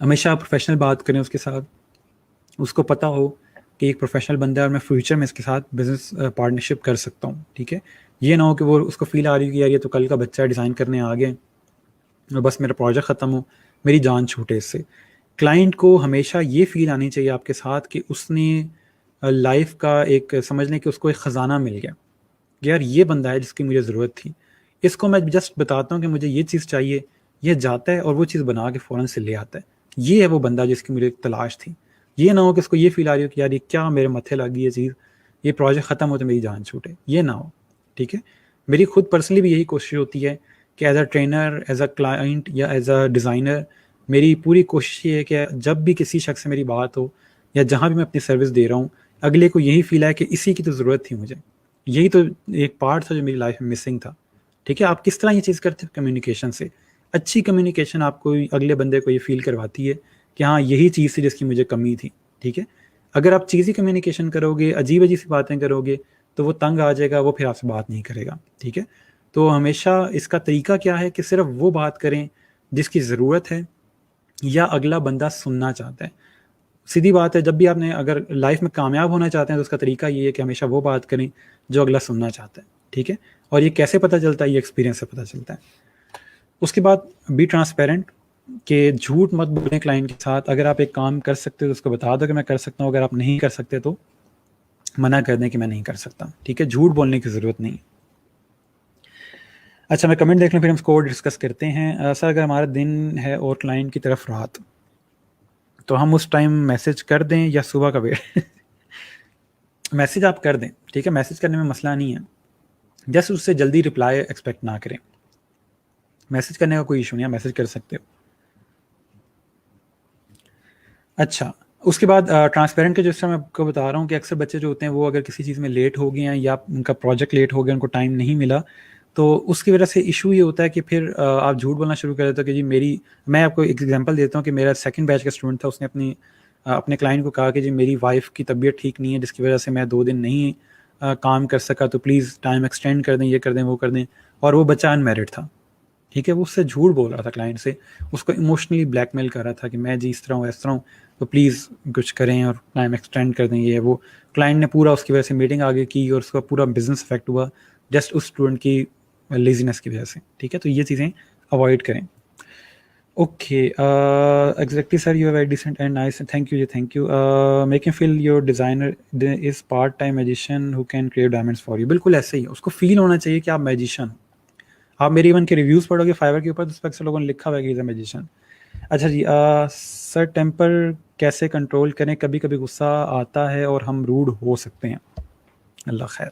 हमेशा प्रोफेशनल बात करें उसके साथ, उसको पता हो कि एक प्रोफेशनल बंदा है और मैं फ्यूचर में इसके साथ बिजनेस पार्टनरशिप कर सकता हूँ, ठीक है। ये ना हो कि वो उसको फील आ रही है कि यार ये तो कल का बच्चा है, डिज़ाइन करने आ गए और बस मेरा प्रोजेक्ट ख़त्म हो, मेरी जान छूटे इससे। क्लाइंट को हमेशा ये फील आनी चाहिए आपके साथ कि उसने लाइफ का एक समझ लें कि उसको एक ख़जाना मिल गया, यार ये बंदा है जिसकी मुझे ज़रूरत थी। इसको मैं जस्ट बताता हूँ कि मुझे ये चीज़ चाहिए, ये जाता है और वो चीज़ बना के फ़ौरन से ले आता है। ये है वो बंदा जिसकी मुझे तलाश थी। ये ना हो कि इसको ये फ़ील आ रही हो कि यार ये क्या मेरे मत्थे लग गई ये चीज़, ये प्रोजेक्ट ख़त्म हो तो मेरी जान छूटे, ये ना हो, ठीक है। मेरी खुद पर्सनली भी यही कोशिश होती है कि as a trainer, as a client या एज़ अ डिज़ाइनर, मेरी पूरी कोशिश ये है कि जब भी किसी शख्स से मेरी बात हो या जहाँ भी मैं अपनी सर्विस दे रहा हूँ, अगले को यही फ़ील आए कि इसी की तो ज़रूरत थी मुझे। यही तो एक पार्ट था जो मेरी लाइफ में मिसिंग था, ठीक है। आप किस तरह ये चीज़ करते हो? कम्युनिकेशन से। अच्छी कम्युनिकेशन आपको अगले बंदे को ये फ़ील करवाती है कि हाँ, यही चीज़ थी जिसकी मुझे कमी थी, ठीक है। अगर आप चीज़ी कम्युनिकेशन करोगे, अजीब-अजीब सी बातें करोगे, तो वो तंग आ जाएगा, वो फिर आपसे बात नहीं करेगा, ठीक है। तो हमेशा इसका तरीका क्या है कि सिर्फ़ वो बात करें जिसकी ज़रूरत है या अगला बंदा सुनना चाहता है। सीधी बात है, जब भी आपने अगर लाइफ में कामयाब होना चाहते हैं तो उसका तरीका ये है कि हमेशा वो बात करें जो अगला सुनना चाहता है, ठीक है। और ये कैसे पता चलता है? ये एक्सपीरियंस से पता चलता है। उसके बाद बी ट्रांसपेरेंट, कि झूठ मत बोलें क्लाइंट के साथ। अगर आप एक काम कर सकते हो तो उसको बता दो कि मैं कर सकता हूँ, अगर आप नहीं कर सकते तो मना कर दें कि मैं नहीं कर सकता, ठीक है। झूठ बोलने की ज़रूरत नहीं। अच्छा, मैं कमेंट देख लूँ फिर हम स्कोर डिस्कस करते हैं। सर अगर हमारा दिन है और क्लाइंट की तरफ रात तो हम उस टाइम मैसेज कर दें या सुबह का वेट? मैसेज आप कर दें, ठीक है, मैसेज करने में मसला नहीं है, जस्ट उससे जल्दी रिप्लाई एक्सपेक्ट ना करें। मैसेज करने का कोई इशू नहीं है, मैसेज कर सकते हो। अच्छा, उसके बाद ट्रांसपेरेंट के जिस तरह मैं आपको बता रहा हूँ कि अक्सर बच्चे जो होते हैं वो अगर किसी चीज़ में लेट हो गए हैं या उनका प्रोजेक्ट लेट हो गया, उनको टाइम नहीं मिला, तो उसकी वजह से इशू ये होता है कि फिर आप झूठ बोलना शुरू कर देते हो कि जी मेरी, मैं आपको एक एग्जांपल देता हूँ कि मेरा सेकंड बैच का स्टूडेंट था, उसने अपने क्लाइंट को कहा कि जी मेरी वाइफ की तबीयत ठीक नहीं है जिसकी वजह से मैं 2 दिन नहीं काम कर सका, तो प्लीज़ टाइम एक्सटेंड कर दें, ये कर दें, वो कर दें। और वो बच्चा अनमेरिड था, ठीक है, वो उससे झूठ बोल रहा था क्लाइंट से, उसको इमोशनली ब्लैकमेल कर रहा था कि मैं जी इस तरह हूँ, इस तरह हूँ, तो प्लीज़ कुछ करें और टाइम एक्सटेंड कर दें, ये वो। क्लाइंट ने पूरा उसकी वजह से मीटिंग आगे की और उसका पूरा बिजनेस इफेक्ट हुआ जस्ट उस स्टूडेंट की लेजीनेस की वजह से, ठीक है, तो ये चीज़ें अवॉइड करें। Okay, exactly sir, you are very decent and nice, thank you ji, thank you. Make M feel your designer is part time magician who can create diamonds for you. बिल्कुल ऐसे ही उसको फील होना चाहिए कि आप magician हो। आप मेरी इवन के रिव्यूज़ पढ़ोगे फाइवर के ऊपर, तो उस पर अक्सर लोगों ने लिखा हुआ है कि इज़ अ मैजिशियन। अच्छा जी, सर टेम्पर कैसे कंट्रोल करें, कभी कभी गुस्सा आता है और हम रूड हो सकते हैं। अल्लाह खैर।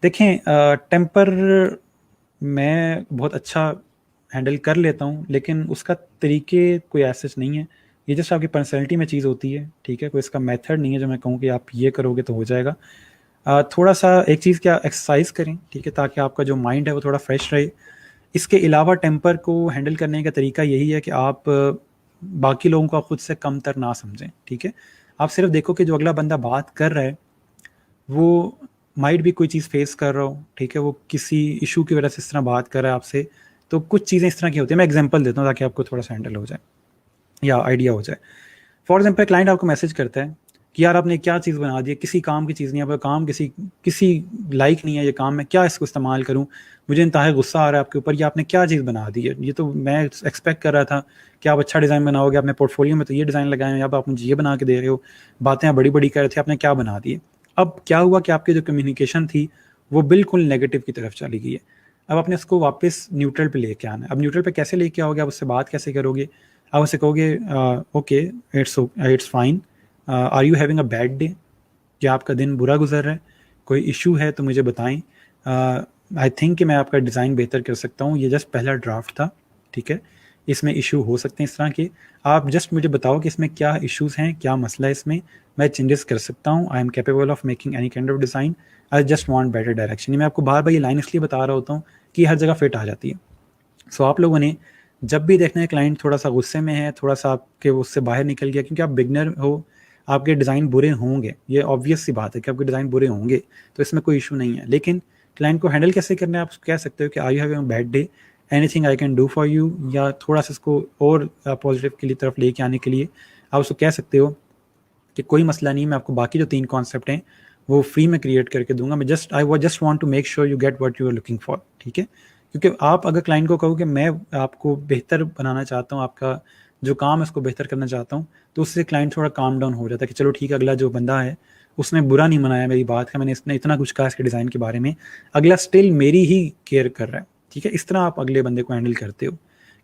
देखें, टेम्पर मैं बहुत अच्छा हैंडल कर लेता हूँ, लेकिन उसका तरीके कोई ऐसे नहीं है, ये जस्ट आपकी पर्सनैलिटी में चीज़ होती है, ठीक है, कोई इसका मेथड नहीं है जो मैं कहूँ कि आप ये करोगे तो हो जाएगा। थोड़ा सा एक चीज़ क्या, एक्सरसाइज करें, ठीक है, ताकि आपका जो माइंड है वो थोड़ा फ्रेश रहे। इसके अलावा टेम्पर को हैंडल करने का तरीका यही है कि आप बाकी लोगों को खुद से कमतर ना समझें, ठीक है। आप सिर्फ देखो कि जो अगला बंदा बात कर रहा है वो माइट भी कोई चीज़ फेस कर रहा हो, ठीक है, वो किसी इशू की वजह से इस तरह बात कर रहा है आपसे, तो कुछ चीज़ें इस तरह की होती है। मैं एग्जांपल देता हूँ ताकि आपको थोड़ा सा हैंडल हो जाए या आइडिया हो जाए। फॉर एग्जाम्पल क्लाइंट आपको मैसेज करता है कि यार आपने क्या चीज़ बना दी है, किसी काम की चीज़ नहीं है, आपका काम किसी किसी लाइक नहीं है, ये काम मैं क्या इसको इस्तेमाल करूँ, मुझे इंतहा गुस्सा आ रहा है आपके ऊपर, ये आपने क्या चीज़ बना दी है, ये तो मैं एक्सपेक्ट कर रहा था कि आप अच्छा डिज़ाइन बनाओगे, आपने पोर्टफोलियो में तो ये डिज़ाइन लगाए हैं, अब आप मुझे ये बना के दे रहे हो, बातें आप बड़ी बड़ी कर रहे थे, आपने क्या बना दी है। अब क्या हुआ कि आपकी जो कम्युनिकेशन थी वो बिल्कुल नेगेटिव की तरफ चली गई है। अब आपने उसको वापस न्यूट्रल पे लेके आना है। अब न्यूट्रल पे कैसे लेके आओगे, आप उससे बात कैसे करोगे? आप उससे कहोगे okay, it's fine, are you having a bad day, क्या आपका दिन बुरा गुजर रहा है, कोई इशू है तो मुझे बताएं। आई थिंक कि मैं आपका डिज़ाइन बेहतर कर सकता हूँ, ये जस्ट पहला ड्राफ्ट था, ठीक है, इसमें इशू हो सकते हैं इस तरह के, आप जस्ट मुझे बताओ कि इसमें क्या इश्यूज हैं, क्या मसला है इसमें, मैं चेंजेस कर सकता हूँ, आई am capable of making any kind of design, I just want better direction. मैं आपको बार बार ये लाइन इसलिए बता रहा होता हूँ कि हर जगह फिट आ जाती है। सो आप लोगों ने जब भी देखना है क्लाइंट थोड़ा सा गुस्से में है, थोड़ा सा आपके उससे बाहर निकल गया, क्योंकि आप बिगनर हो, आपके डिज़ाइन बुरे होंगे, ये ऑब्वियस सी बात है कि आपके डिज़ाइन बुरे होंगे, तो इसमें कोई इशू नहीं है। लेकिन क्लाइंट को हैंडल कैसे करना है, आप कह सकते हो कि I you having a bad day, anything I can do for you, या थोड़ा सा इसको और पॉजिटिव की तरफ लेके आने के लिए आप उसको कह सकते हो कि कोई मसला नहीं, मैं आपको बाकी जो 3 कॉन्सेप्ट हैं वो फ्री में क्रिएट करके दूंगा, मैं just want to make sure you get what you are looking for, ठीक है। क्योंकि आप अगर क्लाइंट को कहो कि मैं आपको बेहतर बनाना चाहता हूँ, आपका जो काम है उसको बेहतर करना चाहता हूँ, तो उससे क्लाइंट थोड़ा काम डाउन हो जाता है कि चलो ठीक है, अगला जो बंदा है उसने बुरा नहीं मनाया मेरी बात का, मैंने इसने इतना कुछ कहा इसके डिज़ाइन के बारे में, अगला स्टिल मेरी ही केयर कर रहा है, ठीक है। इस तरह आप अगले बंदे को हैंडल करते हो।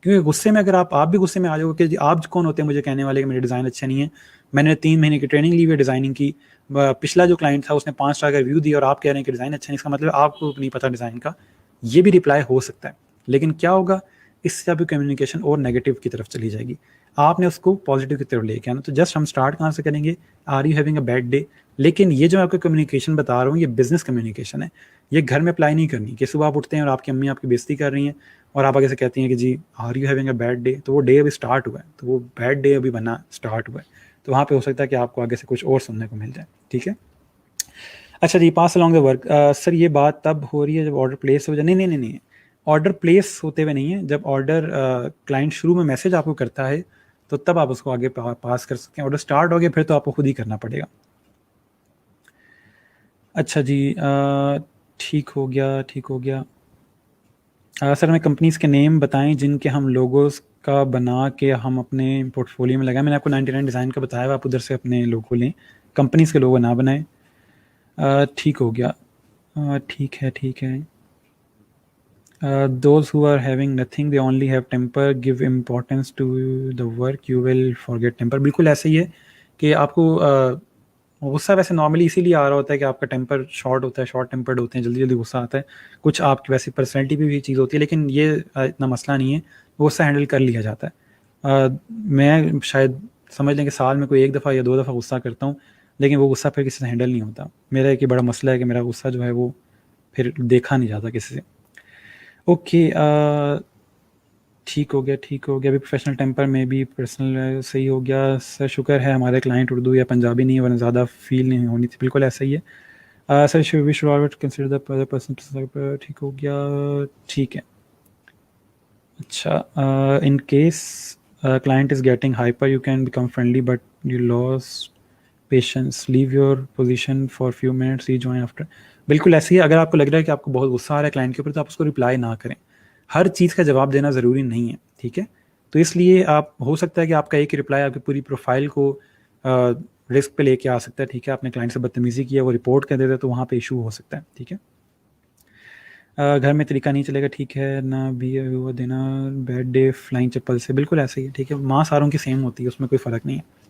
क्योंकि गुस्से में अगर आप भी गुस्से में आ जाओगे कि आप कौन होते हैं मुझे कहने वाले कि मेरे डिज़ाइन अच्छे नहीं है, मैंने 3 महीने की ट्रेनिंग ली हुई है डिज़ाइनिंग की, पिछला जो क्लाइंट था उसने 5 स्टार का रिव्यू दिया और आप कह रहे हैं कि डिज़ाइन अच्छा नहीं, इसका मतलब आपको नहीं पता डिज़ाइन का, ये भी रिप्लाई हो सकता है। लेकिन क्या होगा, इससे आपकी कम्युनिकेशन और नेगेटिव की तरफ चली जाएगी, आपने उसको पॉजिटिव की तरफ लेके आना। तो जस्ट हम स्टार्ट कहाँ से करेंगे, are you having a bad day. लेकिन ये जो आपको कम्युनिकेशन बता रहा हूँ ये बिजनेस कम्युनिकेशन है, ये घर में अप्लाई नहीं करनी कि सुबह आप उठते हैं और आपकी अम्मी आपकी बेइज्जती कर रही हैं और आप आगे से कहती हैं कि जी are you having a bad day, तो वो डे अभी स्टार्ट हुआ है, तो वो बैड डे अभी बना स्टार्ट हुआ है, तो वहाँ पे हो सकता है कि आपको आगे से कुछ और सुनने को मिल जाए, ठीक है। अच्छा जी, पास अलॉन्ग द वर्क, सर ये बात तब हो रही है जब ऑर्डर प्लेस हो जाए। नहीं नहीं नहीं नहीं, ऑर्डर प्लेस होते हुए नहीं है, जब ऑर्डर क्लाइंट शुरू में मैसेज आपको करता है तो तब आप उसको आगे पास कर सकते हैं, ऑर्डर स्टार्ट हो गया फिर तो आपको खुद ही करना पड़ेगा। अच्छा जी, ठीक हो गया, ठीक हो गया। सर हमें कंपनीज के नेम बताएं जिनके हम लोगोस का बना के हम अपने पोर्टफोलियो में लगाएं। मैंने आपको 99 डिज़ाइन का बताया हुआ, आप उधर से अपने लोगो लें, कंपनीज के लोगो ना बनाएं। ठीक हो गया, ठीक है, ठीक है। Those who are having nothing, they only have temper, give importance to the work, you will forget temper. बिल्कुल ऐसे ही है कि आपको गुस्सा वैसे नॉर्मली इसीलिए आ रहा होता है कि आपका टेम्पर शॉर्ट होता है, शॉर्ट टेम्पर्ड होते हैं, जल्दी जल्दी गुस्सा आता है। कुछ आपकी वैसे पर्सनैलिटी पे भी चीज़ होती है, लेकिन ये इतना मसला नहीं है, गुस्सा हैंडल कर लिया जाता है। मैं शायद समझ लें कि साल में कोई 1 दफ़ा या 2 दफ़ा गुस्सा करता हूँ, लेकिन वो गुस्सा फिर किसी से हैंडल नहीं होता। मेरा एक ये बड़ा मसला है कि मेरा गुस्सा जो है वो फिर देखा नहीं जाता किसी से। ओके, ठीक हो गया, ठीक हो गया। अभी प्रोफेशनल टेम्पर में भी पर्सनल सही हो गया। सर शुक्र है हमारे क्लाइंट उर्दू या पंजाबी नहीं है, वरना ज़्यादा फील नहीं होनी थी। बिल्कुल ऐसा ही है। Sir we should always consider the other person. ठीक हो गया, ठीक है। अच्छा, in case client is getting hyper, you can become friendly but you lose patience, leave your position for few minutes, rejoin after. बिल्कुल ऐसे ही है। अगर आपको लग रहा है कि आपको बहुत गुस्सा आ रहा है क्लाइंट के ऊपर, तो आप उसको रिप्लाई ना करें। हर चीज़ का जवाब देना ज़रूरी नहीं है, ठीक है? तो इसलिए आप हो सकता है कि आपका एक ही रिप्लाई आपकी पूरी प्रोफाइल को रिस्क पे लेके आ सकता है, ठीक है? आपने क्लाइंट से बदतमीज़ी की है, वो रिपोर्ट कर देता है, तो वहाँ पे इशू हो सकता है, ठीक है? घर में तरीका नहीं चलेगा, ठीक है ना? भी वो देना बैड डे फ्लाइंग चप्पल से, बिल्कुल ऐसे ही है, ठीक है? माँ सारों की सेम होती है, उसमें कोई फ़र्क नहीं है।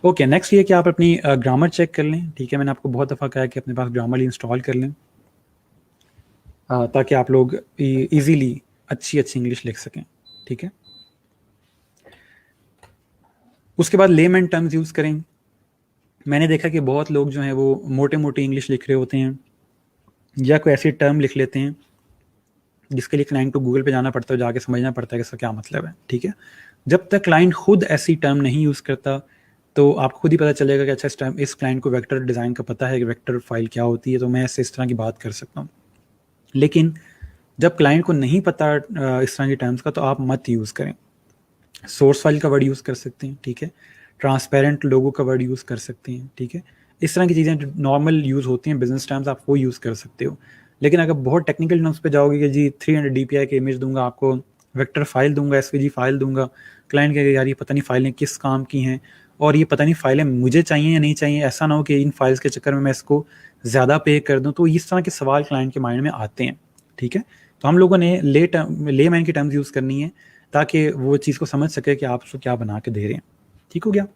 ओके, नेक्स्ट ये कि आप अपनी ग्रामर चेक कर लें, ठीक है? मैंने आपको बहुत दफ़ा कहा है कि अपने पास ग्रामरली इंस्टॉल कर लें, ताकि आप लोग ईज़िली अच्छी इंग्लिश लिख सकें, ठीक है? उसके बाद लेमैन टर्म्स यूज़ करें। मैंने देखा कि बहुत लोग जो हैं वो मोटे-मोटे इंग्लिश लिख रहे होते हैं, या कोई ऐसी टर्म लिख लेते हैं जिसके लिए क्लाइंट को गूगल पे जाना पड़ता है, जाके समझना पड़ता है कि इसका क्या मतलब है, ठीक है? जब तक क्लाइंट खुद ऐसी टर्म नहीं यूज़ करता, तो आपको खुद ही पता चलेगा कि अच्छा इस क्लाइंट को वेक्टर डिज़ाइन का पता है कि वेक्टर फाइल क्या होती है, तो मैं इससे इस तरह की बात कर सकता हूँ। लेकिन जब क्लाइंट को नहीं पता इस तरह की टर्म्स का, तो आप मत यूज़ करें। सोर्स फाइल का वर्ड यूज़ कर सकते हैं, ठीक है? ट्रांसपेरेंट लोगो का वर्ड यूज़ कर सकते हैं, ठीक है? इस तरह की चीज़ें जो नॉर्मल यूज़ होती हैं बिजनेस टर्म्स, आप वो यूज़ कर सकते हो। लेकिन अगर बहुत टेक्निकल टर्म्स पे जाओगे कि जी 300 डीपीआई की इमेज दूंगा आपको, वेक्टर फाइल दूंगा, एसवीजी फाइल दूंगा, क्लाइंट कहेगा यार ये पता नहीं फाइलें किस काम की हैं, और ये पता नहीं फाइलें मुझे चाहिए या नहीं चाहिए, ऐसा ना हो कि इन फाइल्स के चक्कर में मैं इसको ज़्यादा पे कर दूँ। तो इस तरह के सवाल क्लाइंट के माइंड में आते हैं, ठीक है? तो हम लोगों ने ले मैन की टर्म्स यूज़ करनी है, ताकि वो चीज़ को समझ सके कि आप उसको क्या बना के दे रहे हैं। ठीक हो गया?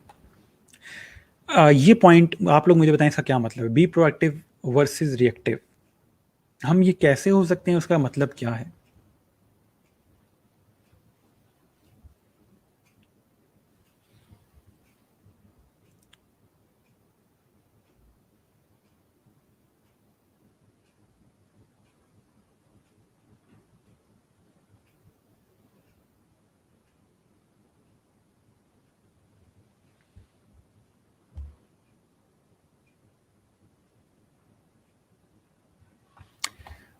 ये पॉइंट आप लोग मुझे बताएं इसका क्या मतलब है, बी प्रोएक्टिव वर्सेस रिएक्टिव। हम ये कैसे हो सकते हैं, उसका मतलब क्या है?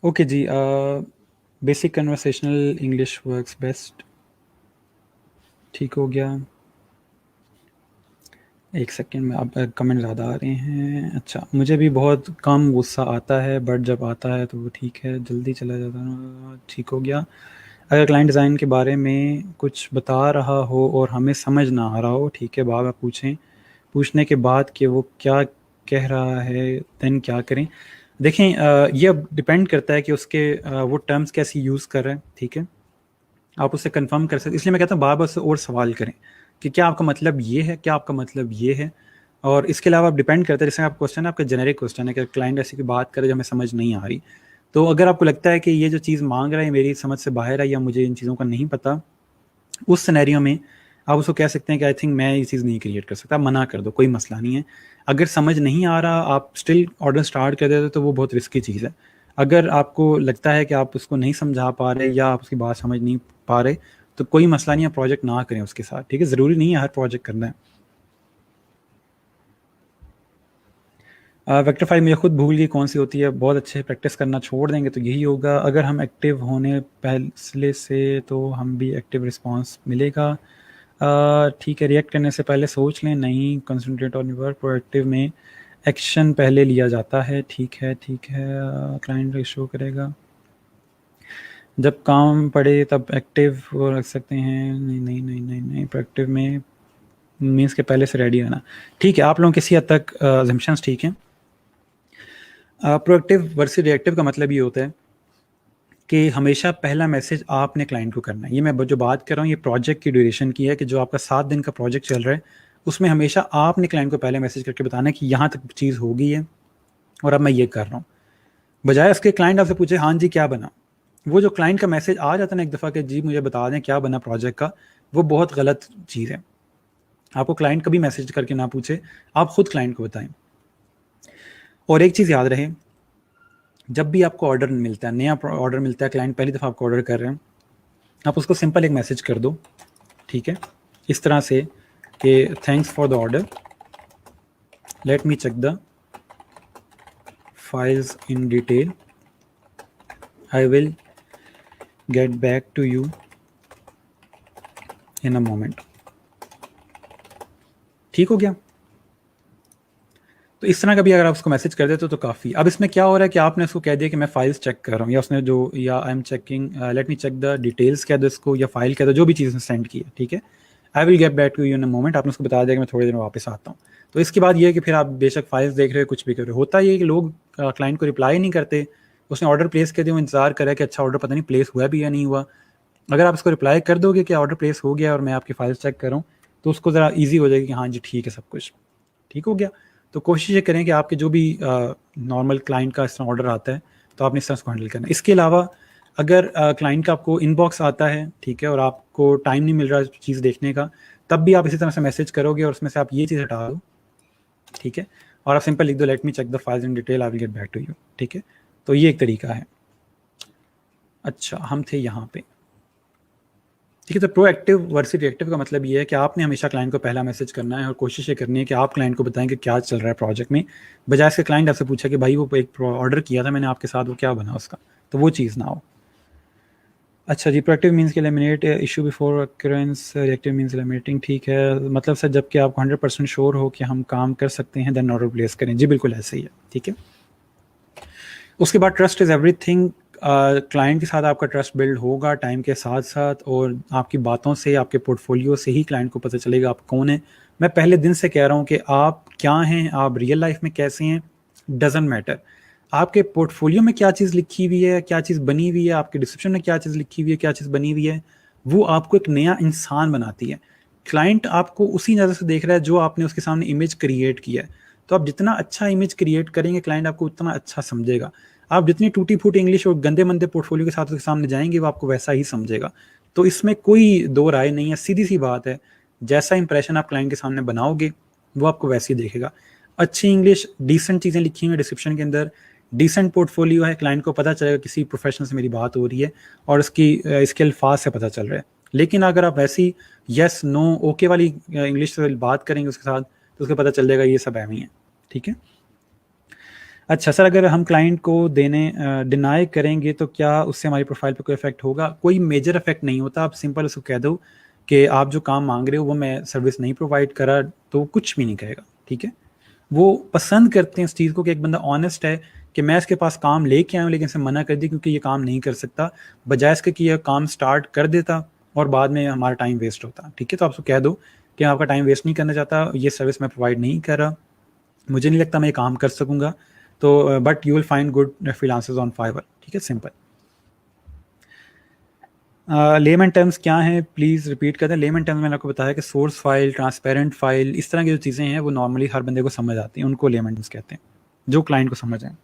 ओके जी, basic conversational English works best. ठीक हो गया, एक सेकेंड में। अब कमेंट ज़्यादा आ रहे हैं। अच्छा, मुझे भी बहुत कम गुस्सा आता है, बट जब आता है तो वो ठीक है, जल्दी चला जाता है। ठीक हो गया। अगर क्लाइंट डिज़ाइन के बारे में कुछ बता रहा हो और हमें समझ ना आ रहा हो, ठीक है, बार बार पूछने के बाद कि वो क्या कह रहा है, देन क्या करें? देखें, ये अब डिपेंड करता है कि उसके वो टर्म्स कैसे यूज़ कर रहे हैं, ठीक है? आप उससे कंफर्म कर सकते, इसलिए मैं कहता हूँ बार बार उससे और सवाल करें कि क्या आपका मतलब ये है, क्या आपका मतलब ये है। और इसके अलावा आप डिपेंड करता है, जैसे आप क्वेश्चन है, आपका जेनेरिक क्वेश्चन है कि क्लाइंट ऐसी कोई बात करे जो हमें समझ नहीं आ रही, तो अगर आपको लगता है कि ये जो चीज़ मांग रहा है मेरी समझ से बाहर है या मुझे इन चीज़ों का नहीं पता, उस सिनेरियो में आप उसको कह सकते हैं कि आई थिंक मैं ये चीज़ नहीं क्रिएट कर सकता, मना कर दो, कोई मसला नहीं है। अगर समझ नहीं आ रहा, आप स्टिल ऑर्डर स्टार्ट कर देते, तो वो बहुत रिस्की चीज़ है। अगर आपको लगता है कि आप उसको नहीं समझा पा रहे या आप उसकी बात समझ नहीं पा रहे, तो कोई मसला नहीं है, प्रोजेक्ट ना करें उसके साथ, ठीक है? ज़रूरी नहीं है हर प्रोजेक्ट करना है। वेक्टर फाइल मुझे खुद भूल गई कौन सी होती है, बहुत अच्छे प्रैक्टिस करना छोड़ देंगे तो यही होगा। अगर हम एक्टिव होने पहले से, तो हम भी एक्टिव रिस्पॉन्स मिलेगा। ठीक है, रिएक्ट करने से पहले सोच लें, नहीं कंसंट्रेट ऑन वर्क। प्रोएक्टिव में एक्शन पहले लिया जाता है, ठीक है, ठीक है। क्लाइंट शो करेगा जब काम पड़े तब एक्टिव वो रख सकते हैं। नहीं नहीं नहीं नहीं नहीं, प्रोएक्टिव में मीन्स के पहले से रेडी रहना। ठीक है, आप लोगों किसी हद तक अजम्पशंस ठीक हैं। प्रोएक्टिव वर्सेस रिएक्टिव का मतलब ये होता है कि हमेशा पहला मैसेज आपने क्लाइंट को करना है। ये मैं जो बात कर रहा हूँ ये प्रोजेक्ट की ड्यूरेशन की है कि जो आपका 7 दिन का प्रोजेक्ट चल रहा है उसमें हमेशा आपने क्लाइंट को पहले मैसेज करके बताना है कि यहाँ तक चीज़ हो गई है और अब मैं ये कर रहा हूँ। बजाय उसके क्लाइंट आपसे पूछे हाँ जी क्या बना, वो जो क्लाइंट का मैसेज आ जाता है ना एक दफ़ा कि जी मुझे बता दें क्या बना प्रोजेक्ट का, वो बहुत गलत चीज़ है। आपको क्लाइंट कभी मैसेज करके ना पूछे, आप खुद क्लाइंट को बताएं। और एक चीज़ याद रहे, जब भी आपको ऑर्डर मिलता है, नया ऑर्डर मिलता है, क्लाइंट पहली दफ़ा आपको ऑर्डर कर रहे हैं, आप उसको सिंपल एक मैसेज कर दो, ठीक है, इस तरह से कि thanks for the order, let me check the files in detail, I will get back to you in a moment. ठीक हो गया? तो इस तरह का भी अगर आप उसको मैसेज कर देते हो तो काफ़ी। अब इसमें क्या हो रहा है कि आपने उसको कह दिया कि मैं फाइल्स चेक कर रहा हूँ, या उसने जो, या I am checking, let me check the details कह दो इसको, या फाइल कह दो, जो भी चीज़ सेंड की है, ठीक है, I will get back to you in a moment, आपने उसको बता दिया कि मैं थोड़ी देर में वापस आता हूँ। तो इसके बाद ये है कि फिर आप बेशक फाइल्स देख रहे हो, कुछ भी कर रहे हो, होता ये है कि लोग क्लाइंट को रिप्लाई नहीं करते, उसने ऑर्डर प्लेस कर दिया, वो इंतजार करे कि अच्छा ऑर्डर पता नहीं प्लेस हुआ भी या नहीं हुआ। अगर आप इसको रिप्लाई कर दोगे कि ऑर्डर प्लेस हो गया और मैं आपकी फाइल्स चेक कर रहा हूँ, तो उसको ज़रा ईजी हो जाएगी कि हाँ जी ठीक है, सब कुछ ठीक हो गया। तो कोशिश ये करें कि आपके जो भी नॉर्मल क्लाइंट का इस तरह ऑर्डर आता है तो आपने इस तरह उसको हैंडल करना है। इसके अलावा अगर क्लाइंट का आपको इनबॉक्स आता है, ठीक है, और आपको टाइम नहीं मिल रहा चीज़ देखने का, तब भी आप इसी तरह से मैसेज करोगे और उसमें से आप ये चीज़ हटा दो, ठीक है, और आप सिंपल लिख दो let me check the files in detail, I will get back to you, ठीक है। तो ये एक तरीका है। अच्छा, हम थे यहाँ पे, ठीक है। तो प्रोएक्टिव वर्सेस रिएक्टिव का मतलब ये है कि आपने हमेशा क्लाइंट को पहला मैसेज करना है और कोशिश ये करनी है कि आप क्लाइंट को बताएं कि क्या चल रहा है प्रोजेक्ट में, बजाय इसके क्लाइंट आपसे पूछा कि भाई वो एक ऑर्डर किया था मैंने आपके साथ, वो क्या बना उसका, तो वो चीज़ ना हो। अच्छा जी, प्रोएक्टिव मीन्स कि eliminate issue before occurrence, reactive means eliminating, ठीक है, मतलब सर जबकि आपको 100% श्योर हो कि हम काम कर सकते हैं देन ऑर्डर प्लेस करें। जी बिल्कुल ऐसे ही है, ठीक है। उसके बाद ट्रस्ट इज़ एवरीथिंग। क्लाइंट के साथ आपका ट्रस्ट बिल्ड होगा टाइम के साथ साथ, और आपकी बातों से, आपके पोर्टफोलियो से ही क्लाइंट को पता चलेगा आप कौन है। मैं पहले दिन से कह रहा हूँ कि आप क्या हैं, आप रियल लाइफ में कैसे हैं, डजेंट मैटर। आपके पोर्टफोलियो में क्या चीज़ लिखी हुई है, क्या चीज़ बनी हुई है, आपके डिस्क्रिप्शन में क्या चीज़ लिखी हुई है, क्या चीज़ बनी हुई है, वो आपको एक नया इंसान बनाती है। क्लाइंट आपको उसी नज़र से देख रहा है जो आपने उसके सामने इमेज क्रिएट किया है। तो आप जितना अच्छा इमेज क्रिएट करेंगे, क्लाइंट आपको उतना अच्छा समझेगा। आप जितनी टूटी फूटी इंग्लिश और गंदे मंदे पोर्टफोलियो के साथ उसके सामने जाएंगे, वो आपको वैसा ही समझेगा। तो इसमें कोई दो राय नहीं है, सीधी सी बात है। जैसा इंप्रेशन आप क्लाइंट के सामने बनाओगे, वो आपको वैसे ही देखेगा। अच्छी इंग्लिश, डिसेंट चीज़ें लिखी हुई हैं डिस्क्रिप्शन के अंदर, डिसेंट पोर्टफोलियो है, क्लाइंट को पता चलेगा किसी प्रोफेशनल से मेरी बात हो रही है और इसके अल्फाज से पता चल रहा है। लेकिन अगर आप वैसी यस नो ओके वाली इंग्लिश से बात करेंगे उसके साथ, तो उसको पता चल जाएगा ये सब एम ही है, ठीक है। अच्छा सर, अगर हम क्लाइंट को डिनाई करेंगे तो क्या उससे हमारी प्रोफाइल पे कोई इफेक्ट होगा? कोई मेजर इफेक्ट नहीं होता। आप सिंपल उसको कह दो कि आप जो काम मांग रहे हो वो मैं सर्विस नहीं प्रोवाइड करा, तो कुछ भी नहीं कहेगा, ठीक है। वो पसंद करते हैं इस चीज़ को कि एक बंदा ऑनेस्ट है कि मैं इसके पास काम लेके आया हूँ लेकिन इसे मना कर दी क्योंकि ये काम नहीं कर सकता, बजाय इसके कि यह काम स्टार्ट कर देता और बाद में हमारा टाइम वेस्ट होता, ठीक है। तो आप उसको कह दो कि मैं आपका टाइम वेस्ट नहीं करना चाहता, ये सर्विस मैं प्रोवाइड नहीं कर रहा, मुझे नहीं लगता मैं ये काम कर सकूंगा, तो but you will find good freelancers on Fiverr, ठीक है, सिंपल। लेमन टर्म्स क्या हैं, प्लीज़ रिपीट कर दें। लेमन टर्म्स मैंने आपको बताया कि सोर्स फाइल, ट्रांसपेरेंट फाइल, इस तरह की जो चीज़ें हैं वो नॉर्मली हर बंदे को समझ आती हैं, उनको लेमन टर्म्स कहते हैं, जो क्लाइंट को समझ आए।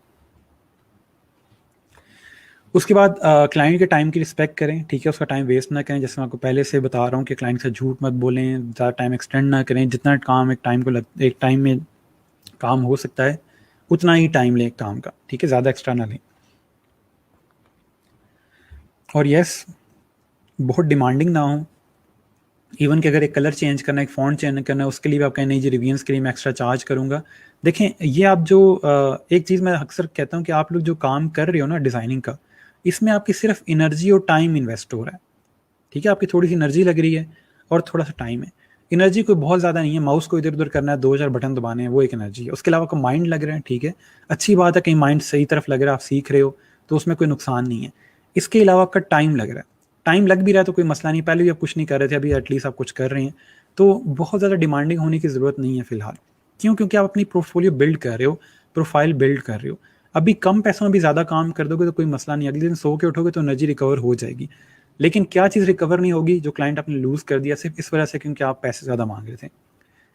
उसके बाद क्लाइंट के टाइम की रिस्पेक्ट करें, ठीक है, उसका टाइम वेस्ट ना करें। जैसे मैं आपको पहले से बता रहा हूँ कि क्लाइंट से झूठ मत बोलें, ज़्यादा टाइम एक्सटेंड ना करें। जितना काम एक टाइम में काम हो सकता है उतना ही टाइम लें काम का, ठीक है, ज़्यादा एक्स्ट्रा ना लें। और यस, बहुत डिमांडिंग ना हो। इवन कि अगर एक कलर चेंज करना है, एक फ़ॉन्ट चेंज करना है, उसके लिए भी आप कहें नहीं जी रिवीजन्स के लिए मैं एक्स्ट्रा चार्ज करूँगा। देखें, ये आप जो एक चीज़ मैं अक्सर कहता हूँ कि आप लोग जो काम कर रहे हो ना डिज़ाइनिंग का, इसमें आपकी सिर्फ एनर्जी और टाइम इन्वेस्ट हो रहा है, ठीक है। आपकी थोड़ी सी एनर्जी लग रही है और थोड़ा सा टाइम है। एनर्जी कोई बहुत ज़्यादा नहीं है, माउस को इधर उधर करना है, 2-4 बटन दबाने हैं, वो एक एनर्जी है। उसके अलावा आपका माइंड लग रहा है, ठीक है, अच्छी बात है, कहीं माइंड सही तरफ लग रहा है, आप सीख रहे हो तो उसमें कोई नुकसान नहीं है। इसके अलावा आपका टाइम लग रहा है, टाइम लग भी रहा है तो कोई मसला नहीं, पहले भी आप कुछ नहीं कर रहे थे, अभी एटलीस्ट आप कुछ कर रहे हैं, तो बहुत ज़्यादा डिमांडिंग होने की ज़रूरत नहीं है फ़िलहाल। क्यों? क्योंकि आप अपनी पोर्टफोलियो बिल्ड कर रहे हो, प्रोफाइल बिल्ड कर रहे हो। अभी कम पैसों में भी ज़्यादा काम कर दोगे तो कोई मसला नहीं, अगले दिन सो के उठोगे तो एनर्जी रिकवर हो जाएगी। लेकिन क्या चीज़ रिकवर नहीं होगी? जो क्लाइंट आपने लूज़ कर दिया सिर्फ इस वजह से क्योंकि आप पैसे ज़्यादा मांग रहे थे।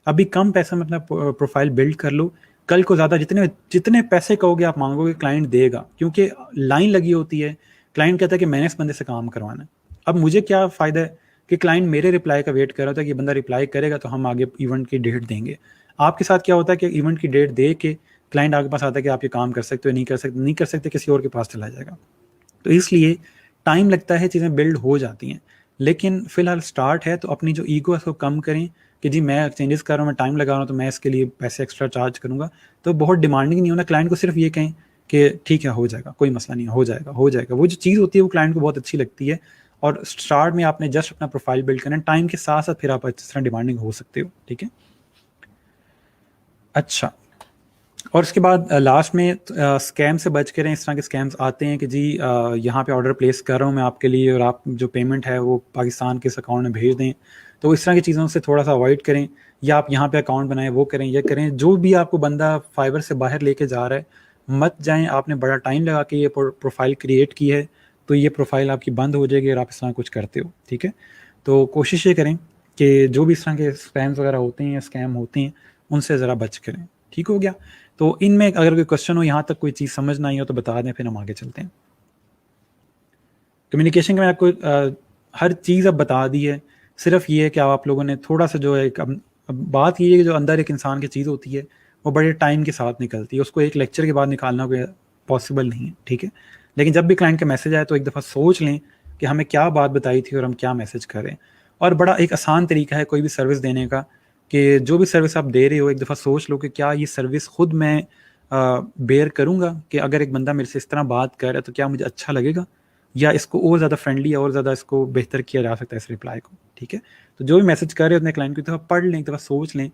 अभी कम पैसे में अपना प्रोफाइल बिल्ड कर लो, कल को ज़्यादा जितने जितने पैसे कहोगे आप मांगोगे क्लाइंट देगा, क्योंकि लाइन लगी होती है। क्लाइंट कहता है कि मैंने इस बंदे से काम करवाना है। अब मुझे क्या फ़ायदा है कि क्लाइंट मेरे रिप्लाई का वेट कर रहा था कि ये बंदा रिप्लाई करेगा तो हम आगे इवेंट की डेट देंगे। आपके साथ क्या होता है कि इवेंट की डेट दे के क्लाइंट आपके पास आता है कि आप ये काम कर सकते हो, नहीं कर सकते किसी और के पास चला जाएगा। तो इसलिए टाइम लगता है, चीज़ें बिल्ड हो जाती हैं, लेकिन फिलहाल स्टार्ट है तो अपनी जो ईगो है उसको कम करें कि जी मैं चेंजेस कर रहा हूँ, मैं टाइम लगा रहा हूँ तो मैं इसके लिए पैसे एक्स्ट्रा चार्ज करूँगा। तो बहुत डिमांडिंग नहीं होना, क्लाइंट को सिर्फ ये कहें कि ठीक है हो जाएगा, कोई मसला नहीं है, हो जाएगा हो जाएगा। वो जो चीज़ होती है वो क्लाइंट को बहुत अच्छी लगती है। और स्टार्ट में आपने जस्ट अपना प्रोफाइल बिल्ड करना है, टाइम के साथ साथ फिर आप इस तरह डिमांडिंग हो सकते हो। ठीक है, अच्छा। और उसके बाद लास्ट में स्कैम से बच के रहें। इस तरह के स्कैम्स आते हैं कि जी यहाँ पे ऑर्डर प्लेस कर रहा हूँ मैं आपके लिए और आप जो पेमेंट है वो पाकिस्तान के इस अकाउंट में भेज दें। तो इस तरह की चीज़ों से थोड़ा सा अवॉइड करें, या आप यहाँ पे अकाउंट बनाएं, वो करें, ये करें। जो भी आपको बंदा फाइवर से बाहर लेके जा रहा है, मत जाएं। आपने बड़ा टाइम लगा के ये प्रोफाइल क्रिएट की है तो ये प्रोफाइल आपकी बंद हो जाएगी और आप इस तरह कुछ करते हो। ठीक है, तो कोशिश ये करें कि जो भी इस तरह के स्पैम्स वगैरह होते हैं या स्कैम होते हैं उनसे ज़रा बच करें। ठीक हो गया? तो इनमें अगर कोई क्वेश्चन हो, यहाँ तक कोई चीज़ समझ ना आई हो तो बता दें, फिर हम आगे चलते हैं। कम्युनिकेशन में आपको हर चीज़ अब बता दी है, सिर्फ ये है कि आप लोगों ने थोड़ा सा जो है अब बात ये है कि जो अंदर एक इंसान की चीज़ होती है वो बड़े टाइम के साथ निकलती है, उसको एक लेक्चर के बाद निकालना कोई पॉसिबल नहीं है। ठीक है, लेकिन जब भी क्लाइंट का मैसेज आए तो एक दफ़ा सोच लें कि हमें क्या बात बताई थी और हम क्या मैसेज कर रहे हैं। और बड़ा एक आसान तरीका है कोई भी सर्विस देने का कि जो भी सर्विस आप दे रहे हो एक दफ़ा सोच लो कि क्या ये सर्विस खुद मैं बेयर करूँगा, कि अगर एक बंदा मेरे से इस तरह बात कर रहा है तो क्या मुझे अच्छा लगेगा, या इसको और ज़्यादा फ्रेंडली या और ज़्यादा इसको बेहतर किया जा सकता है इस रिप्लाई को। ठीक है, तो जो भी मैसेज कर रहे हो अपने क्लाइंट को एक दफ़ा पढ़ लें, एक दफ़ा सोच लें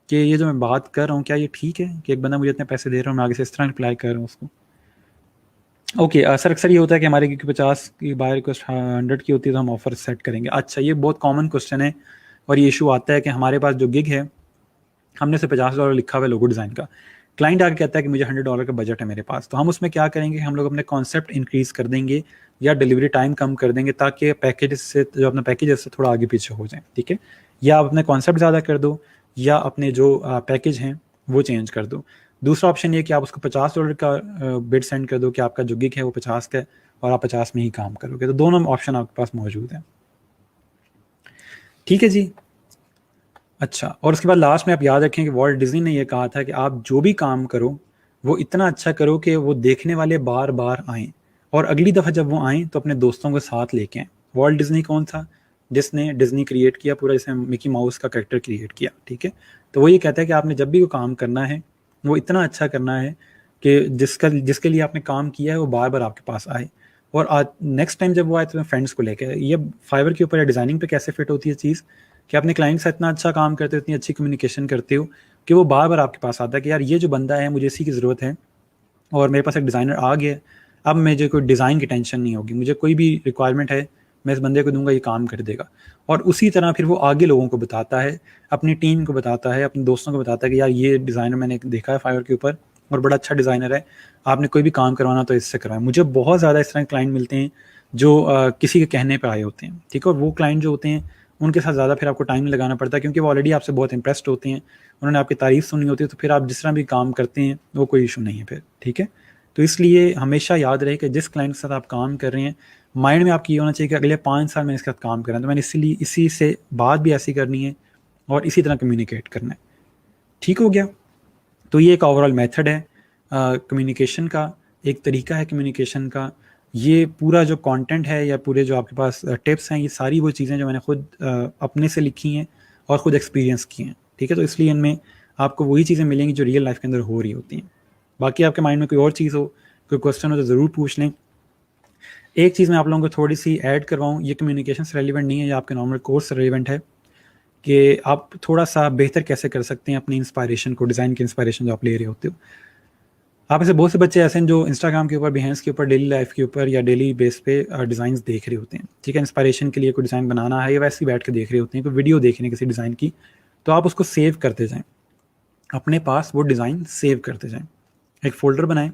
कि ये जो मैं बात कर रहा हूँ क्या ये ठीक है कि एक बंदा मुझे इतने पैसे दे रहा हूँ, मैं आगे से इस तरह रिप्लाई कर रहा हूँ उसको। ओके, सर अक्सर ये होता है कि हमारे क्योंकि 50 की बाय रिक्वेस्ट 100 की होती है तो हम ऑफर सेट करेंगे। अच्छा, ये बहुत कॉमन क्वेश्चन है और ये इशू आता है कि हमारे पास जो गिग है हमने उसे $50 लिखा हुआ है लोगो डिज़ाइन का, क्लाइंट आके कहता है कि मुझे $100 का बजट है मेरे पास। तो हम उसमें क्या करेंगे, हम लोग अपने कॉन्सेप्ट इंक्रीज़ कर देंगे या डिलीवरी टाइम कम कर देंगे ताकि पैकेज से जो अपना पैकेज है उससे थोड़ा आगे पीछे हो जाए। ठीक है, या आप अपने कॉन्सेप्ट ज़्यादा कर दो या अपने जो पैकेज हैं वो चेंज कर दो। दूसरा ऑप्शन ये कि आप उसको $50 का बिड सेंड कर दो कि आपका जो गिग है वो 50 का है और आप 50 में ही काम करोगे। तो दोनों ऑप्शन आपके पास मौजूद हैं। ठीक है जी, अच्छा। और उसके बाद लास्ट में आप याद रखें कि वॉल्ट डिज्नी ने यह कहा था कि आप जो भी काम करो वो इतना अच्छा करो कि वो देखने वाले बार बार आएँ, और अगली दफ़ा जब वो आएँ तो अपने दोस्तों को साथ लेके आएँ। वॉल्ट डिज्नी कौन था? जिसने डिज्नी क्रिएट किया पूरा, जिसने मिकी माउस का कैरेक्टर क्रिएट किया। ठीक है, तो वो ये कहता है कि आपने जब भी वो काम करना है वो इतना अच्छा करना है कि जिसके लिए आपने काम किया है वो बार बार आपके पास आए, और आज नेक्स्ट टाइम जब वो आए तो फ्रेंड्स को लेके आए। ये फाइवर के ऊपर डिज़ाइनिंग पे कैसे फिट होती है चीज़ कि अपने क्लाइंट से इतना अच्छा काम करते हो, इतनी अच्छी कम्युनिकेशन करते हो कि वो बार बार आपके पास आता है कि यार ये जो बंदा है मुझे इसी की ज़रूरत है और मेरे पास एक डिज़ाइनर आ गया, अब मुझे कोई डिज़ाइन की टेंशन नहीं होगी, मुझे कोई भी रिक्वायरमेंट है मैं इस बंदे को दूंगा, ये काम कर देगा। और उसी तरह फिर वो आगे लोगों को बताता है, अपनी टीम को बताता है, अपने दोस्तों को बताता है कि यार ये डिज़ाइनर मैंने देखा है फाइवर के ऊपर और बड़ा अच्छा डिज़ाइनर है, आपने कोई भी काम करवाना तो इससे करवाएं। मुझे बहुत ज़्यादा इस तरह क्लाइंट मिलते हैं जो किसी के कहने पर आए होते हैं। ठीक है, और वो क्लाइंट जो होते हैं उनके साथ ज़्यादा फिर आपको टाइम लगाना पड़ता है क्योंकि वो ऑलरेडी आपसे बहुत इंप्रेस्ड होते हैं, उन्होंने आपकी तारीफ़ सुनी होती है, तो फिर आप जिस तरह भी काम करते हैं वो कोई इशू नहीं है फिर। ठीक है, तो इसलिए हमेशा याद रहे कि जिस क्लाइंट के साथ आप काम कर रहे हैं माइंड में आपकी ये होना चाहिए कि अगले 5 साल मैंने इसके साथ काम करना है, तो मैंने इसीलिए इसी से बात भी ऐसी करनी है और इसी तरह कम्युनिकेट करना है। ठीक हो गया? तो ये एक ओवरऑल मेथड है कम्युनिकेशन का, एक तरीका है कम्युनिकेशन का। ये पूरा जो कंटेंट है या पूरे जो आपके पास टिप्स हैं, ये सारी वो चीज़ें जो मैंने खुद अपने से लिखी हैं और ख़ुद एक्सपीरियंस की हैं। ठीक है, तो इसलिए इनमें आपको वही चीज़ें मिलेंगी जो रियल लाइफ के अंदर हो रही होती हैं। बाकी आपके माइंड में कोई और चीज़ हो, कोई क्वेश्चन हो तो ज़रूर पूछ लें। एक चीज़ मैं आप लोगों को थोड़ी सी ऐड करवाऊँ, ये कम्युनिकेशन से रेलिवेंट नहीं है, ये आपके नॉर्मल कोर्स से रेलिवेंट है कि आप थोड़ा सा बेहतर कैसे कर सकते हैं अपनी इंस्पायरेशन को, डिज़ाइन की इंस्पायरेशन जो आप ले रहे होते हो। आप ऐसे बहुत से बच्चे ऐसे हैं जो इंस्टाग्राम के ऊपर, बिहेंस के ऊपर, डेली लाइफ के ऊपर या डेली बेस पे डिज़ाइंस देख रहे होते हैं। ठीक है, इंस्पायरेशन के लिए कोई डिज़ाइन बनाना है या वैसे ही बैठ के देख रहे होते हैं, कोई वीडियो देख रहे हैं किसी डिज़ाइन की, तो आप उसको सेव करते जाएँ, अपने पास वो डिज़ाइन सेव करते जाएँ। एक फ़ोल्डर बनाएँ,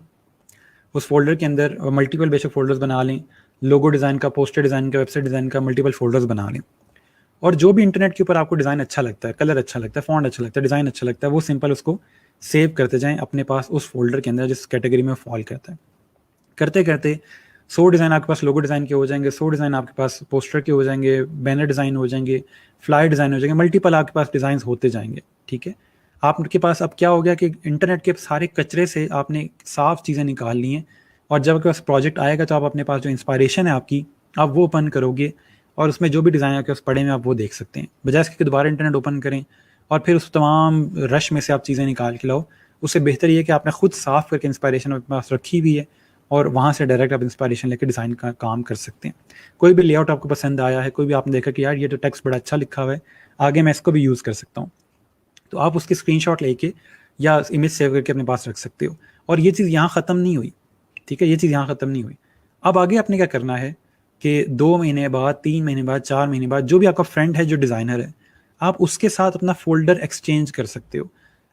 उस फोल्डर के अंदर मल्टीपल बेशक फोल्डर्स बना लें, लोगो डिज़ाइन का, पोस्टर डिज़ाइन का, वेबसाइट डिज़ाइन का मल्टीपल फोल्डर्स बना लें। और जो भी इंटरनेट के ऊपर आपको डिज़ाइन अच्छा लगता है, कलर अच्छा लगता है, फॉन्ट अच्छा लगता है, डिज़ाइन अच्छा लगता है, वो सिंपल उसको सेव करते जाएं अपने पास उस फोल्डर के अंदर जिस कैटेगरी में फॉल करता है। करते करते 100 डिज़ाइन आपके पास लोगो डिज़ाइन के हो जाएंगे, 100 डिज़ाइन आपके पास पोस्टर के हो जाएंगे, बैनर डिज़ाइन हो जाएंगे, फ्लायर डिज़ाइन हो जाएंगे, मल्टीपल आपके पास डिज़ाइन होते जाएंगे। ठीक है, आपके पास अब क्या हो गया कि इंटरनेट के सारे कचरे से आपने साफ चीज़ें निकाल ली हैं, और जब आपके पास प्रोजेक्ट आएगा तो आप अपने पास जो इंस्पायरेशन है आपकी, आप वो ओपन करोगे और उसमें जो भी डिज़ाइन आपके पास पड़े हैं आप वो देख सकते हैं, बजाय इसके कि दोबारा इंटरनेट ओपन करें और फिर उस तमाम रश में से आप चीज़ें निकाल के लाओ। उससे बेहतर ये कि आपने खुद साफ करके इंस्पायरेशन अपने पास रखी हुई है और वहाँ से डायरेक्ट आप इंस्पायरेशन लेकर डिज़ाइन का काम कर सकते हैं। कोई भी लेआउट आपको पसंद आया है, कोई भी आपने देखा कि यार ये तो टेक्स्ट बड़ा अच्छा लिखा हुआ है, आगे मैं इसको भी यूज़ कर सकता हूँ, तो आप उसकी स्क्रीनशॉट लेके या इमेज सेव करके अपने पास रख सकते हो। और ये चीज़ यहाँ ख़त्म नहीं हुई, ठीक है, ये चीज़ यहाँ ख़त्म नहीं हुई। अब आगे आपने क्या करना है कि 2 महीने बाद, 3 महीने बाद, 4 महीने बाद जो भी आपका फ्रेंड है जो डिज़ाइनर है, आप उसके साथ अपना फ़ोल्डर एक्सचेंज कर सकते हो।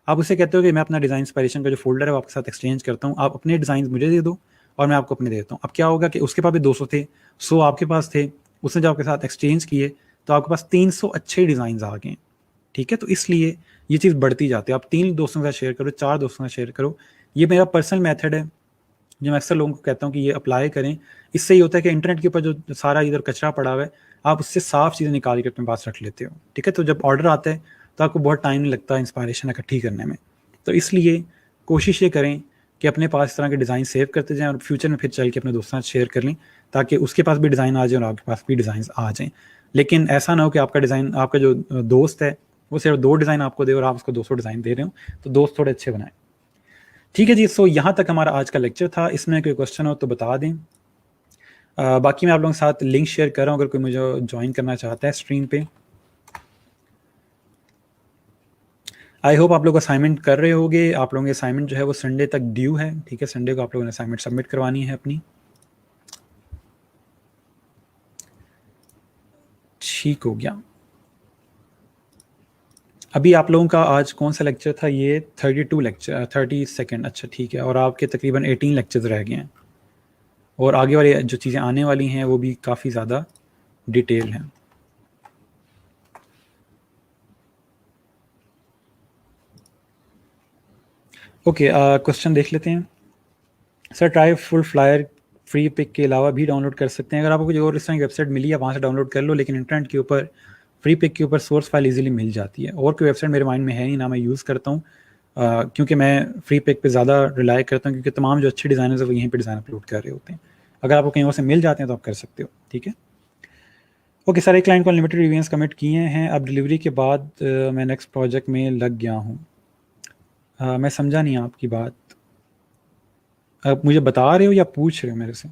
आप उससे कहते हो कि मैं अपना डिज़ाइन इंस्पायरेशन का जो फ़ोल्डर है वो आपके साथ एक्सचेंज करता हूँ, आप अपने डिज़ाइन मुझे दे दो और मैं आपको अपने दे देता हूँ। अब क्या होगा कि उसके पास भी 200 थे, 100 आपके पास थे, उसने जब आपके साथ एक्सचेंज किए तो आपके पास 300 अच्छे डिज़ाइन आ गए। ठीक है, तो इसलिए ये चीज़ बढ़ती जाती है। आप 3 दोस्तों के साथ शेयर करो, 4 दोस्तों के साथ शेयर करो। ये मेरा पर्सनल मेथड है, जो मैं अक्सर लोगों को कहता हूँ कि ये अप्लाई करें। इससे ये होता है कि इंटरनेट के ऊपर जो सारा इधर कचरा पड़ा हुआ है, आप उससे साफ चीज़ें निकाल के अपने पास रख लेते हो। ठीक है, तो जब ऑर्डर आता है तो आपको बहुत टाइम नहीं लगता इंस्पायरेशन इकट्ठी करने में। तो इसलिए कोशिश ये करें कि अपने पास इस तरह के डिज़ाइन सेव करते जाएँ और फ्यूचर में फिर चल के अपने दोस्तों के साथ शेयर कर लें, ताकि उसके पास भी डिज़ाइन आ जाए और आपके पास भी डिज़ाइन आ जाएँ। लेकिन ऐसा ना हो कि आपका डिज़ाइन, आपका जो दोस्त है वो सिर्फ 2 डिज़ाइन आपको दे और आप उसको 200 डिज़ाइन दे रहे हो, तो दोस्त थोड़े अच्छे बनाएँ। ठीक है जी, सो यहाँ तक हमारा आज का लेक्चर था। इसमें कोई क्वेश्चन हो तो बता दें। बाकी मैं आप लोगों के साथ लिंक शेयर कर रहा हूँ अगर कोई मुझे ज्वाइन करना चाहता है स्ट्रीम पे। आई होप आप लोग असाइनमेंट कर रहे होगे। आप लोगों की असाइनमेंट जो है वो संडे तक ड्यू है। ठीक है, संडे को आप लोगों ने असाइनमेंट सबमिट करवानी है अपनी। ठीक हो गया। अभी आप लोगों का आज कौन सा लेक्चर था? ये 32 लेक्चर, 32nd। अच्छा ठीक है, और आपके तकरीबन 18 लेक्चर्स रह गए हैं और आगे वाली जो चीज़ें आने वाली हैं वो भी काफ़ी ज़्यादा डिटेल हैं। ओके, क्वेश्चन देख लेते हैं। Sir try full flyer free pick के अलावा भी डाउनलोड कर सकते हैं। अगर आपको कोई और इस तरह की वेबसाइट मिली है वहाँ से डाउनलोड कर लो, लेकिन इंटरनेट के ऊपर फ्री पिक के ऊपर सोर्स फाइल इजीली मिल जाती है। और कोई वेबसाइट मेरे माइंड में है नहीं, ना मैं यूज़ करता हूँ, क्योंकि मैं फ्री पिक पे ज़्यादा रिलाई करता हूँ, क्योंकि तमाम जो अच्छे डिज़ाइनर्स हैं वो यहीं पे डिज़ाइन अपलोड कर रहे होते हैं। अगर आपको कहीं और से मिल जाते हैं तो आप कर सकते हो। ठीक है, ओके सर, एक क्लाइंट को अनलिमिटेड रिव्यूज़ कमिट किए हैं, अब डिलीवरी के बाद मैं नेक्स्ट प्रोजेक्ट में लग गया हूँ। मैं समझा नहीं आपकी बात। आप मुझे बता रहे हो या पूछ रहे हो मेरे से?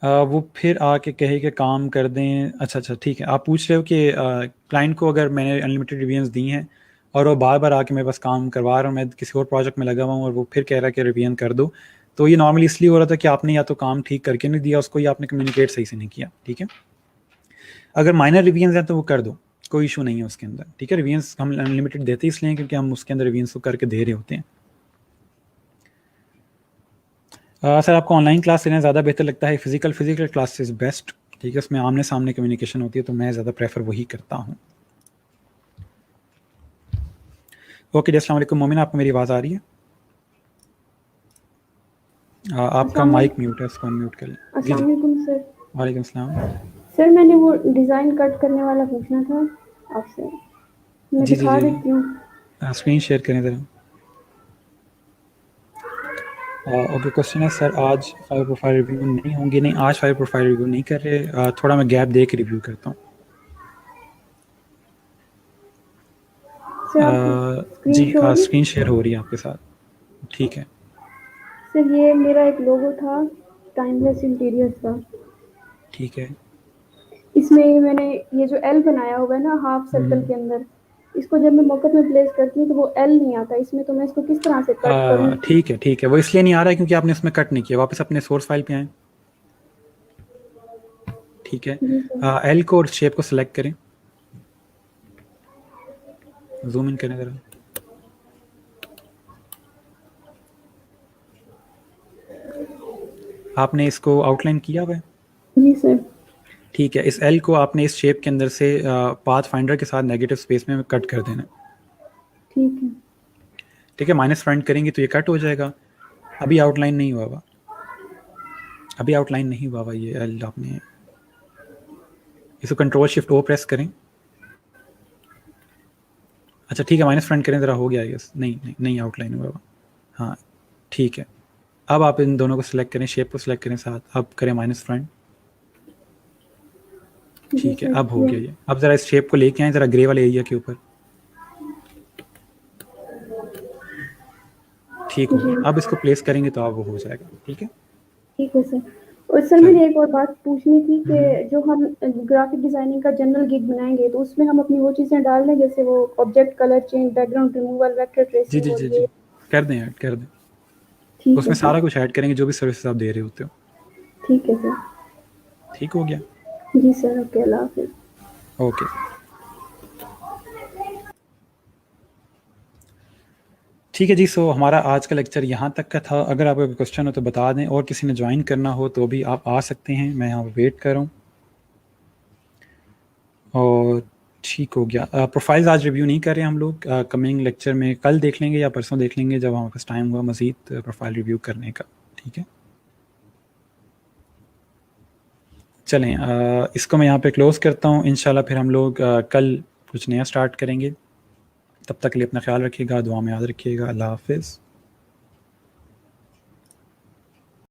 वो फिर आके कहे कि काम कर दें। अच्छा अच्छा ठीक है, आप पूछ रहे हो कि क्लाइंट को अगर मैंने अनलिमिटेड रिवीजन्स दी हैं और वो बार बार आके मेरे पास काम करवा रहा हूँ, मैं किसी और प्रोजेक्ट में लगा हुआ हूँ और वो फिर कह रहा है कि रिवीजन कर दो, तो ये नॉर्मली इसलिए हो रहा था कि आपने या तो काम ठीक करके नहीं दिया उसको, या आपने कम्युनिकेट सही से नहीं किया। ठीक है, अगर माइनर रिवीजन्स हैं तो वो कर दो, कोई इशू नहीं है उसके अंदर। ठीक है, रिवीजन्स हम अनलिमिटेड देते इसलिए हैं क्योंकि हम उसके अंदर रिवीजन्स को करके दे रहे होते हैं। सर आपको ऑनलाइन क्लास लेना ज़्यादा बेहतर लगता है, फिजिकल क्लास इज़ बेस्ट। ठीक है, उसमें आमने सामने कम्युनिकेशन होती है, तो मैं ज़्यादा प्रेफर वही करता हूँ। ओके जी, अस्सलाम वालेकुम। मोमिन, आपको मेरी आवाज़ आ रही है? आपका माइक म्यूट है, उसको अनम्यूट कर लें। जी अस्सलाम जी, वालेकुम सर। वालेकुम अस्सलाम। सर मैंने वो डिज़ाइन कट करने वाला पूछना था आपसे, मैं जी जी दिखा जी, देती हूँ। स्क्रीन शेयर करें ज़रा। ओके, क्वेश्चन है सर आज फाइल प्रोफाइल रिव्यू नहीं होंगे? नहीं, आज फाइल प्रोफाइल रिव्यू नहीं कर रहे, थोड़ा मैं गैप दे के रिव्यू करता हूँ। सर आप स्क्रीन जी, शो हो रही? स्क्रीन शेयर हो रही है आपके साथ। ठीक है, सर ये मेरा एक लोगो था टाइमलेस इंटीरियर्स का, ठीक है। इसमें मैंने ये जो एल बनाया हुआ है ना हाफ सर्कल के अंदर, इसको जब मैं मॉकअप में प्लेस करती हूँ तो वो एल नहीं आता इसमें, तो मैं इसको किस तरह से कट करूँ? ठीक है ठीक है, वो इसलिए नहीं आ रहा है क्योंकि आपने उसमें कट नहीं किया। वापस अपने सोर्स फाइल पे आएँ। ठीक है, जी सर। एल को और शेप को सिलेक्ट करें, जूम इन करें ज़रा। आपने इसको आउटलाइन किया हुआ है? जी सर। ठीक है, इस एल को आपने इस शेप के अंदर से पाथ फाइंडर के साथ नेगेटिव स्पेस में कट कर देना। ठीक है। ठीक है, माइनस फ्रंट करेंगे तो ये कट हो जाएगा। अभी आउटलाइन नहीं हुआ हुआ, अभी आउटलाइन नहीं हुआ हुआ ये एल। आपने इसको कंट्रोल शिफ्ट ओ प्रेस करें। अच्छा ठीक है, माइनस फ्रंट करें ज़रा, हो गया है। नहीं नहीं नहीं आउटलाइन हुआ हुआ। हाँ ठीक है, अब आप इन दोनों को सिलेक्ट करें, शेप को सिलेक्ट करें साथ, अब करें माइनस फ्रंट। जी ठीक है, सर अब हो किया। गया ये। अब ज़रा इस शेप को लेके आए ज़रा ग्रे वाले एरिया के ऊपर। ठीक हो जी गया, अब इसको प्लेस करेंगे तो अब वो हो जाएगा। ठीक है, ठीक है सर। और सर चलिए। मुझे एक और बात पूछनी थी कि जो हम ग्राफिक डिजाइनिंग का जनरल गिग बनाएंगे तो उसमें हम अपनी वो चीज़ें डाल दें, जैसे वो object colour change, background removal, vector जी जी ट्रेसिंग और जी जी, ये। कर दें, ऐड कर दें। ठीक है उसमें सर। सारा कुछ ऐड करेंगे जो भी सर्विस आप दे रहे होते हो। ठीक है सर। ठीक हो गया। जी सर, ओके, अल्लाह हाफिज़। ओके, ठीक है जी। सो हमारा आज का लेक्चर यहाँ तक का था। अगर आपका कोई क्वेश्चन हो तो बता दें, और किसी ने ज्वाइन करना हो तो भी आप आ सकते हैं, मैं यहाँ वेट कर रहा हूँ। और ठीक हो गया। प्रोफाइल्स आज रिव्यू नहीं कर रहे हम लोग, कमिंग लेक्चर में कल देख लेंगे या परसों देख लेंगे जब हमारे पास टाइम हुआ मज़ीद प्रोफाइल रिव्यू करने का। ठीक है, चलें, इसको मैं यहाँ पे क्लोज़ करता हूँ। इंशाल्लाह फिर हम लोग कल कुछ नया स्टार्ट करेंगे। तब तक के लिए अपना ख्याल रखिएगा, दुआ में याद रखिएगा। अल्लाह हाफिज़।